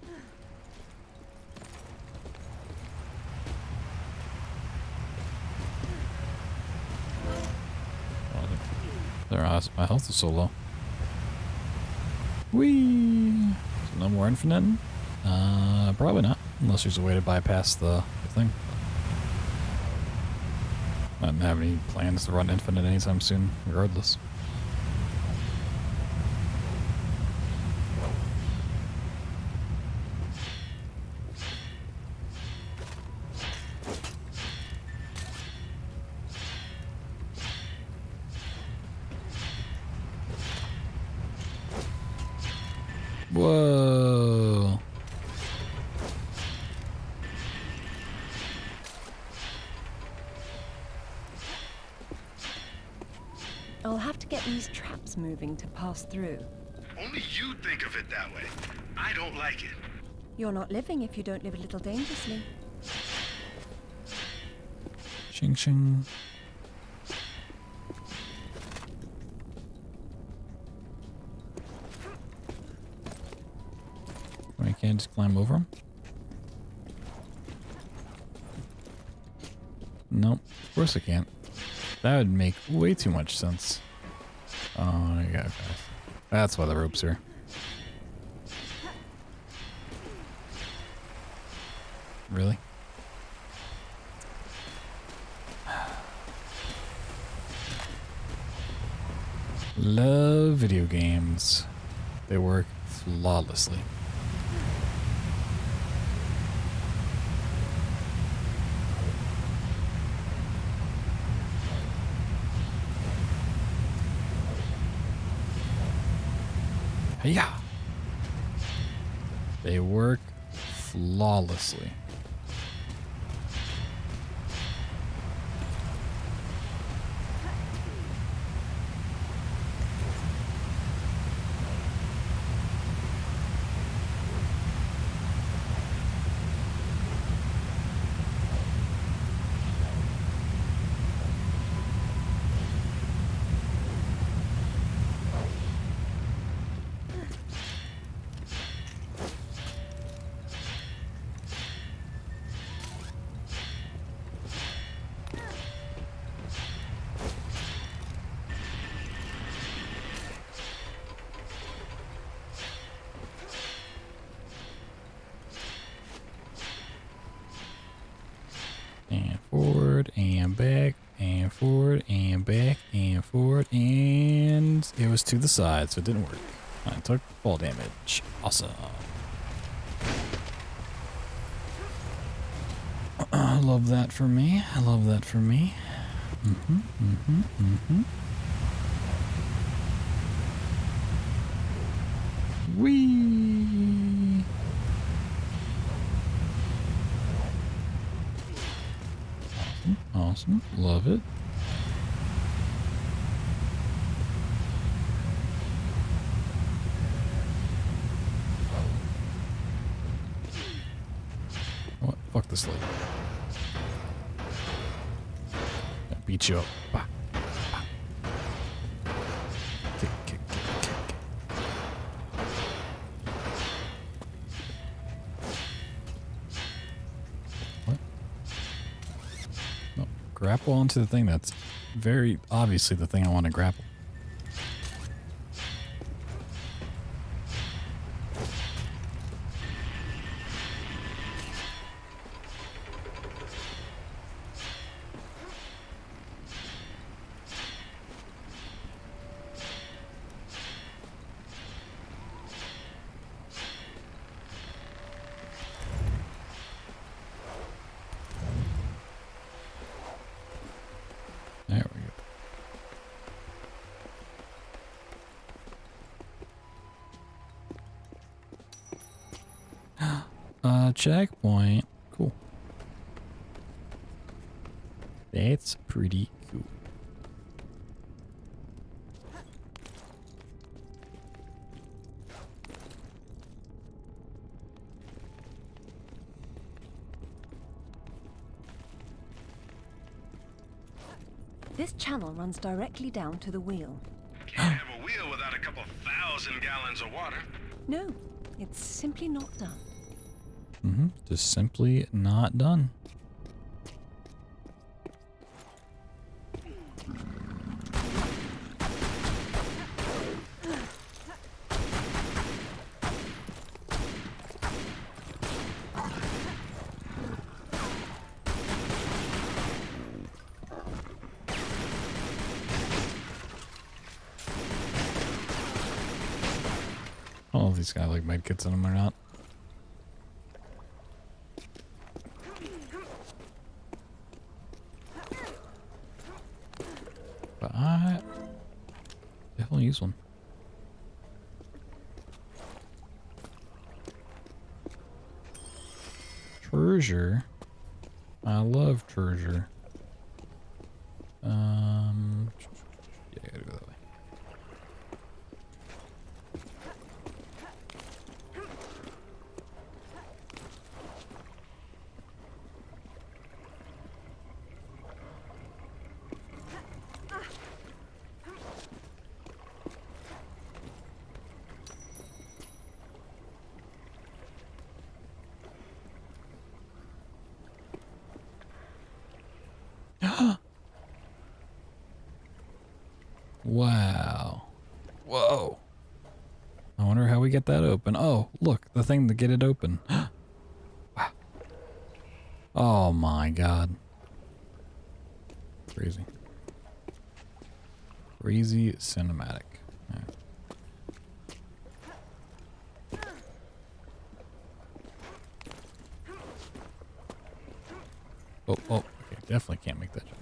My health is so low. Whee! So no more infinite? Probably not. Unless there's a way to bypass the thing. I don't have any plans to run infinite anytime soon, regardless. Whoa. I'll have to get these traps moving to pass through. Only you think of it that way. I don't like it. You're not living if you don't live a little dangerously. Ching ching. I can't just climb over them? Nope, of course I can't. That would make way too much sense. Oh, I got it. That's why the rope's here. Really? Love video games. They work flawlessly. Yeah. They work flawlessly. to the side, so it didn't work. I took fall damage. Awesome. I love that for me. I love that for me. Whee! Awesome. Awesome. Love it. What? Fuck this lady. I'll beat you up. Bah. Bah. Kick, kick, kick, kick. What? No, grapple onto the thing that's very obviously the thing I want to grapple. There we go. Checkpoint. Cool. That's pretty cool. This channel runs directly down to the wheel. Can't have a wheel without a couple 1,000 gallons of water. No, it's simply not done. Just simply not done. All of these guys like medkits in them or not. But I definitely use one. Treasure. I love treasure. Yeah, I gotta go that way. Wow. Whoa. I wonder how we get that open. Oh, look, the thing to get it open. Wow. Oh my god. Crazy. Crazy cinematic. Right. Oh, okay, definitely can't make that jump.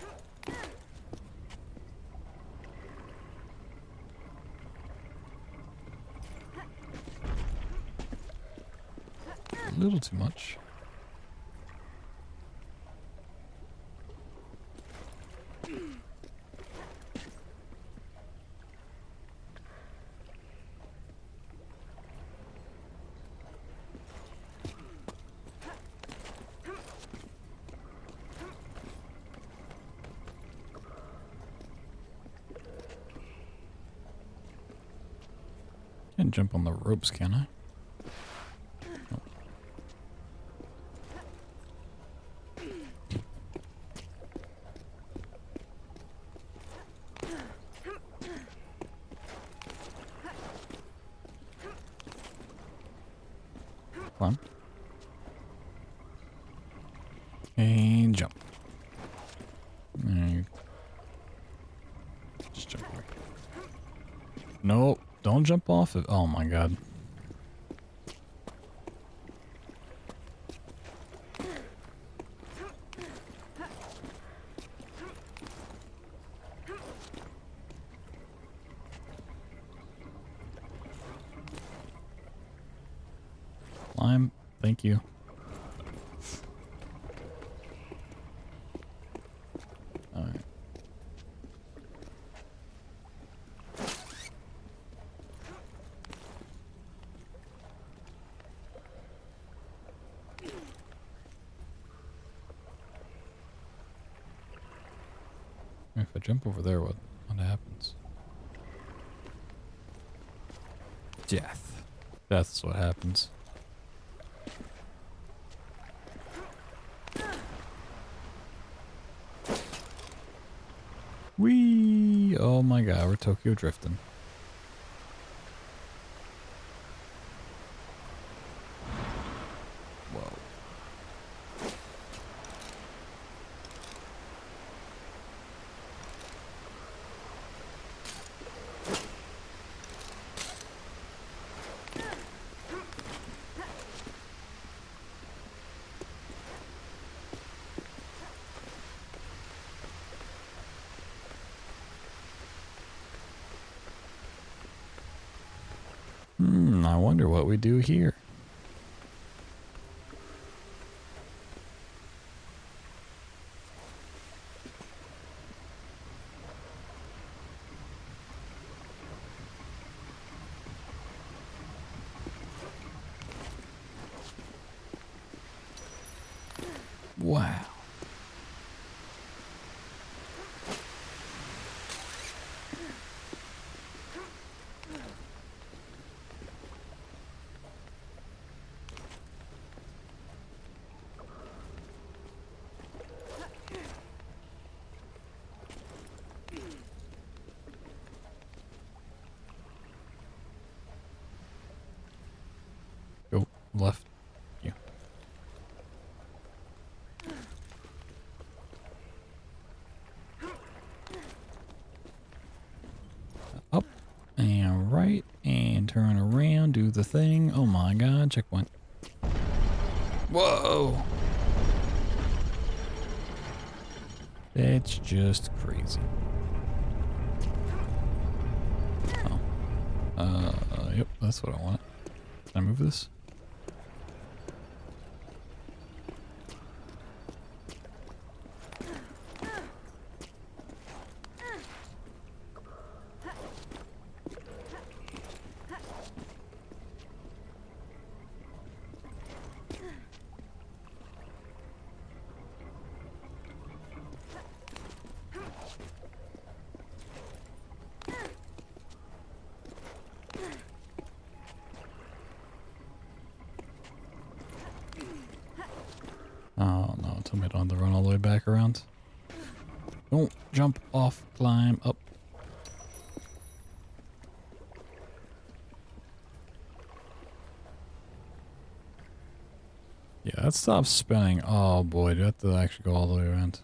A little too much. Can't jump on the ropes, can I? Come on. And jump. Just jump away. No, don't jump off it. Oh my god. Climb. Thank you. Alright. If I jump over there, what happens? Death. That's what happens. Whee! Oh my god, we're Tokyo drifting. Whoa. I wonder what we do here. Wow. Go left. You. Up and right and turn around, do the thing. Oh my god, checkpoint. Whoa! That's just crazy. Oh. Yep, that's what I want. Can I move this? Oh no, tell me I don't have to run all the way back around. Don't jump off, climb up. Yeah, that stops spinning. Oh boy, do I have to actually go all the way around?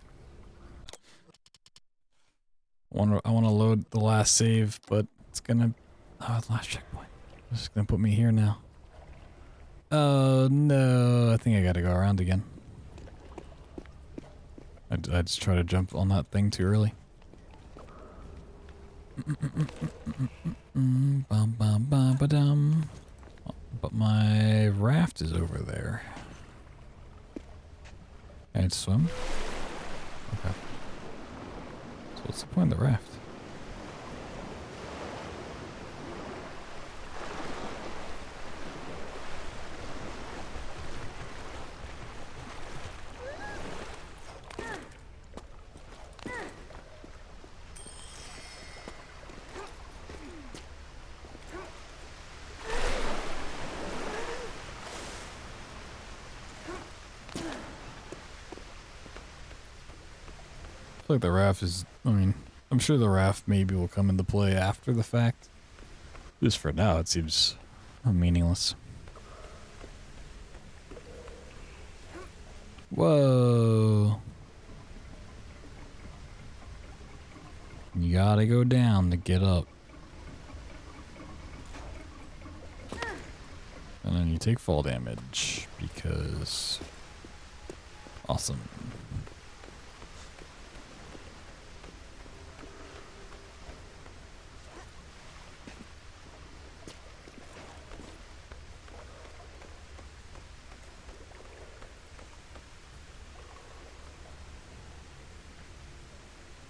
I want to load the last save, but it's gonna... Oh, the last checkpoint. It's just gonna put me here now. Oh no, I think I gotta go around again. I just try to jump on that thing too early. But my raft is over there. Can I swim? Okay. So what's the point of the raft? I feel like the raft is, I mean, I'm sure the raft maybe will come into play after the fact. Just for now, it seems meaningless. Whoa. You gotta go down to get up. And then you take fall damage because awesome.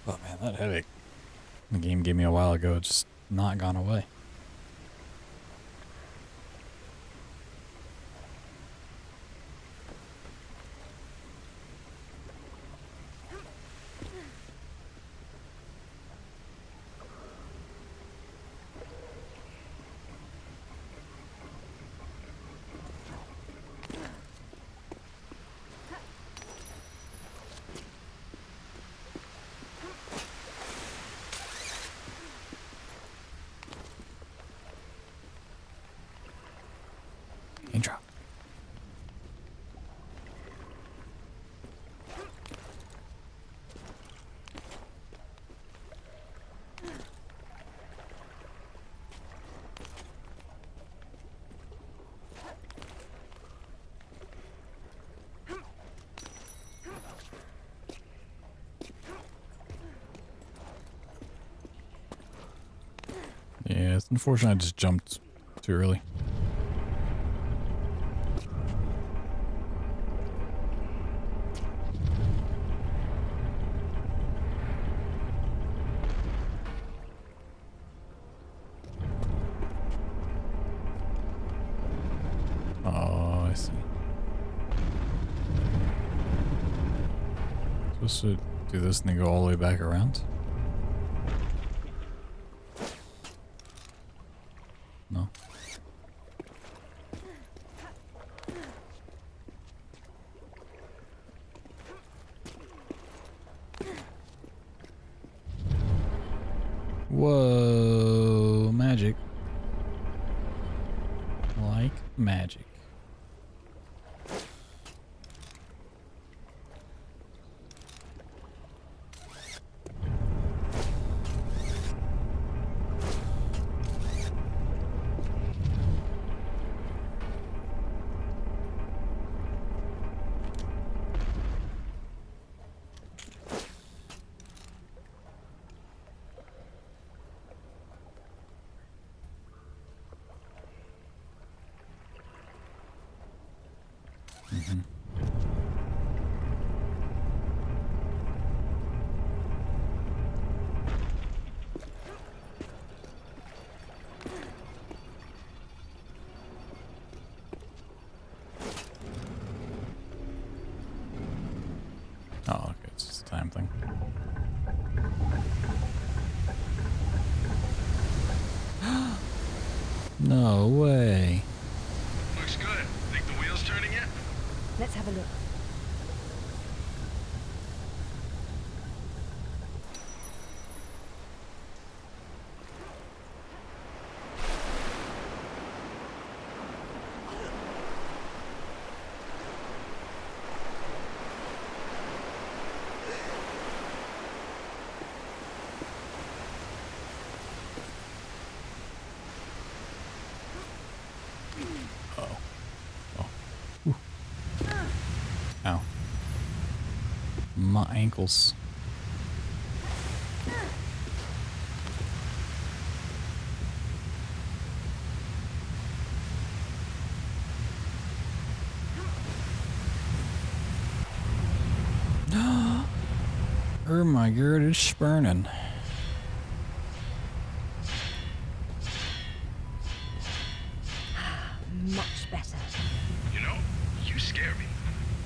Oh man, that headache the game gave me a while ago, it's just not gone away. Intro. Yeah, it's unfortunate I just jumped too early. Oh, I see. Supposed to do this and then go all the way back around? No. Whoa, magic. Like magic. Mm-hmm. Oh, okay, it's just a time thing. No way. Looks good. Think the wheel's turning yet? Let's have a look. Ow. My ankles. Oh my god, it's burning. Much better. You know, you scare me.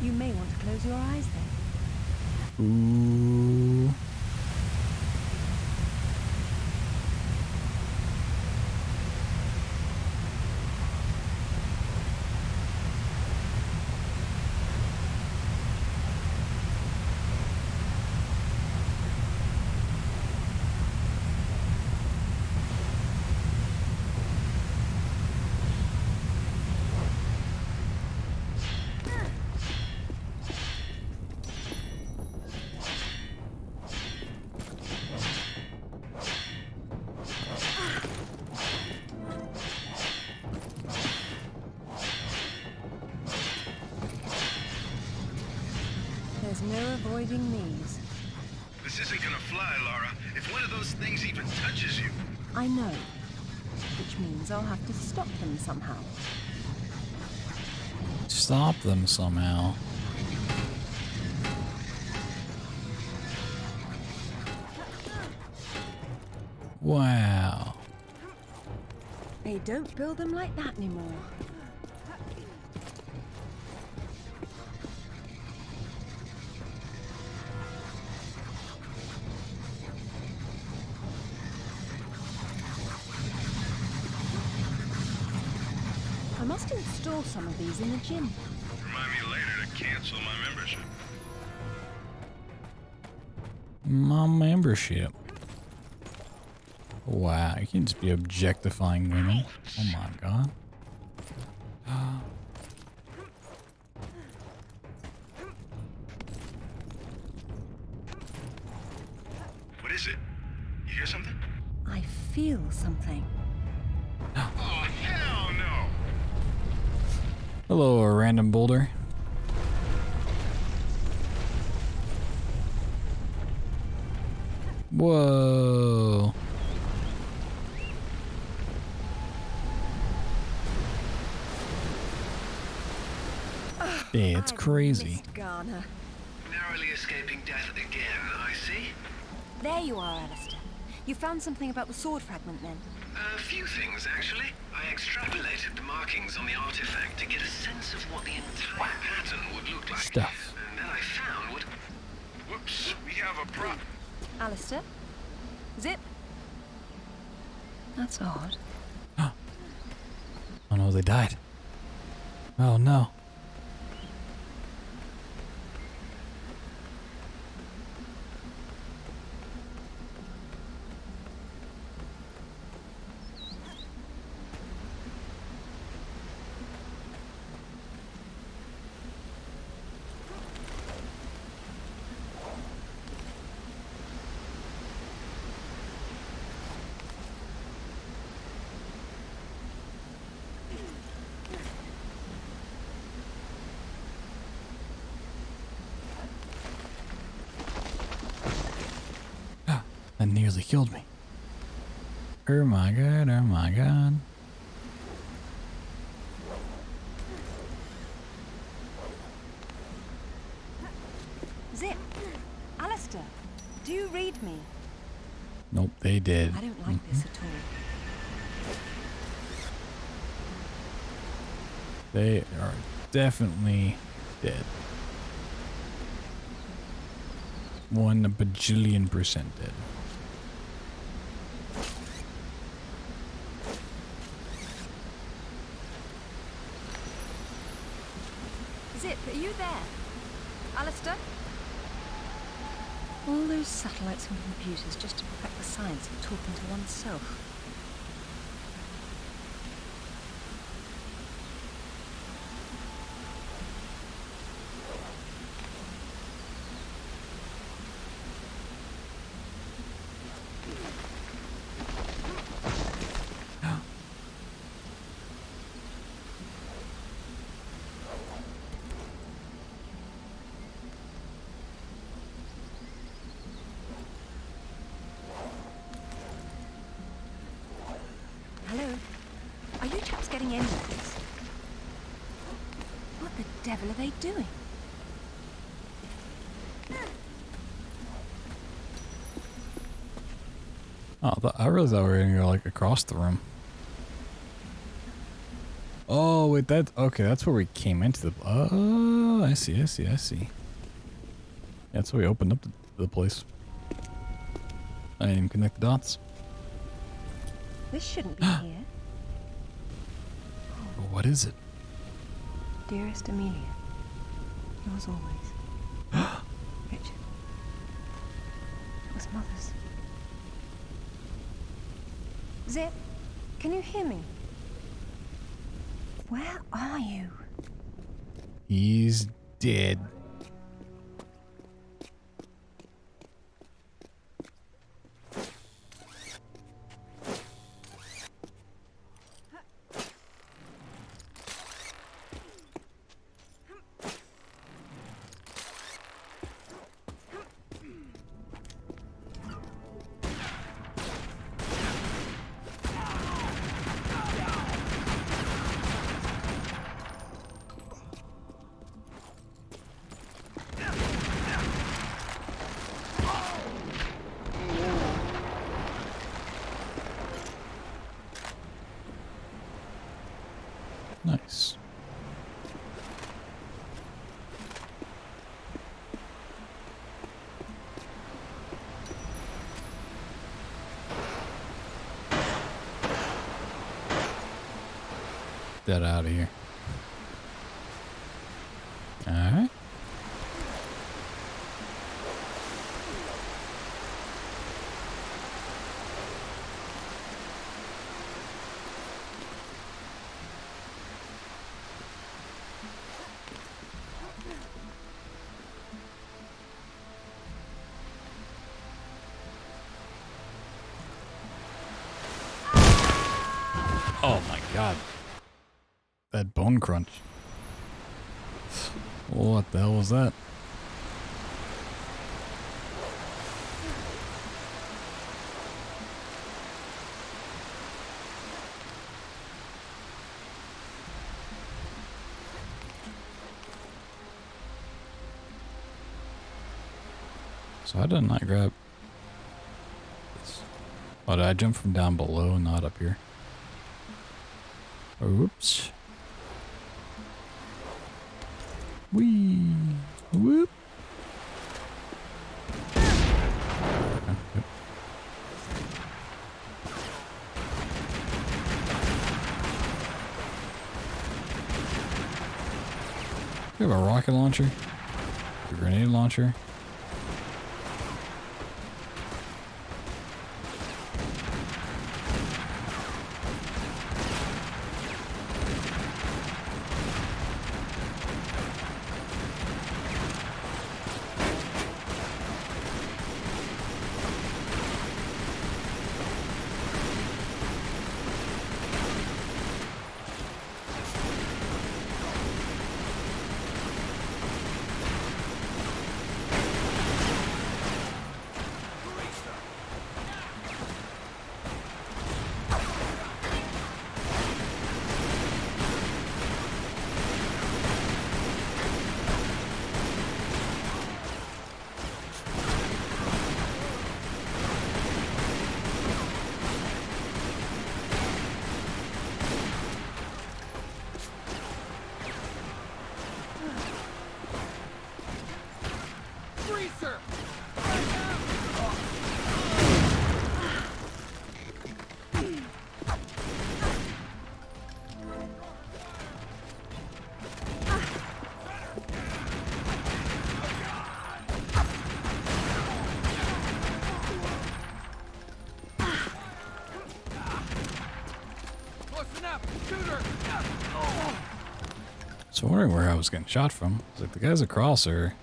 You may want to close your eyes then. Ooh. There's no avoiding these. This isn't gonna fly, Laura. If one of those things even touches you. I know. Which means I'll have to stop them somehow. Stop them somehow. Wow. They don't build them like that anymore. I must install some of these in the gym. Remind me later to cancel my membership. My membership. Wow, you can just be objectifying women. Oh my god. What is it? You hear something? I feel something. Oh, hell no! Hello, a random boulder. Whoa. Yeah, it's crazy. Garner. Narrowly escaping death again, I see. There you are, Alistair. You found something about the sword fragment then? A few things, actually. I extrapolated the markings on the artifact to get a sense of what the entire pattern would look like. Stuff. And then I found what... Whoops, we have a problem. Alistair? Zip? That's odd. Oh no, they died. Oh no. That nearly killed me. Oh my god, oh my god. Zip! Alistair, do you read me? Nope, they did. I don't like this at all. They are definitely dead. 1 bajillion % dead. Zip, are you there? Alistair? All those satellites and computers just to perfect the science of talking to oneself. Hello? Are you chaps getting any of this? What the devil are they doing? Oh, I really thought we were gonna go like across the room. Oh wait, okay, that's where we came into the. Oh, I see. That's where we opened up the place. I didn't even connect the dots. This shouldn't be here. What is it? Dearest Amelia, yours always. Richard. It was Mother's. Zip, can you hear me? Where are you? He's dead. Nice. Get out of here. All right. Oh my god. That bone crunch. What the hell was that? So how did I grab this? Oh, did I jump from down below, not up here? Oops. Wee. Whoop. Yep. We have a rocket launcher, a grenade launcher. So I'm wondering where I was getting shot from. It's like the guys across are...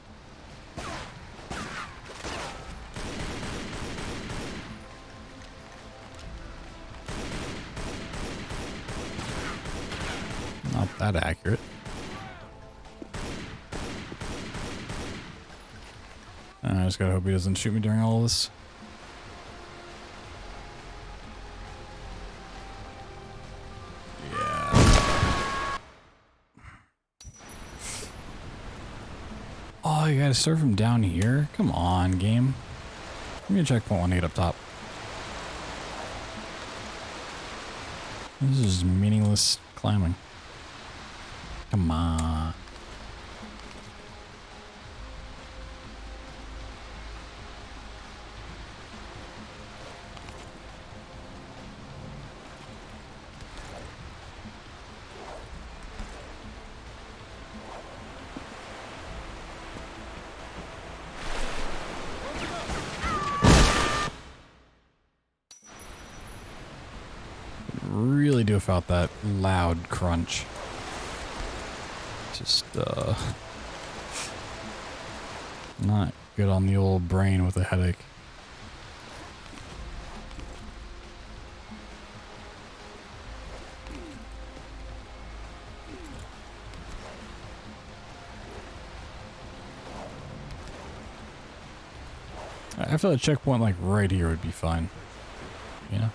not that accurate. I just gotta hope he doesn't shoot me during all of this. Oh, you gotta start from down here? Come on, game. Give me a checkpoint 1-8 up top. This is meaningless climbing. Come on. Really do without that loud crunch. Just not good on the old brain with a headache. I feel like a checkpoint like right here would be fine. You know?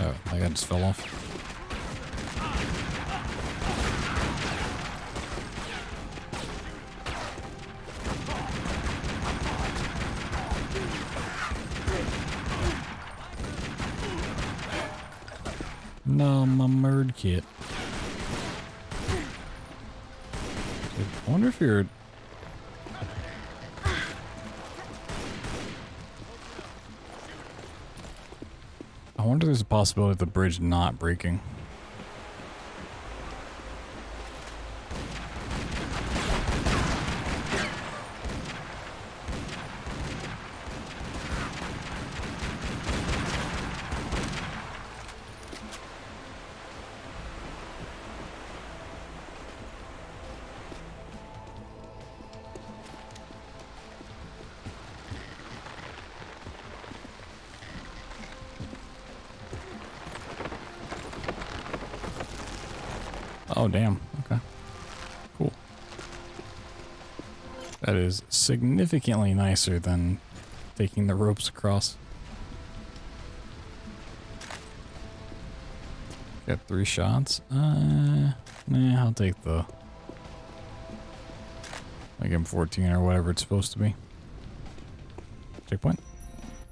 Oh, my guy just fell off. No, my murd kit. I wonder if you're... I wonder if there's a possibility of the bridge not breaking. Oh, damn. Okay. Cool. That is significantly nicer than taking the ropes across. Got 3 shots. Nah, I'll take the... like M14 or whatever it's supposed to be. Checkpoint.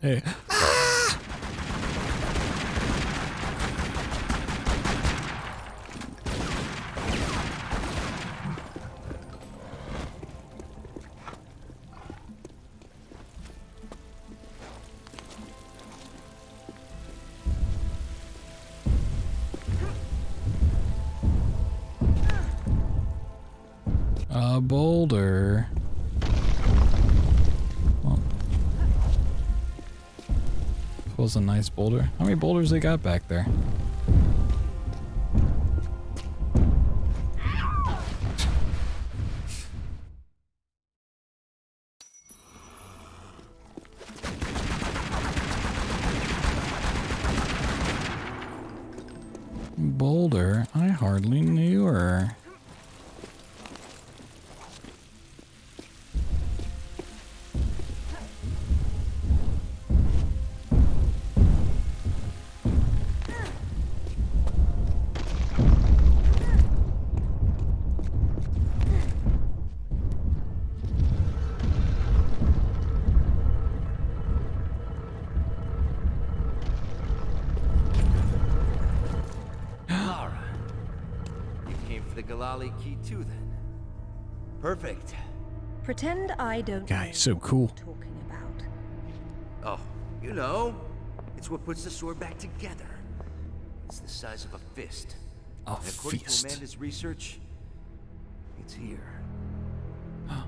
Hey. A boulder. Well, was a nice boulder. How many boulders they got back there? Boulder? I hardly knew her. Key too, then. Perfect. Pretend I don't Guy, know so what cool. you're talking about. Oh, you know, it's what puts the sword back together. It's the size of a fist. A and according fist. to Amanda's research, it's here.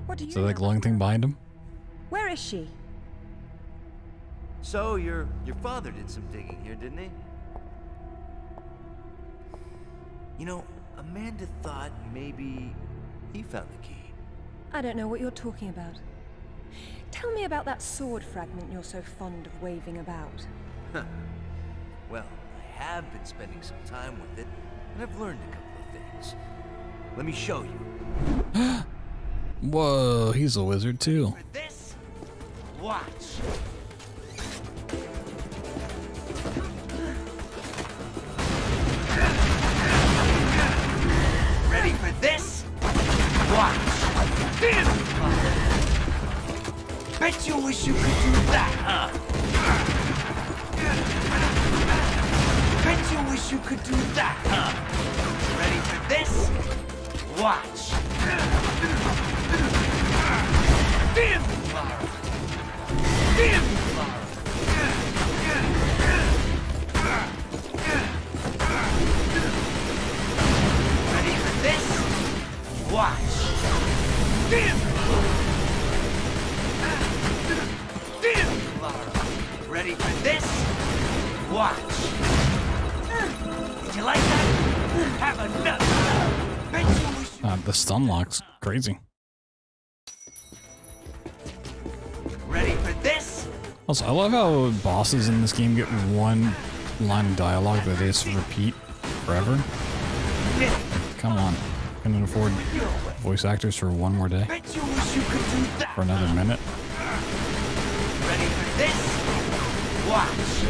What do you Is that know that glowing thing behind him? Where is she? So your father did some digging here, didn't he? You know, Amanda thought maybe he found the key. I don't know what you're talking about. Tell me about that sword fragment you're so fond of waving about. Huh. Well, I have been spending some time with it, and I've learned a couple of things. Let me show you. Whoa, he's a wizard too. For this, watch. Ready for this? Watch. Bet you wish you could do that, huh? Bet you wish you could do that, huh? Ready for this? Watch. Damn, Clara. Damn, Clara. Ready for this? Watch. Damn, Clara. Ready for this? Watch. Did you like that? Have a nut. Bet you wish. The stun lock's crazy. Ready for this? Also, I love how bosses in this game get one line of dialogue that they just repeat forever. Come on. Couldn't afford voice actors for one more day. Bet you wish you could do that. For another minute. Ready for this? Watch.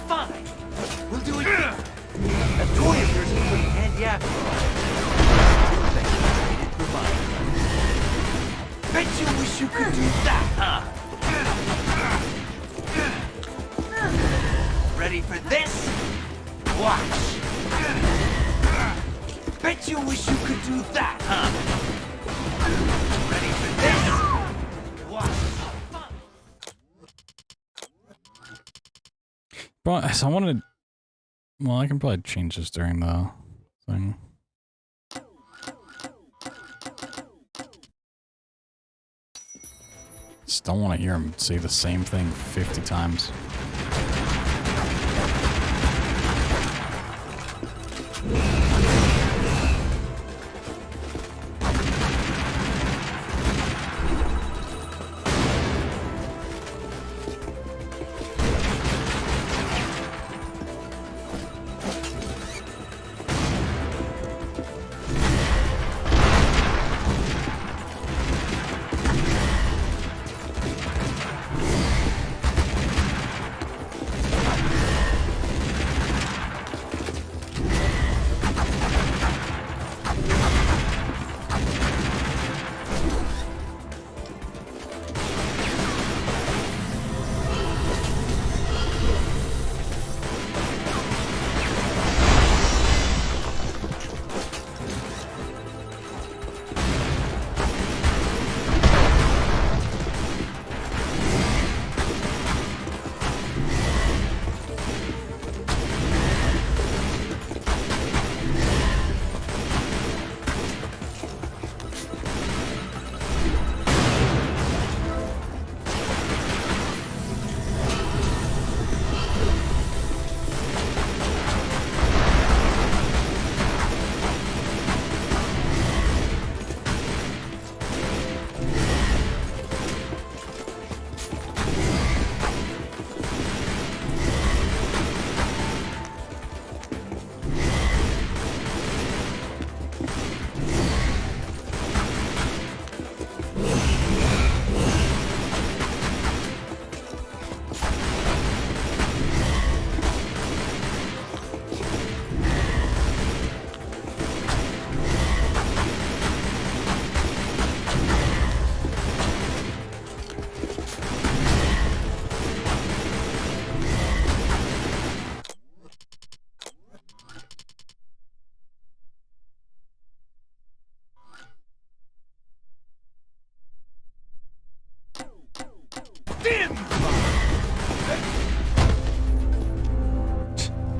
Fine. We'll do it here. A toy of yours is pretty handy after all. Traded for mine. Bet you wish you could do that, huh? Ready for this? Watch! Bet you wish you could do that, huh? Ready for this? Watch! But so I wanted. Well, I can probably change this during the thing. Just don't want to hear him say the same thing 50 times.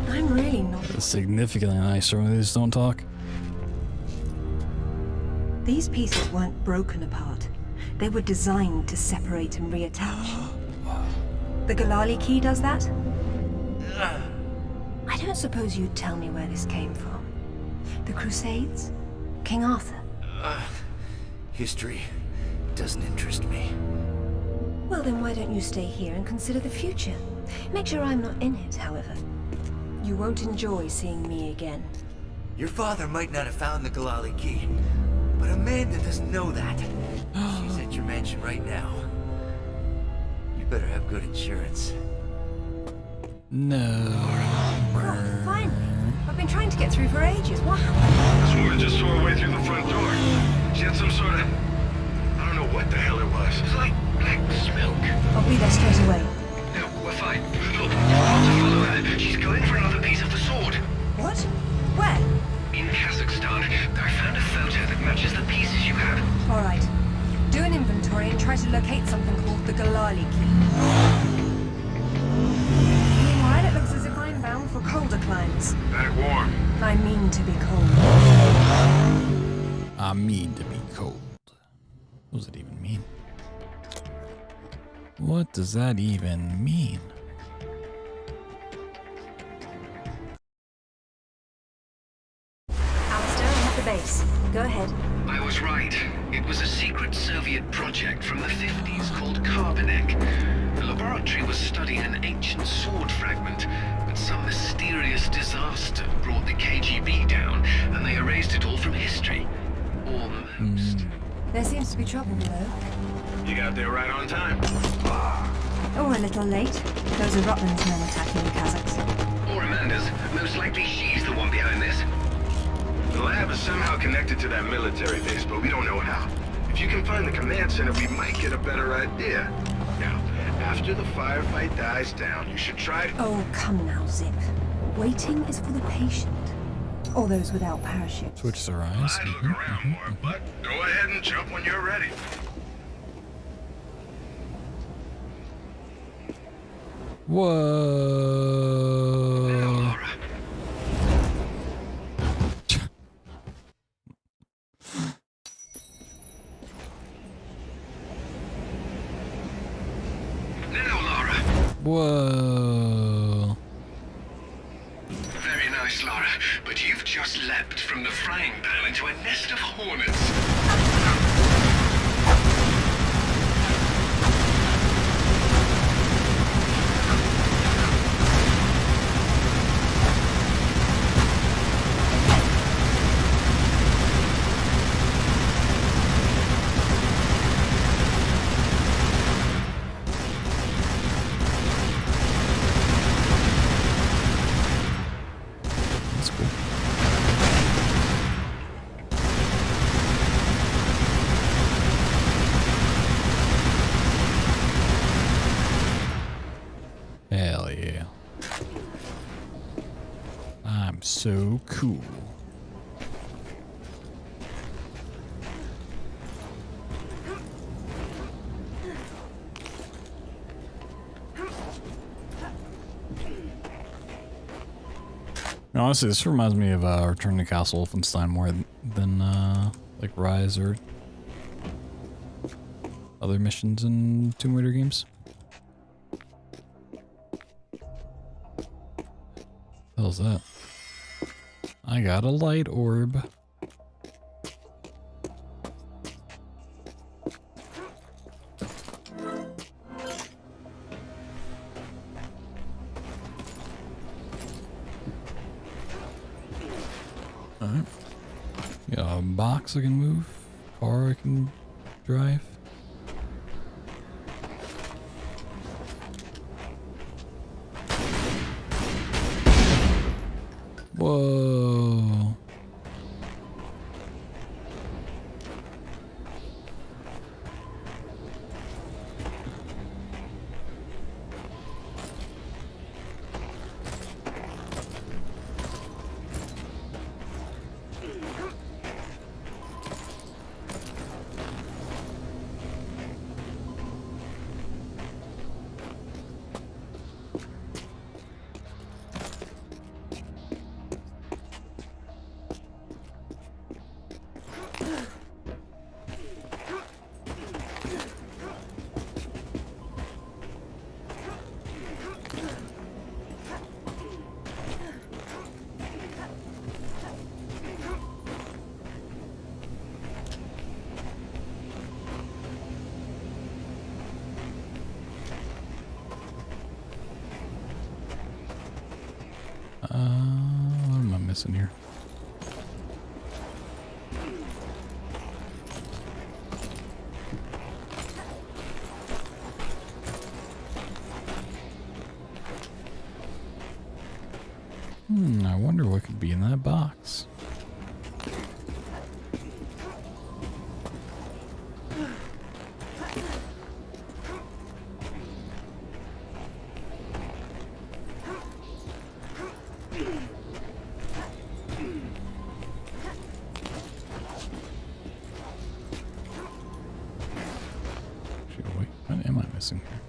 I'm really not. It's significantly nicer when they just don't talk. These pieces weren't broken apart. They were designed to separate and reattach. The Galali key does that? I don't suppose you'd tell me where this came from. The Crusades? King Arthur? History doesn't interest me. Well, then why don't you stay here and consider the future? Make sure I'm not in it, however. You won't enjoy seeing me again. Your father might not have found the Galali key, but Amanda doesn't know that. She's at your mansion right now. You better have good insurance. No. Oh, finally. I've been trying to get through for ages. What happened? This woman just saw her way through the front door. She had some sort of... I don't know what the hell it was. It was like black smoke. I'll be there straight away. No, we're fine. Look, you've got to follow her. She's going for another piece of the sword. What? Where? In Kazakhstan. I found a photo that matches the pieces you have. All right. Do an inventory and try to locate something called the Galali key. Meanwhile, it looks as if I'm bound for colder climes. Back warm. I mean to be cold. I mean to be cold. What does it even mean? What does that even mean? Alistair, I'm at the base. Go ahead. I was right. It was a secret Soviet project from the 50s called Carbonek. The laboratory was studying an ancient sword fragment, but some mysterious disaster brought the KGB down, and they erased it all from history. Almost. There seems to be trouble below. You got there right on time. Oh, a little late. Those are Rutland's men attacking the Kazakhs. Or Amanda's. Most likely she's the one behind this. The lab is somehow connected to that military base, but we don't know how. If you can find the command center, we might get a better idea. Now, after the firefight dies down, you should try to... Oh, come now, Zip. Waiting is for the patient, or those without parachutes. Switch the rise. I'd look around more, but go ahead and jump when you're ready. Whoa. Now, Laura. Whoa. Very nice, Laura, but you've just leapt from the frying pan into a nest of hornets. That's cool. Hell yeah. I'm so cool. Honestly, this reminds me of Return to Castle Wolfenstein more than like Rise or other missions in Tomb Raider games. What the hell's that? I got a light orb. Alright. Got a box I can move, car I can drive. Whoa. What am I missing here? I wonder what could be in that box. Wait, what am I missing here?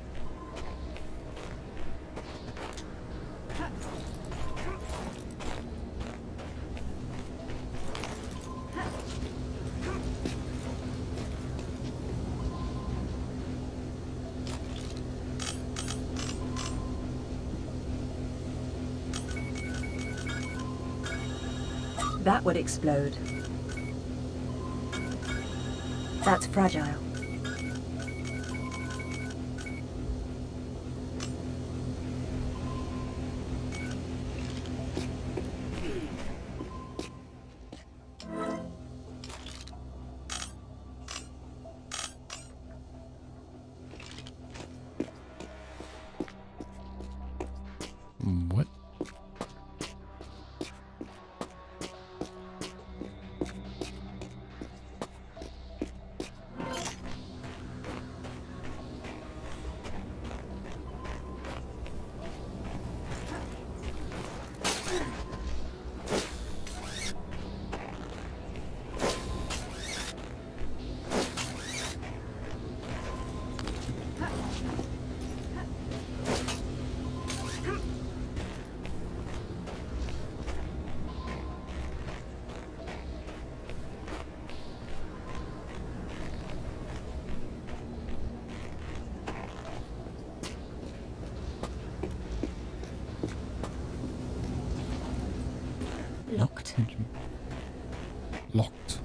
That would explode. That's fragile. What? What? Locked.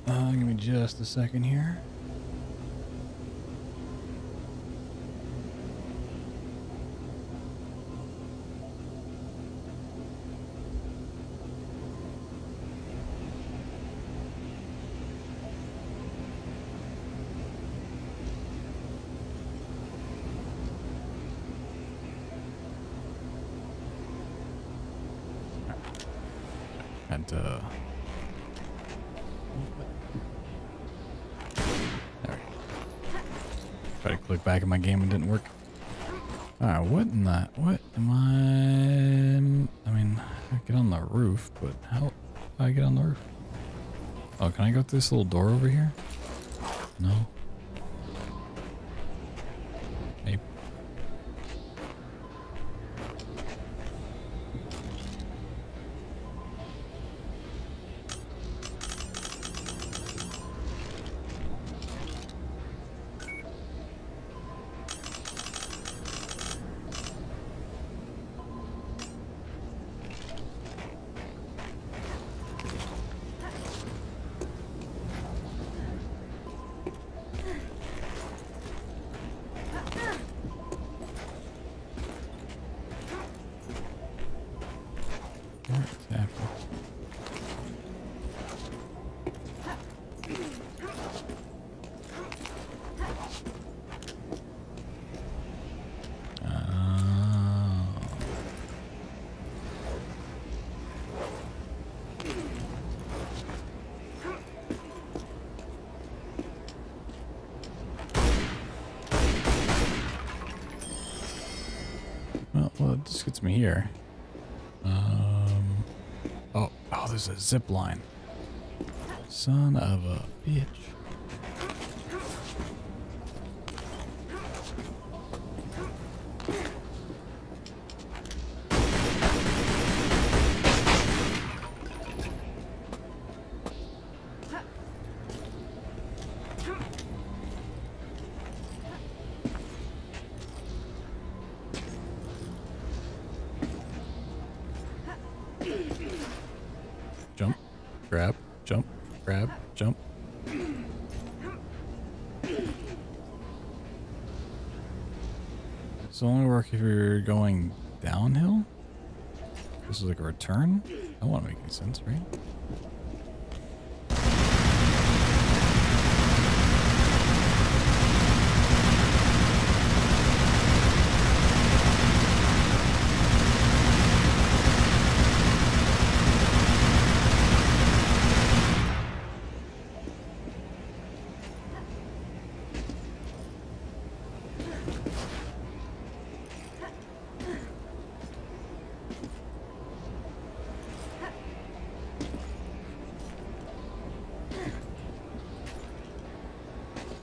Give me just a second here. And there we go. Try to click back in my game and it didn't work. Alright, what in that? What am I mean, I get on the roof, but how do I get on the roof? Oh, can I go through this little door over here? No. Maybe. Well, it just gets me here. Oh, there's a zip line. Son of a bitch. Jump, grab, jump, grab, jump. This will only work if you're going downhill? This is like a return? That won't make any sense, right?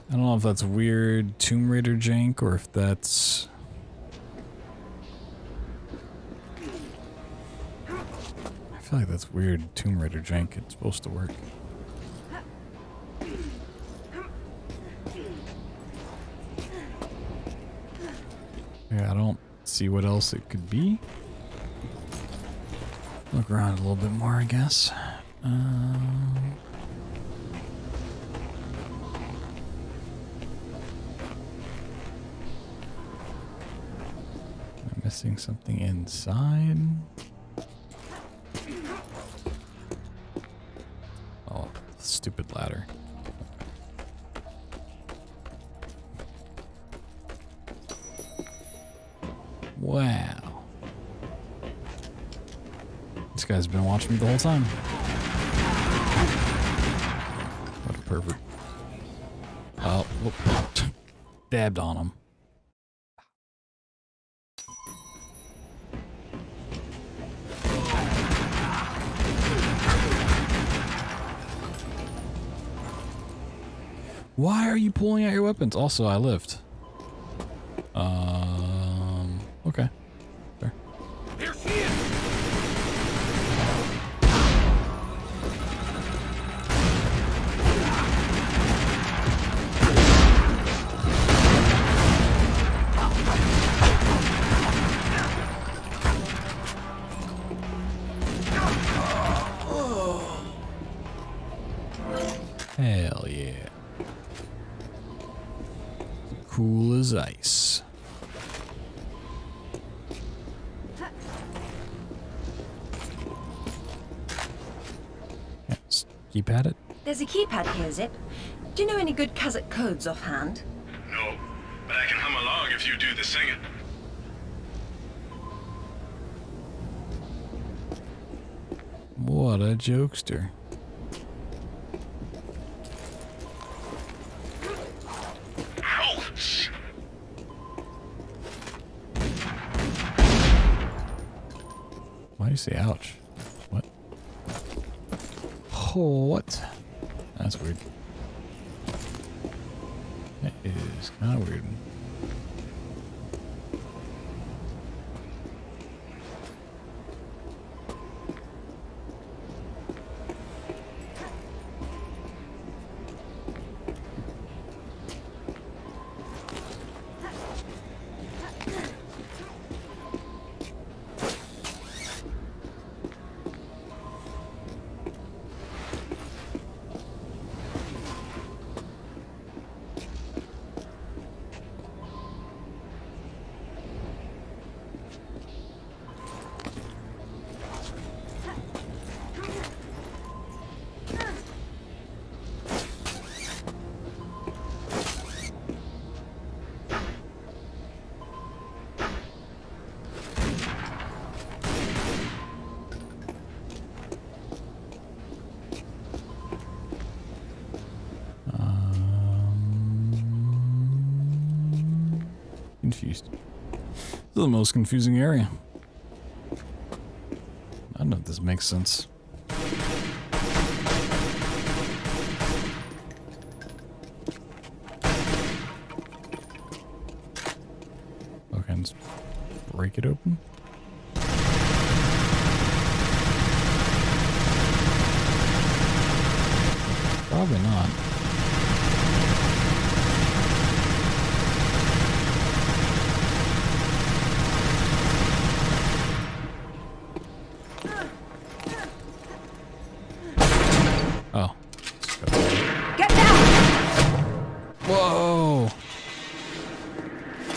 I don't know if that's weird Tomb Raider jank or if that's... I feel like that's weird Tomb Raider jank. It's supposed to work. Yeah, I don't see what else it could be. Look around a little bit more, I guess. Missing something inside. Oh, stupid ladder. Wow. This guy's been watching me the whole time. What a pervert. Oh, whoop. Dabbed on him. Why are you pulling out your weapons? Also, I lived. Okay. Sure. Here she is! Cool as ice. Yes, keypad it. There's a keypad here, Zip. Do you know any good Kazakh codes offhand? No, but I can hum along if you do the singing. What a jokester. Ouch! Why do you say ouch? What? Oh, what? That's weird. That is kind of weird. Confused. This is the most confusing area. I don't know if this makes sense. Okay, let's break it open. Probably not. Oh. Get down! Whoa!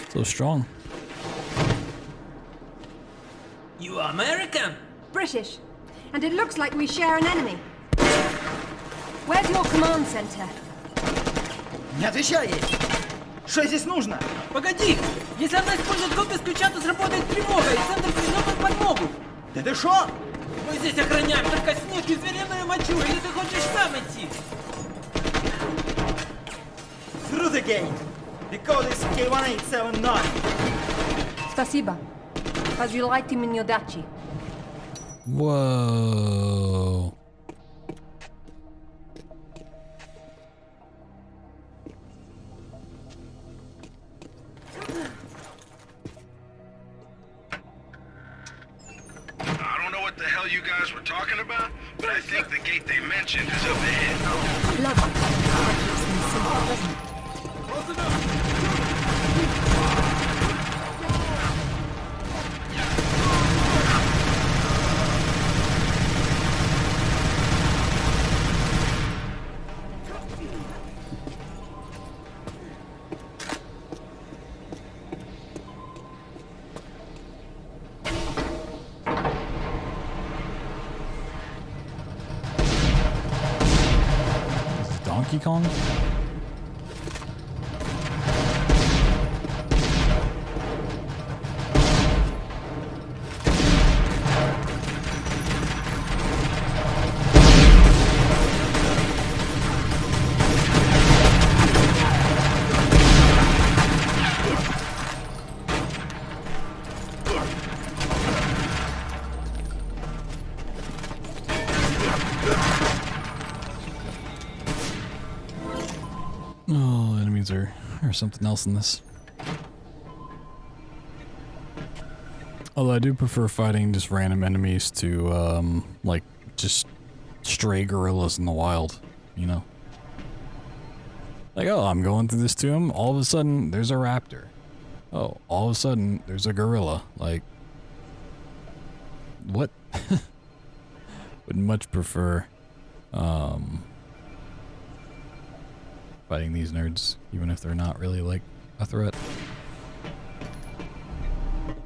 So strong. You are American? British. And it looks like we share an enemy. Where's your command center? Не отвечай ей! Что здесь нужно? Погоди! Если она использует код без ключа, то сработает тревога, и центр пришлет нам подмогу! Да ты шо? Мы здесь охраняем только снег и звериную мочу, или ты хочешь сам идти? Through the gate! The code is K1879! Спасибо. As you liked him in your dachi. Whoa. I don't know what the hell you guys were talking about, but I think the gate they mentioned is up ahead. Close enough. Donkey Kong? Oh, enemies are something else in this. Although I do prefer fighting just random enemies to, like, just stray gorillas in the wild, you know? Like, oh, I'm going through this tomb, all of a sudden, there's a raptor. Oh, all of a sudden, there's a gorilla. Like, what? Would much prefer, fighting these nerds, even if they're not really, like, a threat.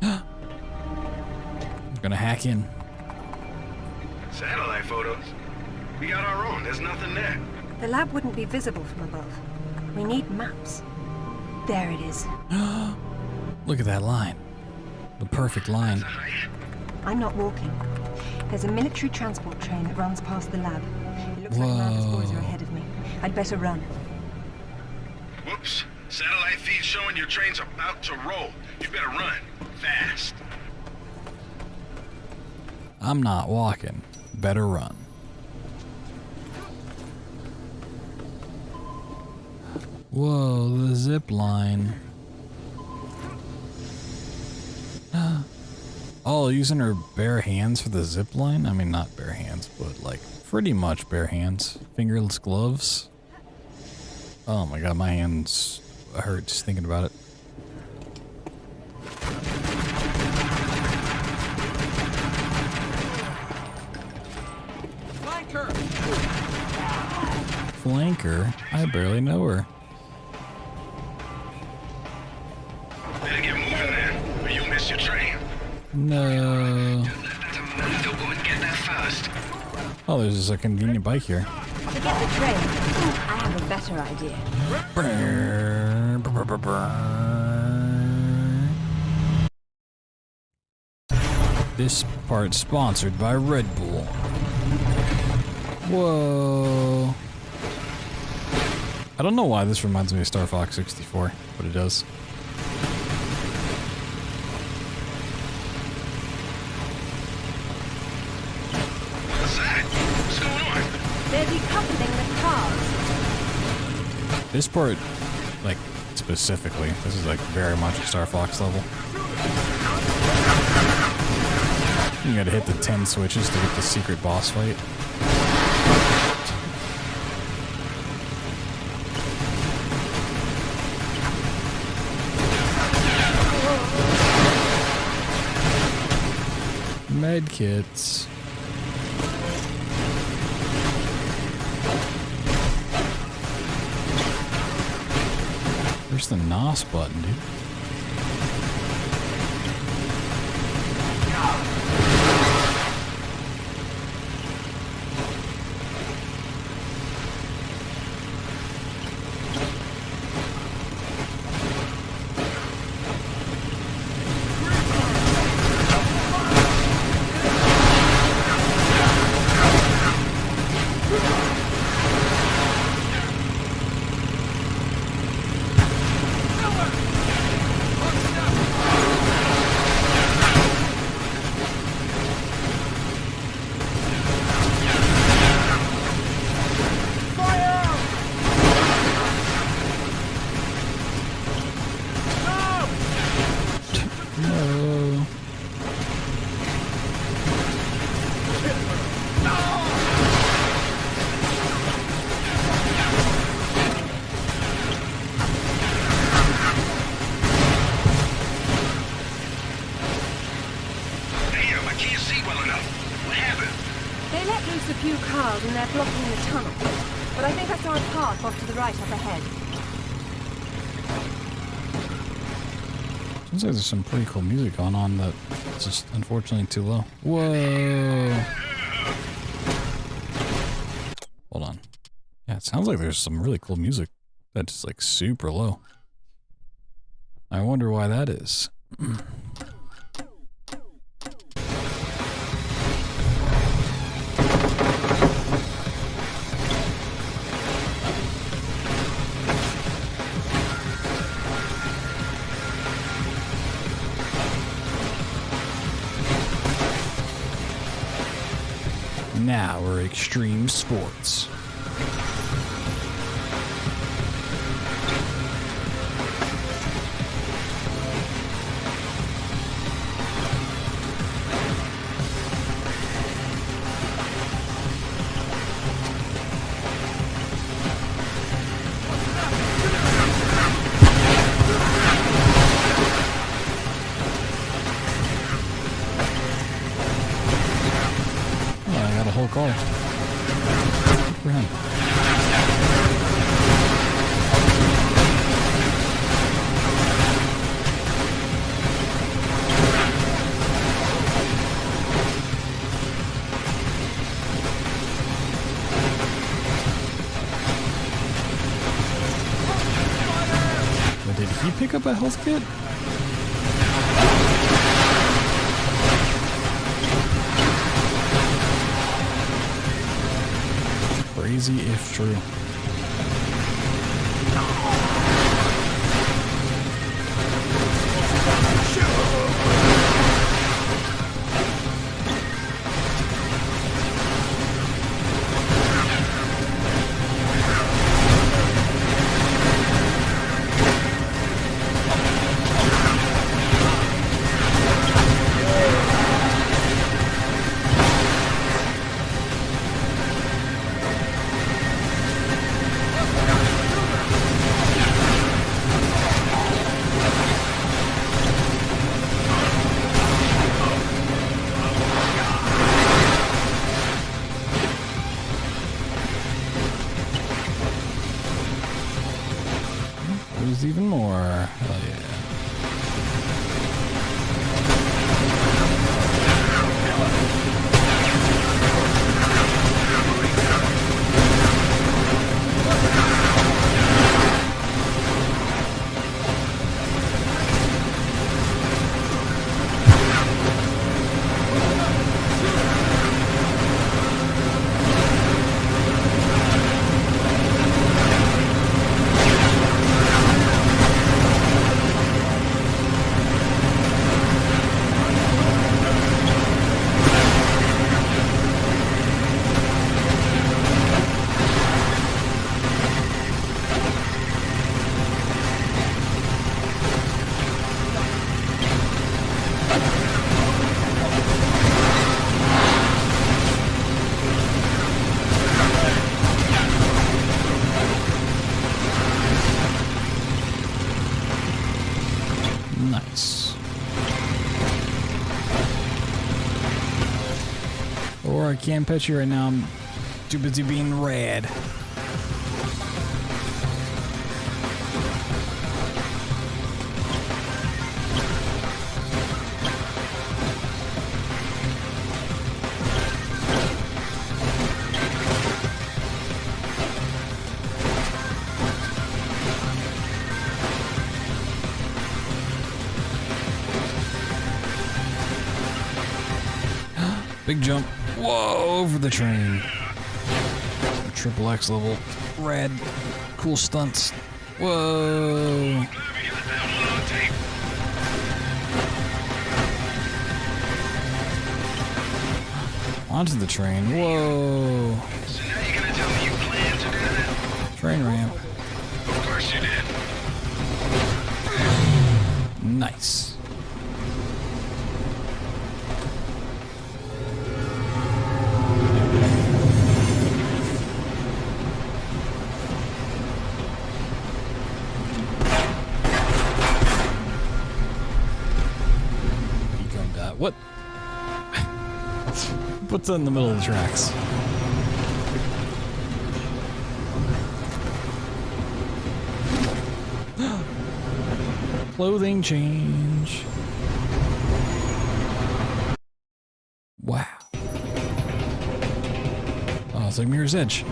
I'm gonna hack in. Satellite photos? We got our own. There's nothing there. The lab wouldn't be visible from above. We need maps. There it is. Look at that line. The perfect line. I'm not walking. There's a military transport train that runs past the lab. It looks like Amanda's boys are ahead of me. I'd better run. Whoops. Satellite feed showing your train's about to roll. You better run. Fast. I'm not walking. Better run. Whoa, the zip line. Oh, using her bare hands for the zip line? I mean, not bare hands, but like pretty much bare hands. Fingerless gloves. Oh my god, my hands hurt just thinking about it. Flanker! Flanker? I barely know her. Better get moving then, or you'll miss your train. No. They'll go and get there first. Oh, there's just a convenient bike here. Forget the train. I have a better idea. This part sponsored by Red Bull. Whoa. I don't know why this reminds me of Star Fox 64, but it does. They're decoupling the cars. This part, like, specifically, this is like very much a Star Fox level. You gotta hit the 10 switches to get the secret boss fight. Medkits. Where's the NOS button, dude? And they're blocking the tunnel. But I think I saw a path off to the right up ahead. Seems like there's some pretty cool music going on that it's just unfortunately too low. Whoa. Hold on. Yeah, it sounds like there's some really cool music that's just like super low. I wonder why that is. Now we're extreme sports. Car. Good for him. he pick up a health kit? Crazy if true. There's even more. Hell yeah. Nice. Or I can't pet you right now. I'm too busy being rad. Big jump. Whoa, over the train. Triple X level. Rad. Cool stunts. Whoa. Onto the train. Whoa. So now you're gonna tell me you plan to do that? Train ramp. Of course you did. Nice. What? What's in the middle of the tracks? Clothing change. Wow. Oh, it's like Mirror's Edge.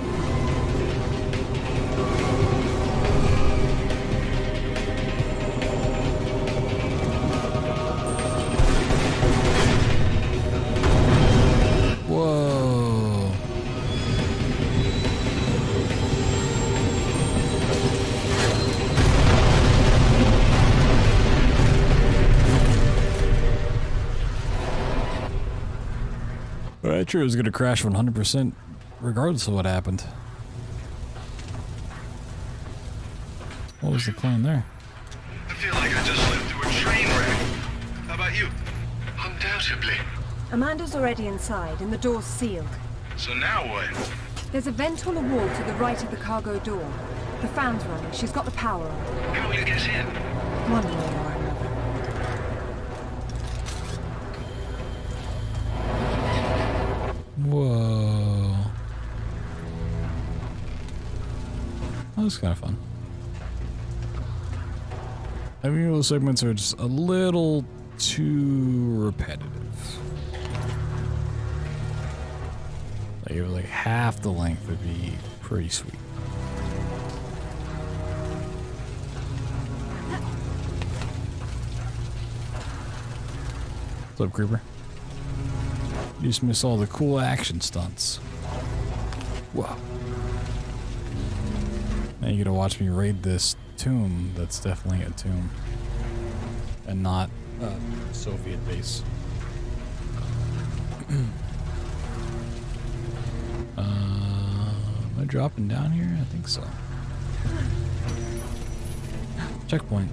Whoa. That true was going to crash 100% regardless of what happened. What was the plan there? I feel like I just lived through a train wreck. How about you? Undoubtedly. Amanda's already inside, and the door's sealed. So now what? There's a vent on the wall to the right of the cargo door. The fan's running. She's got the power on. How will you get in? One way or another. Whoa. That was kind of fun. I mean, those segments are just a little too repetitive. Like half the length would be pretty sweet. What's up, Creeper? You just miss all the cool action stunts. Whoa. Now you gotta watch me raid this tomb that's definitely a tomb. And not a Soviet base. Am I dropping down here? I think so. Checkpoint.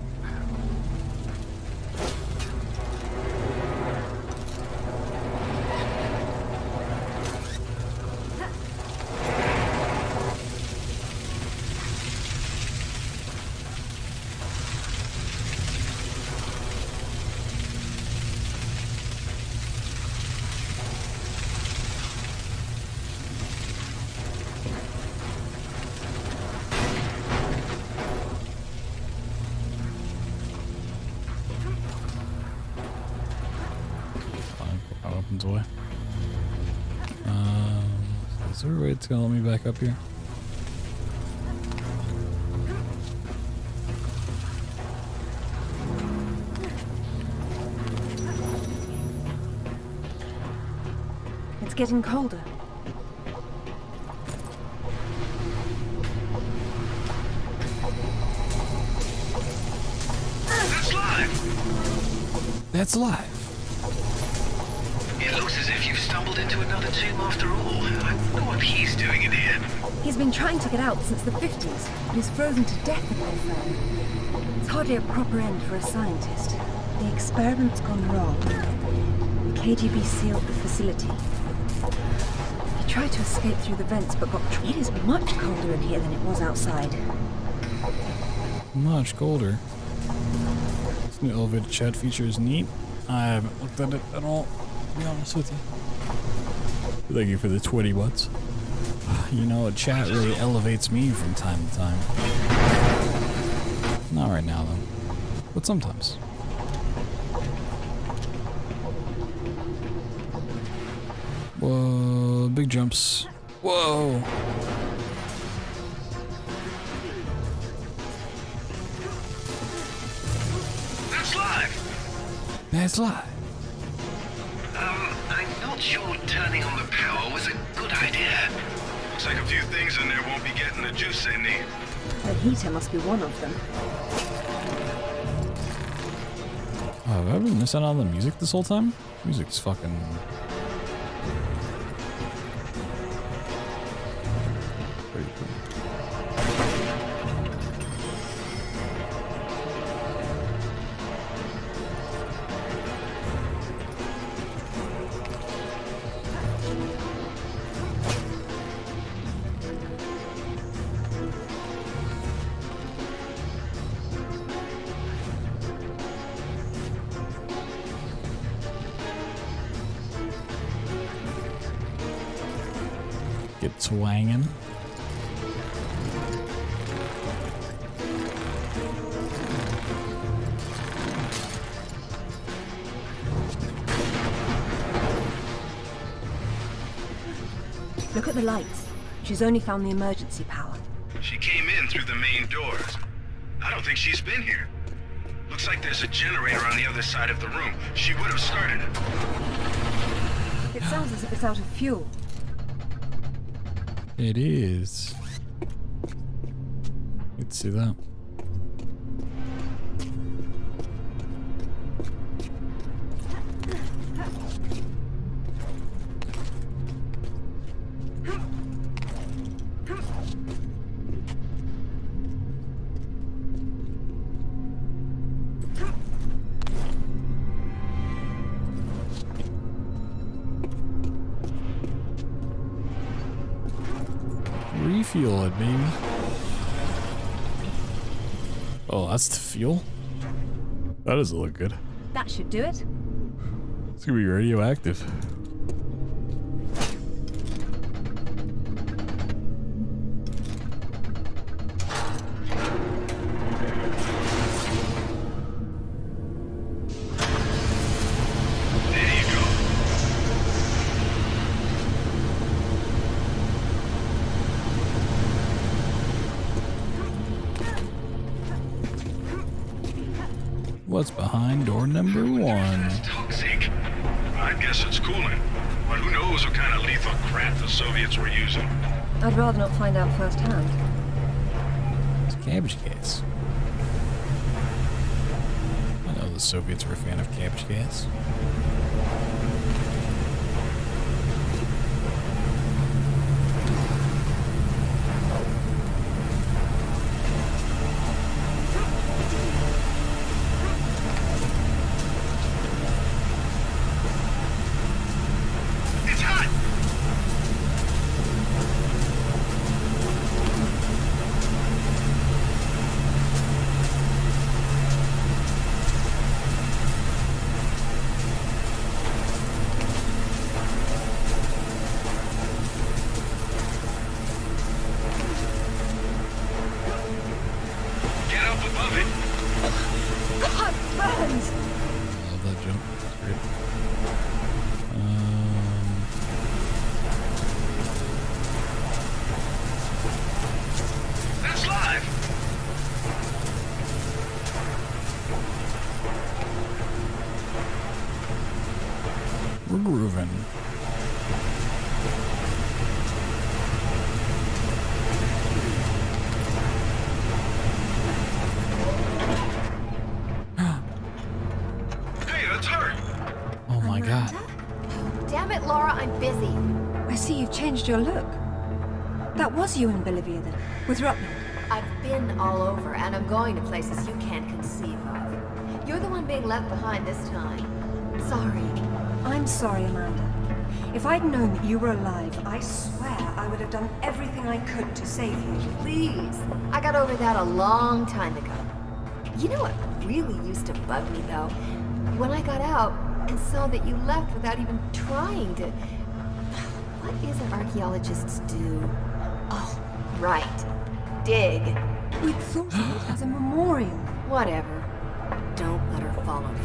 Away. Is there a way it's gonna let me back up here? It's getting colder. That's live! That's live. It looks as if you've stumbled into another tomb after all. I wonder what he's doing in here. He's been trying to get out since the 50s, but he's frozen to death in there forever. It's hardly a proper end for a scientist. The experiment's gone wrong. The KGB sealed the facility. He tried to escape through the vents, but got trapped. It is much colder in here than it was outside. Much colder. This new elevated chat feature is neat. I haven't looked at it at all, to be honest with you. Thank you for the 20 bucks. You know, chat really elevates me from time to time. Not right now, though. But sometimes. Whoa, big jumps. Whoa! That's live! That's live. I'm not sure turning on the power was a good idea. Looks like a few things in there won't be getting the juice they need. The heater must be one of them. Oh, have I been missing out on the music this whole time? Music's fucking... pretty cool. Get swangin'. Look at the lights. She's only found the emergency power. She came in through the main doors. I don't think she's been here. Looks like there's a generator on the other side of the room. She would have started it. It sounds as if it's out of fuel. It is. Let's see that. Refuel it, baby. Oh, that's the fuel? That doesn't look good. That should do it. It's gonna be radioactive. What's behind door number 1? Toxic. I'd guess it's coolant. But who knows what kind of lethal crap the Soviets were using. I'd rather not find out firsthand. It's cabbage gas. I know the Soviets were a fan of cabbage gas. We're grooving. Hey, that's her! Oh my god. Damn it, Laura, I'm busy. I see you've changed your look. That was you in Bolivia then, with Rutland. I've been all over, and I'm going to places you can't conceive of. You're the one being left behind this time. Sorry. I'm sorry, Amanda. If I'd known that you were alive, I swear I would have done everything I could to save you. Please. I got over that a long time ago. You know what really used to bug me, though? When I got out and saw that you left without even trying to... What is it archaeologists do? Oh, right. Dig. We'd thought of it as a memorial. Whatever. Don't let her follow me.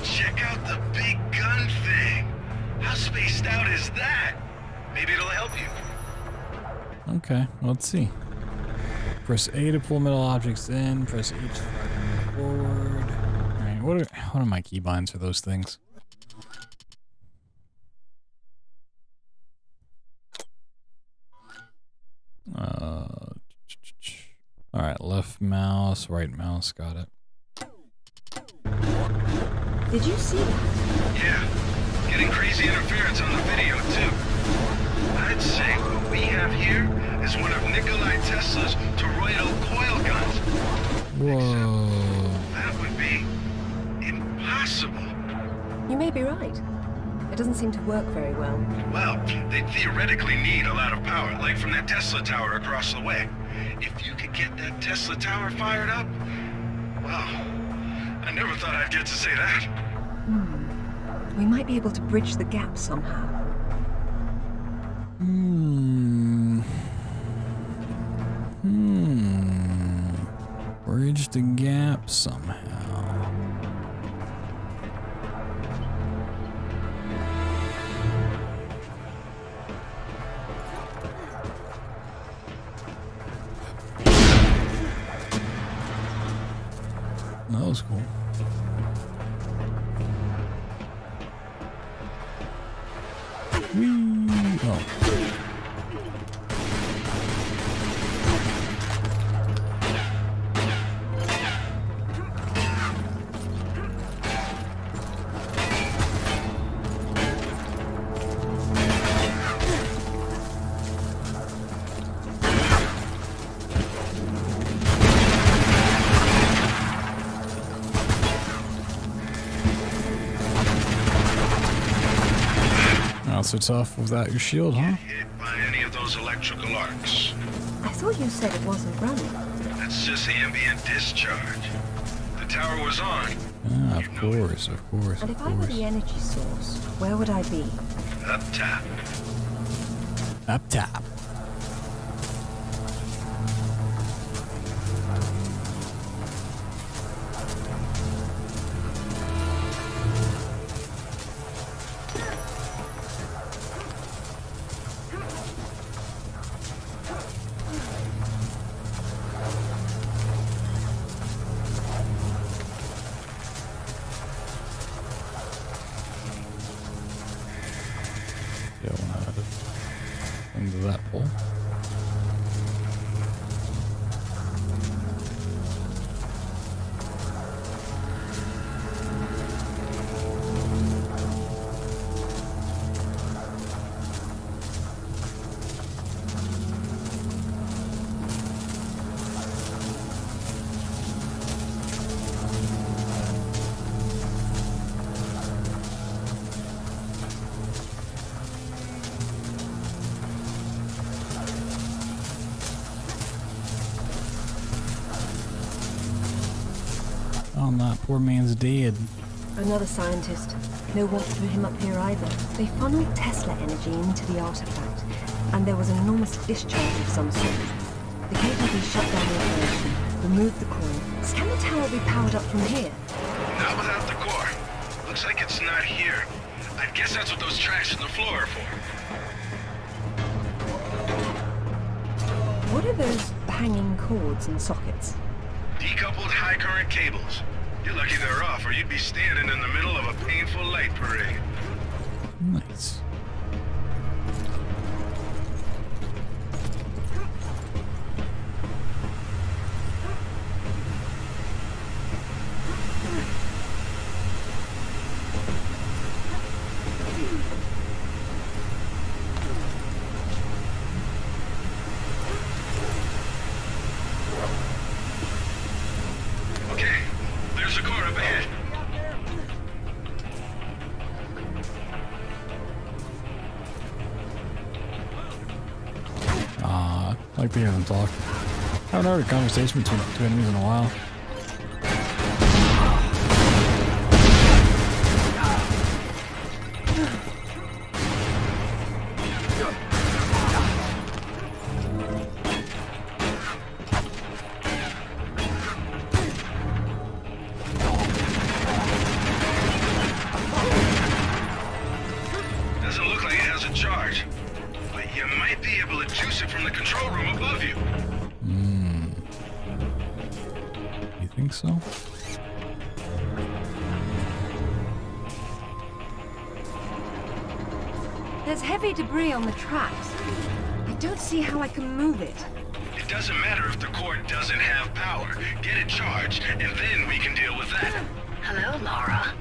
Check out the big gun thing. How spaced out is that? Maybe it'll help you. Okay, let's see. Press A to pull metal objects in. Press H to drive them forward. Alright, what are my keybinds for those things? Alright, left mouse, right mouse, got it. Did you see that? Yeah, getting crazy interference on the video too. I'd say what we have here is one of Nikolai Tesla's toroidal coil guns. Whoa. That would be impossible. You may be right. It doesn't seem to work very well. Well, they theoretically need a lot of power, like from that Tesla tower across the way. If you could get that Tesla tower fired up, well, I never thought I'd get to say that. We might be able to bridge the gap somehow. Bridge the gap somehow. That was cool. Whee! Oh. Not so tough without your shield, huh? Hit by any of those electrical arcs. I thought you said it wasn't running. That's just ambient discharge. The tower was on. Ah, of course, of course, And of if I were course. the energy source, where would I be? Up top. Up top. Yeah, I want to into that pole. Oh, that poor man's dead. Another scientist. No warmth for him up here either. They funneled Tesla energy into the artifact, and there was an enormous discharge of some sort. The KGB shut down the operation, removed the coil. Can the tower be powered up from here? Not without the core. Looks like it's not here. I guess that's what those tracks in the floor are for. What are those hanging cords and sockets? Decoupled high current cables. You're lucky they're off, or you'd be standing in the middle of a painful light parade. Nice. Like to hear them talk. I haven't heard a conversation between two enemies in a while. Doesn't look like it has a charge. You might be able to juice it from the control room above you. You think so? There's heavy debris on the tracks. I don't see how I can move it. It doesn't matter if the core doesn't have power. Get it charged, and then we can deal with that. Hello, Laura.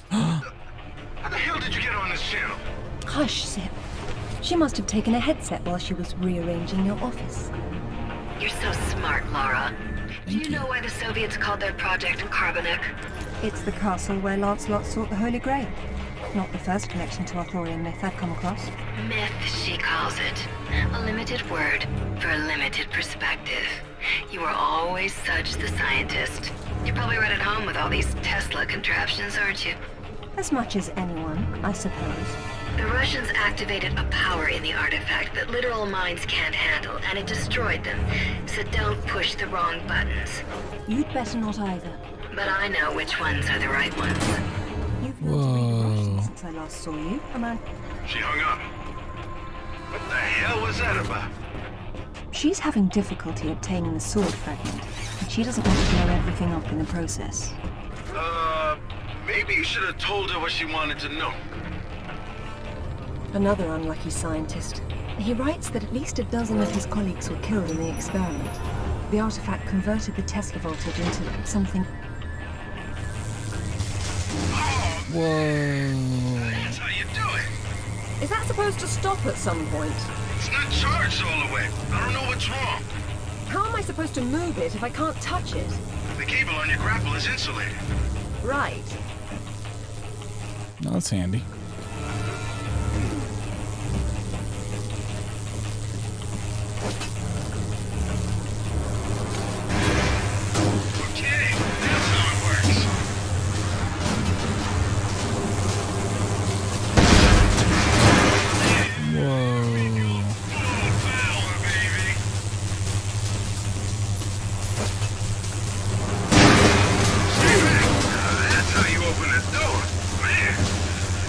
How the hell did you get on this channel? Hush, Sip. She must have taken a headset while she was rearranging your office. You're so smart, Laura. Do you know why the Soviets called their project Carbonek? It's the castle where Lancelot sought the Holy Grail. Not the first connection to Arthurian myth I've come across. Myth, she calls it. A limited word for a limited perspective. You were always such the scientist. You're probably right at home with all these Tesla contraptions, aren't you? As much as anyone, I suppose. The Russians activated a power in the artifact that literal minds can't handle, and it destroyed them. So don't push the wrong buttons. You'd better not either. But I know which ones are the right ones. You've not been Russian since I last saw you, Amanda. She hung up. What the hell was that about? She's having difficulty obtaining the sword fragment, and she doesn't want to blow everything up in the process. Maybe you should have told her what she wanted to know. Another unlucky scientist. He writes that at least a dozen of his colleagues were killed in the experiment. The artifact converted the Tesla voltage into something... Whoa. That's how you do it. Is that supposed to stop at some point? It's not charged all the way. I don't know what's wrong. How am I supposed to move it if I can't touch it? The cable on your grapple is insulated. Right. No, that's handy. Okay, that's how it works. Whoa. Power, baby. Stay back. That's how you open the door. Man,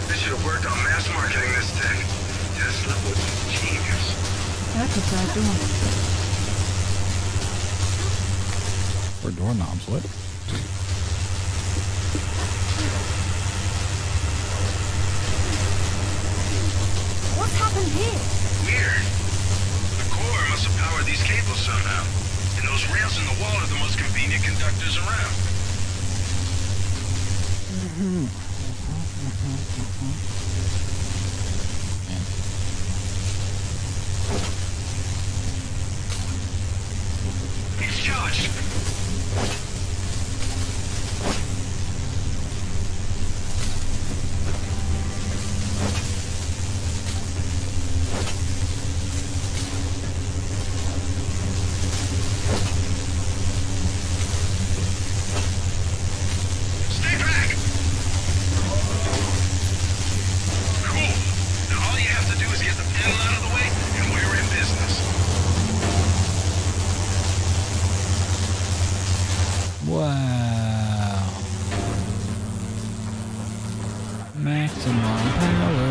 they should have worked on mass marketing this tech. Tesla was genius. I prefer doorknobs. Or doorknobs, what? What's happened here? Weird. The core must have powered these cables somehow. And those rails in the wall are the most convenient conductors around. It's charged. Wow. Maximum power.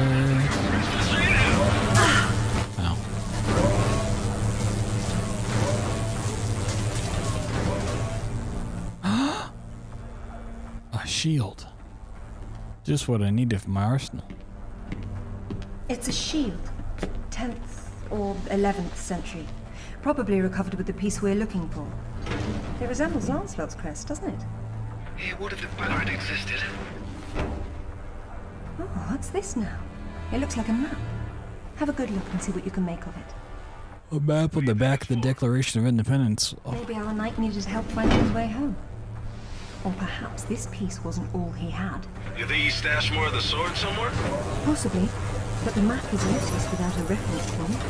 Wow. A shield. Just what I needed for my arsenal. It's a shield. 10th or 11th century. Probably recovered with the piece we're looking for. It resembles Lancelot's crest, doesn't it? Hey, what if the pirate existed? Oh, what's this now? It looks like a map. Have a good look and see what you can make of it. A map on the back of the Declaration of Independence. Oh. Maybe our knight needed help finding his way home. Or perhaps this piece wasn't all he had. You think he stashed more of the sword somewhere? Possibly, but the map is useless without a reference point.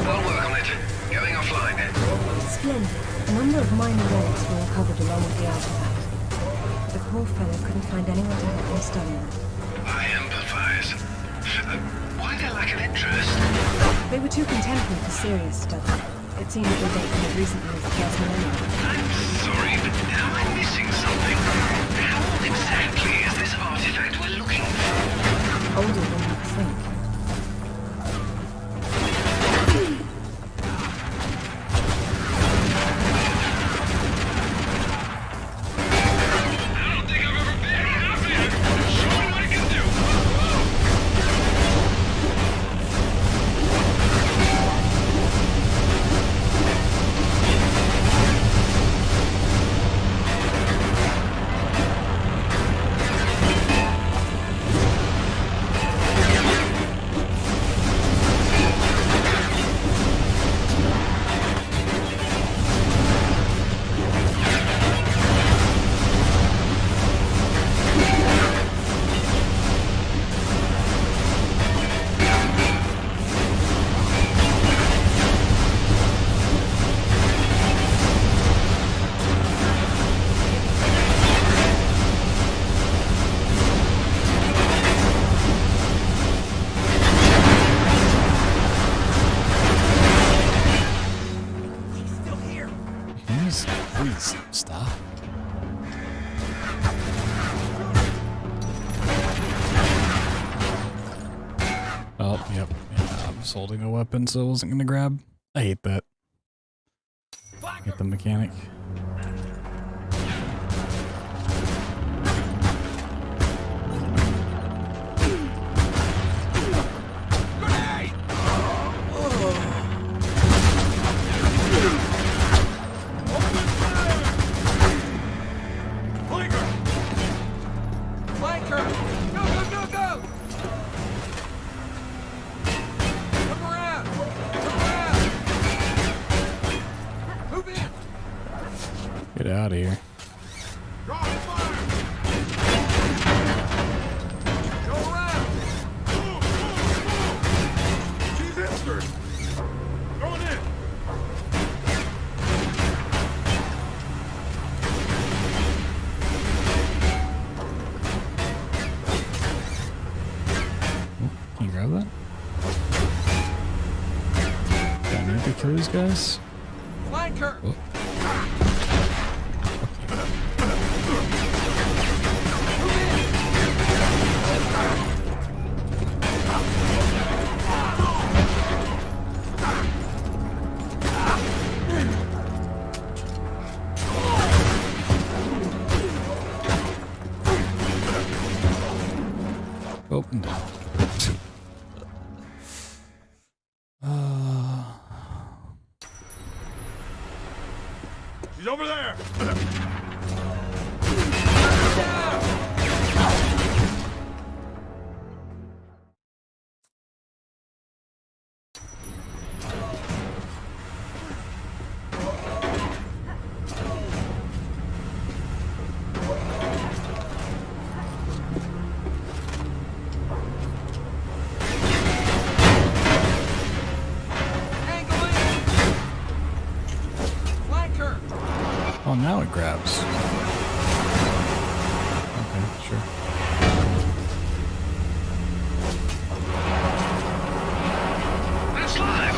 I'll work on it. Going offline. Splendid. A number of minor relics were recovered along with the artifact. The poor fellow couldn't find anyone to help him study it. I empathize. Why they lack an interest? They were too contemporary for serious study. It seemed they date from as recently as the first millennium. I'm sorry, but am I missing something? How old exactly is this artifact we're looking for? Older than you think. Please stop. Oh, yep. Yeah, I was holding a weapon, so I wasn't gonna grab. I hate that. I hate the mechanic. Get out of here. She's injured. Going in. Can you grab that? Do I need to kill these guys? Flanker! Oh. Oh, no. She's over there! Oh, now it grabs. Okay, sure. That's live!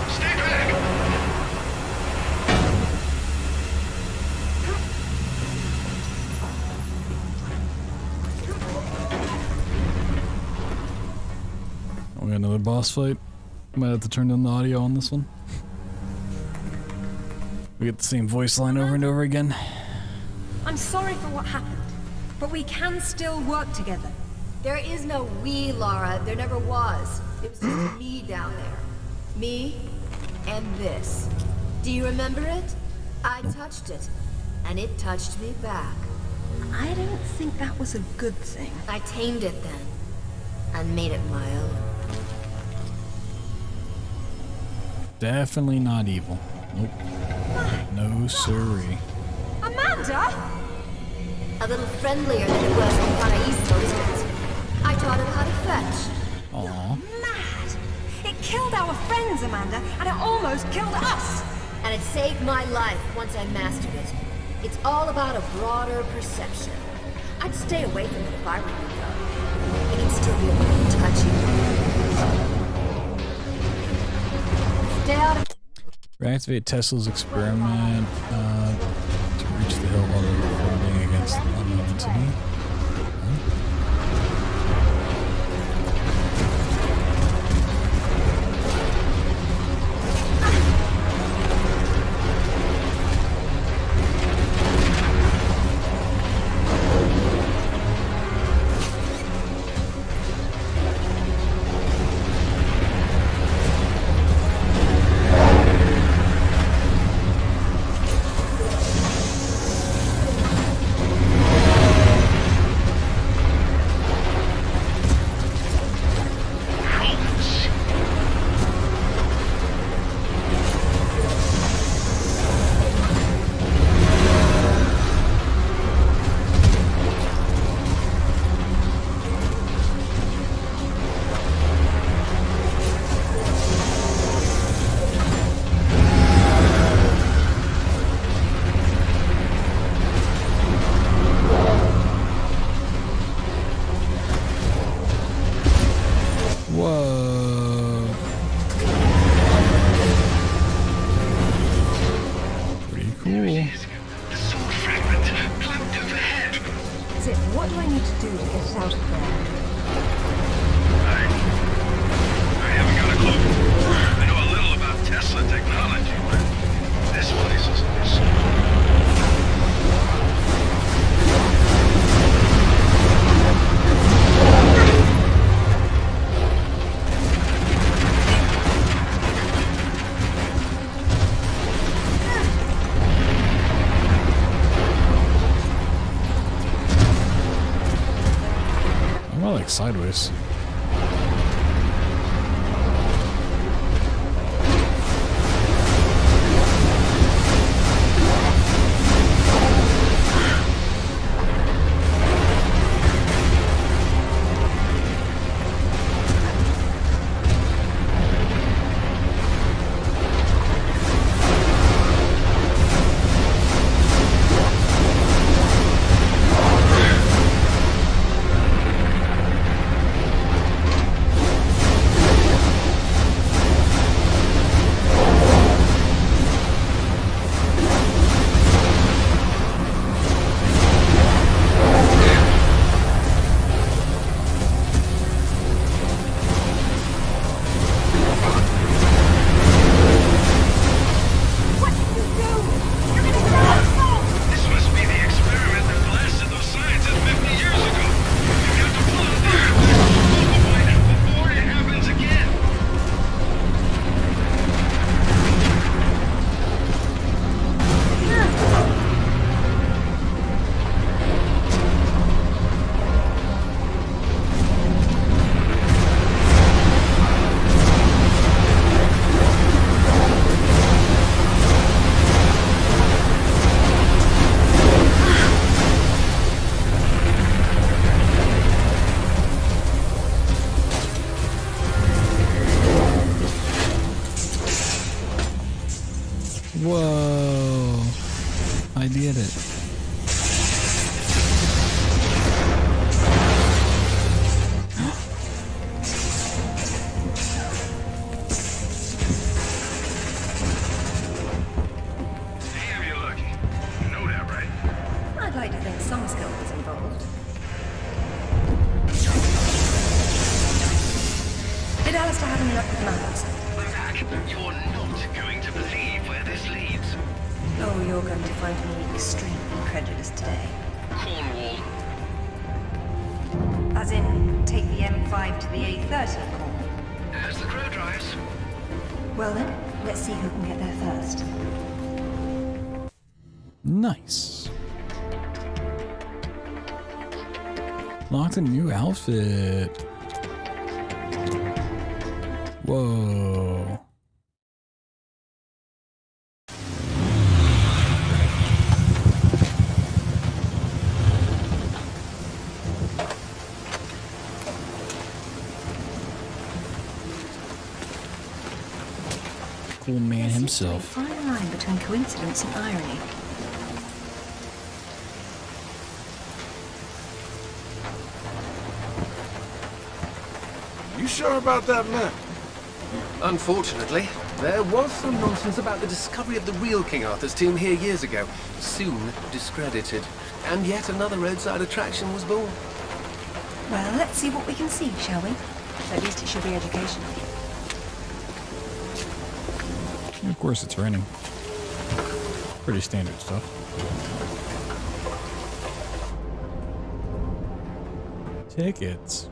Stay back! We got another boss fight. Might have to turn down the audio on this one. We get the same voice line over and over again. I'm sorry for what happened, but we can still work together. There is no we, Lara. There never was. It was just me down there. Me and this. Do you remember it? I touched it, and it touched me back. I don't think that was a good thing. I tamed it then, and made it my own. Definitely not evil. Nope. No siree. Amanda! A little friendlier than it was on Paraíso, isn't it? I taught it how to fetch. Aww. Mad! It killed our friends, Amanda, and it almost killed us! And it saved my life once I mastered it. It's all about a broader perception. I'd stay away from it if I were you, though. It can still be a little touchy. Stay out of... Reactivate Tesla's experiment to reach the hill while they're defending against the unknown entity. Sideways. up with matters. Zach, you're not going to believe where this leads. Oh, you're going to find me extremely incredulous today. Cornwall. As in, take the M5 to the A30 call. As the crow drives. Well then, let's see who can get there first. Nice. Locked a new outfit. Whoa. Cool man himself. Fine line between coincidence and irony. You sure about that map? Unfortunately, there was some nonsense about the discovery of the real King Arthur's tomb here years ago, soon discredited. And yet another roadside attraction was born. Well, let's see what we can see, shall we? At least it should be educational. Of course it's raining. Pretty standard stuff. Tickets.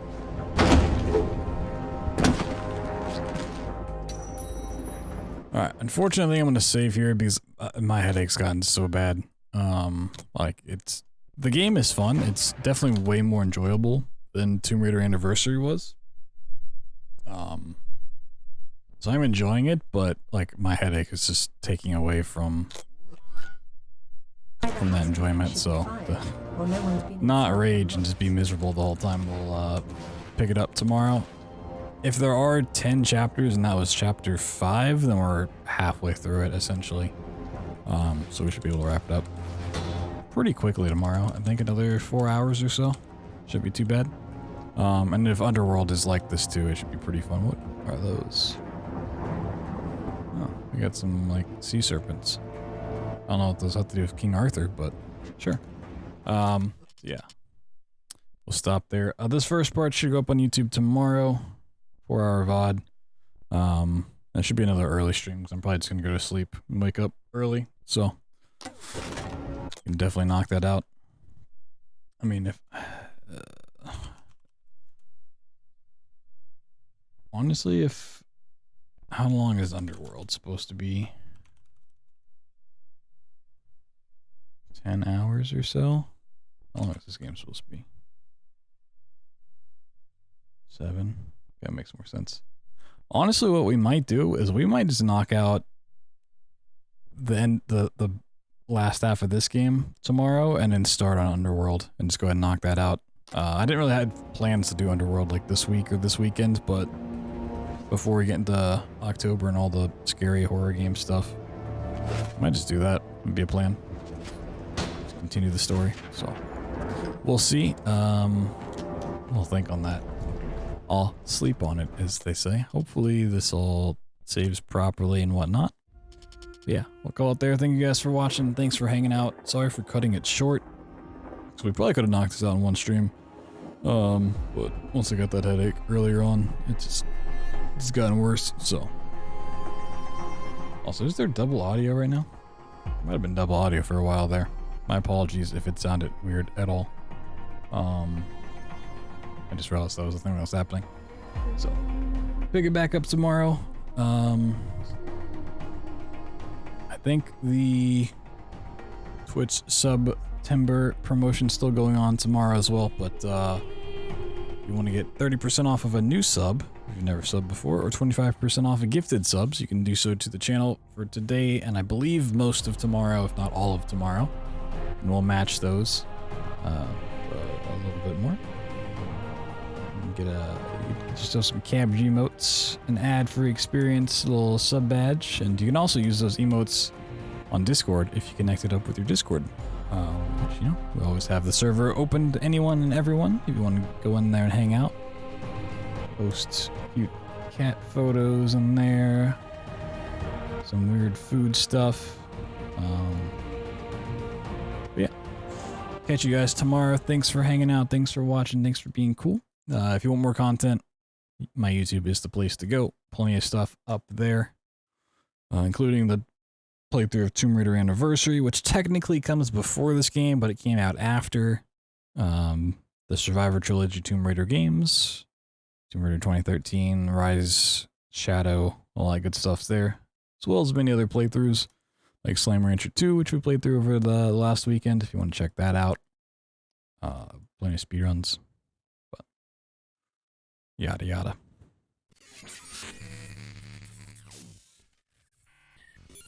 Alright, unfortunately I'm going to save here because my headache's gotten so bad. Like, the game is fun. It's definitely way more enjoyable than Tomb Raider Anniversary was. So I'm enjoying it, but, like, my headache is just taking away from that enjoyment, so not rage and just be miserable the whole time. We'll pick it up tomorrow. If there are 10 chapters and that was chapter 5, then we're halfway through it, essentially. So we should be able to wrap it up pretty quickly tomorrow. I think another 4 hours or so. Shouldn't be too bad. And if Underworld is like this too, it should be pretty fun. What are those? Oh, we got some, like, sea serpents. I don't know what those have to do with King Arthur, but sure. Yeah. We'll stop there. This first part should go up on YouTube tomorrow. 4-hour VOD. That should be another early stream because I'm probably just gonna go to sleep and wake up early. So can definitely knock that out. I mean, if honestly, if how long is Underworld supposed to be? 10 hours or so? How long is this game supposed to be? 7? That makes more sense. Honestly, what we might do is we might just knock out the last half of this game tomorrow and then start on Underworld and just go ahead and knock that out. I didn't really have plans to do Underworld like this week or this weekend, but before we get into October and all the scary horror game stuff, I might just do that. Would be a plan. Just continue the story. So we'll see. We'll think on that. I'll sleep on it, as they say. Hopefully this all saves properly and whatnot. But yeah, we'll call it there. Thank you guys for watching. Thanks for hanging out. Sorry for cutting it short. So we probably could have knocked this out in one stream. But once I got that headache earlier on, it's gotten worse, so. Also, is there double audio right now? Might have been double audio for a while there. My apologies if it sounded weird at all. I just realized that was the thing that was happening. So, pick it back up tomorrow. I think the Twitch September promotion's still going on tomorrow as well, but you want to get 30% off of a new sub if you've never subbed before, or 25% off of gifted subs, you can do so to the channel for today and I believe most of tomorrow, if not all of tomorrow. And we'll match those a little bit more. Get just have some cabbage emotes, an ad-free experience, a little sub badge, and you can also use those emotes on Discord if you connect it up with your Discord. Which, you know, we always have the server open to anyone and everyone if you want to go in there and hang out. Post cute cat photos in there, some weird food stuff. But yeah, catch you guys tomorrow. Thanks for hanging out. Thanks for watching. Thanks for being cool. If you want more content, my YouTube is the place to go. Plenty of stuff up there, including the playthrough of Tomb Raider Anniversary, which technically comes before this game, but it came out after the Survivor Trilogy Tomb Raider games. Tomb Raider 2013, Rise, Shadow, all that good stuff's there. As well as many other playthroughs, like Slime Rancher 2, which we played through over the last weekend, if you want to check that out. Plenty of speedruns. But yada yada.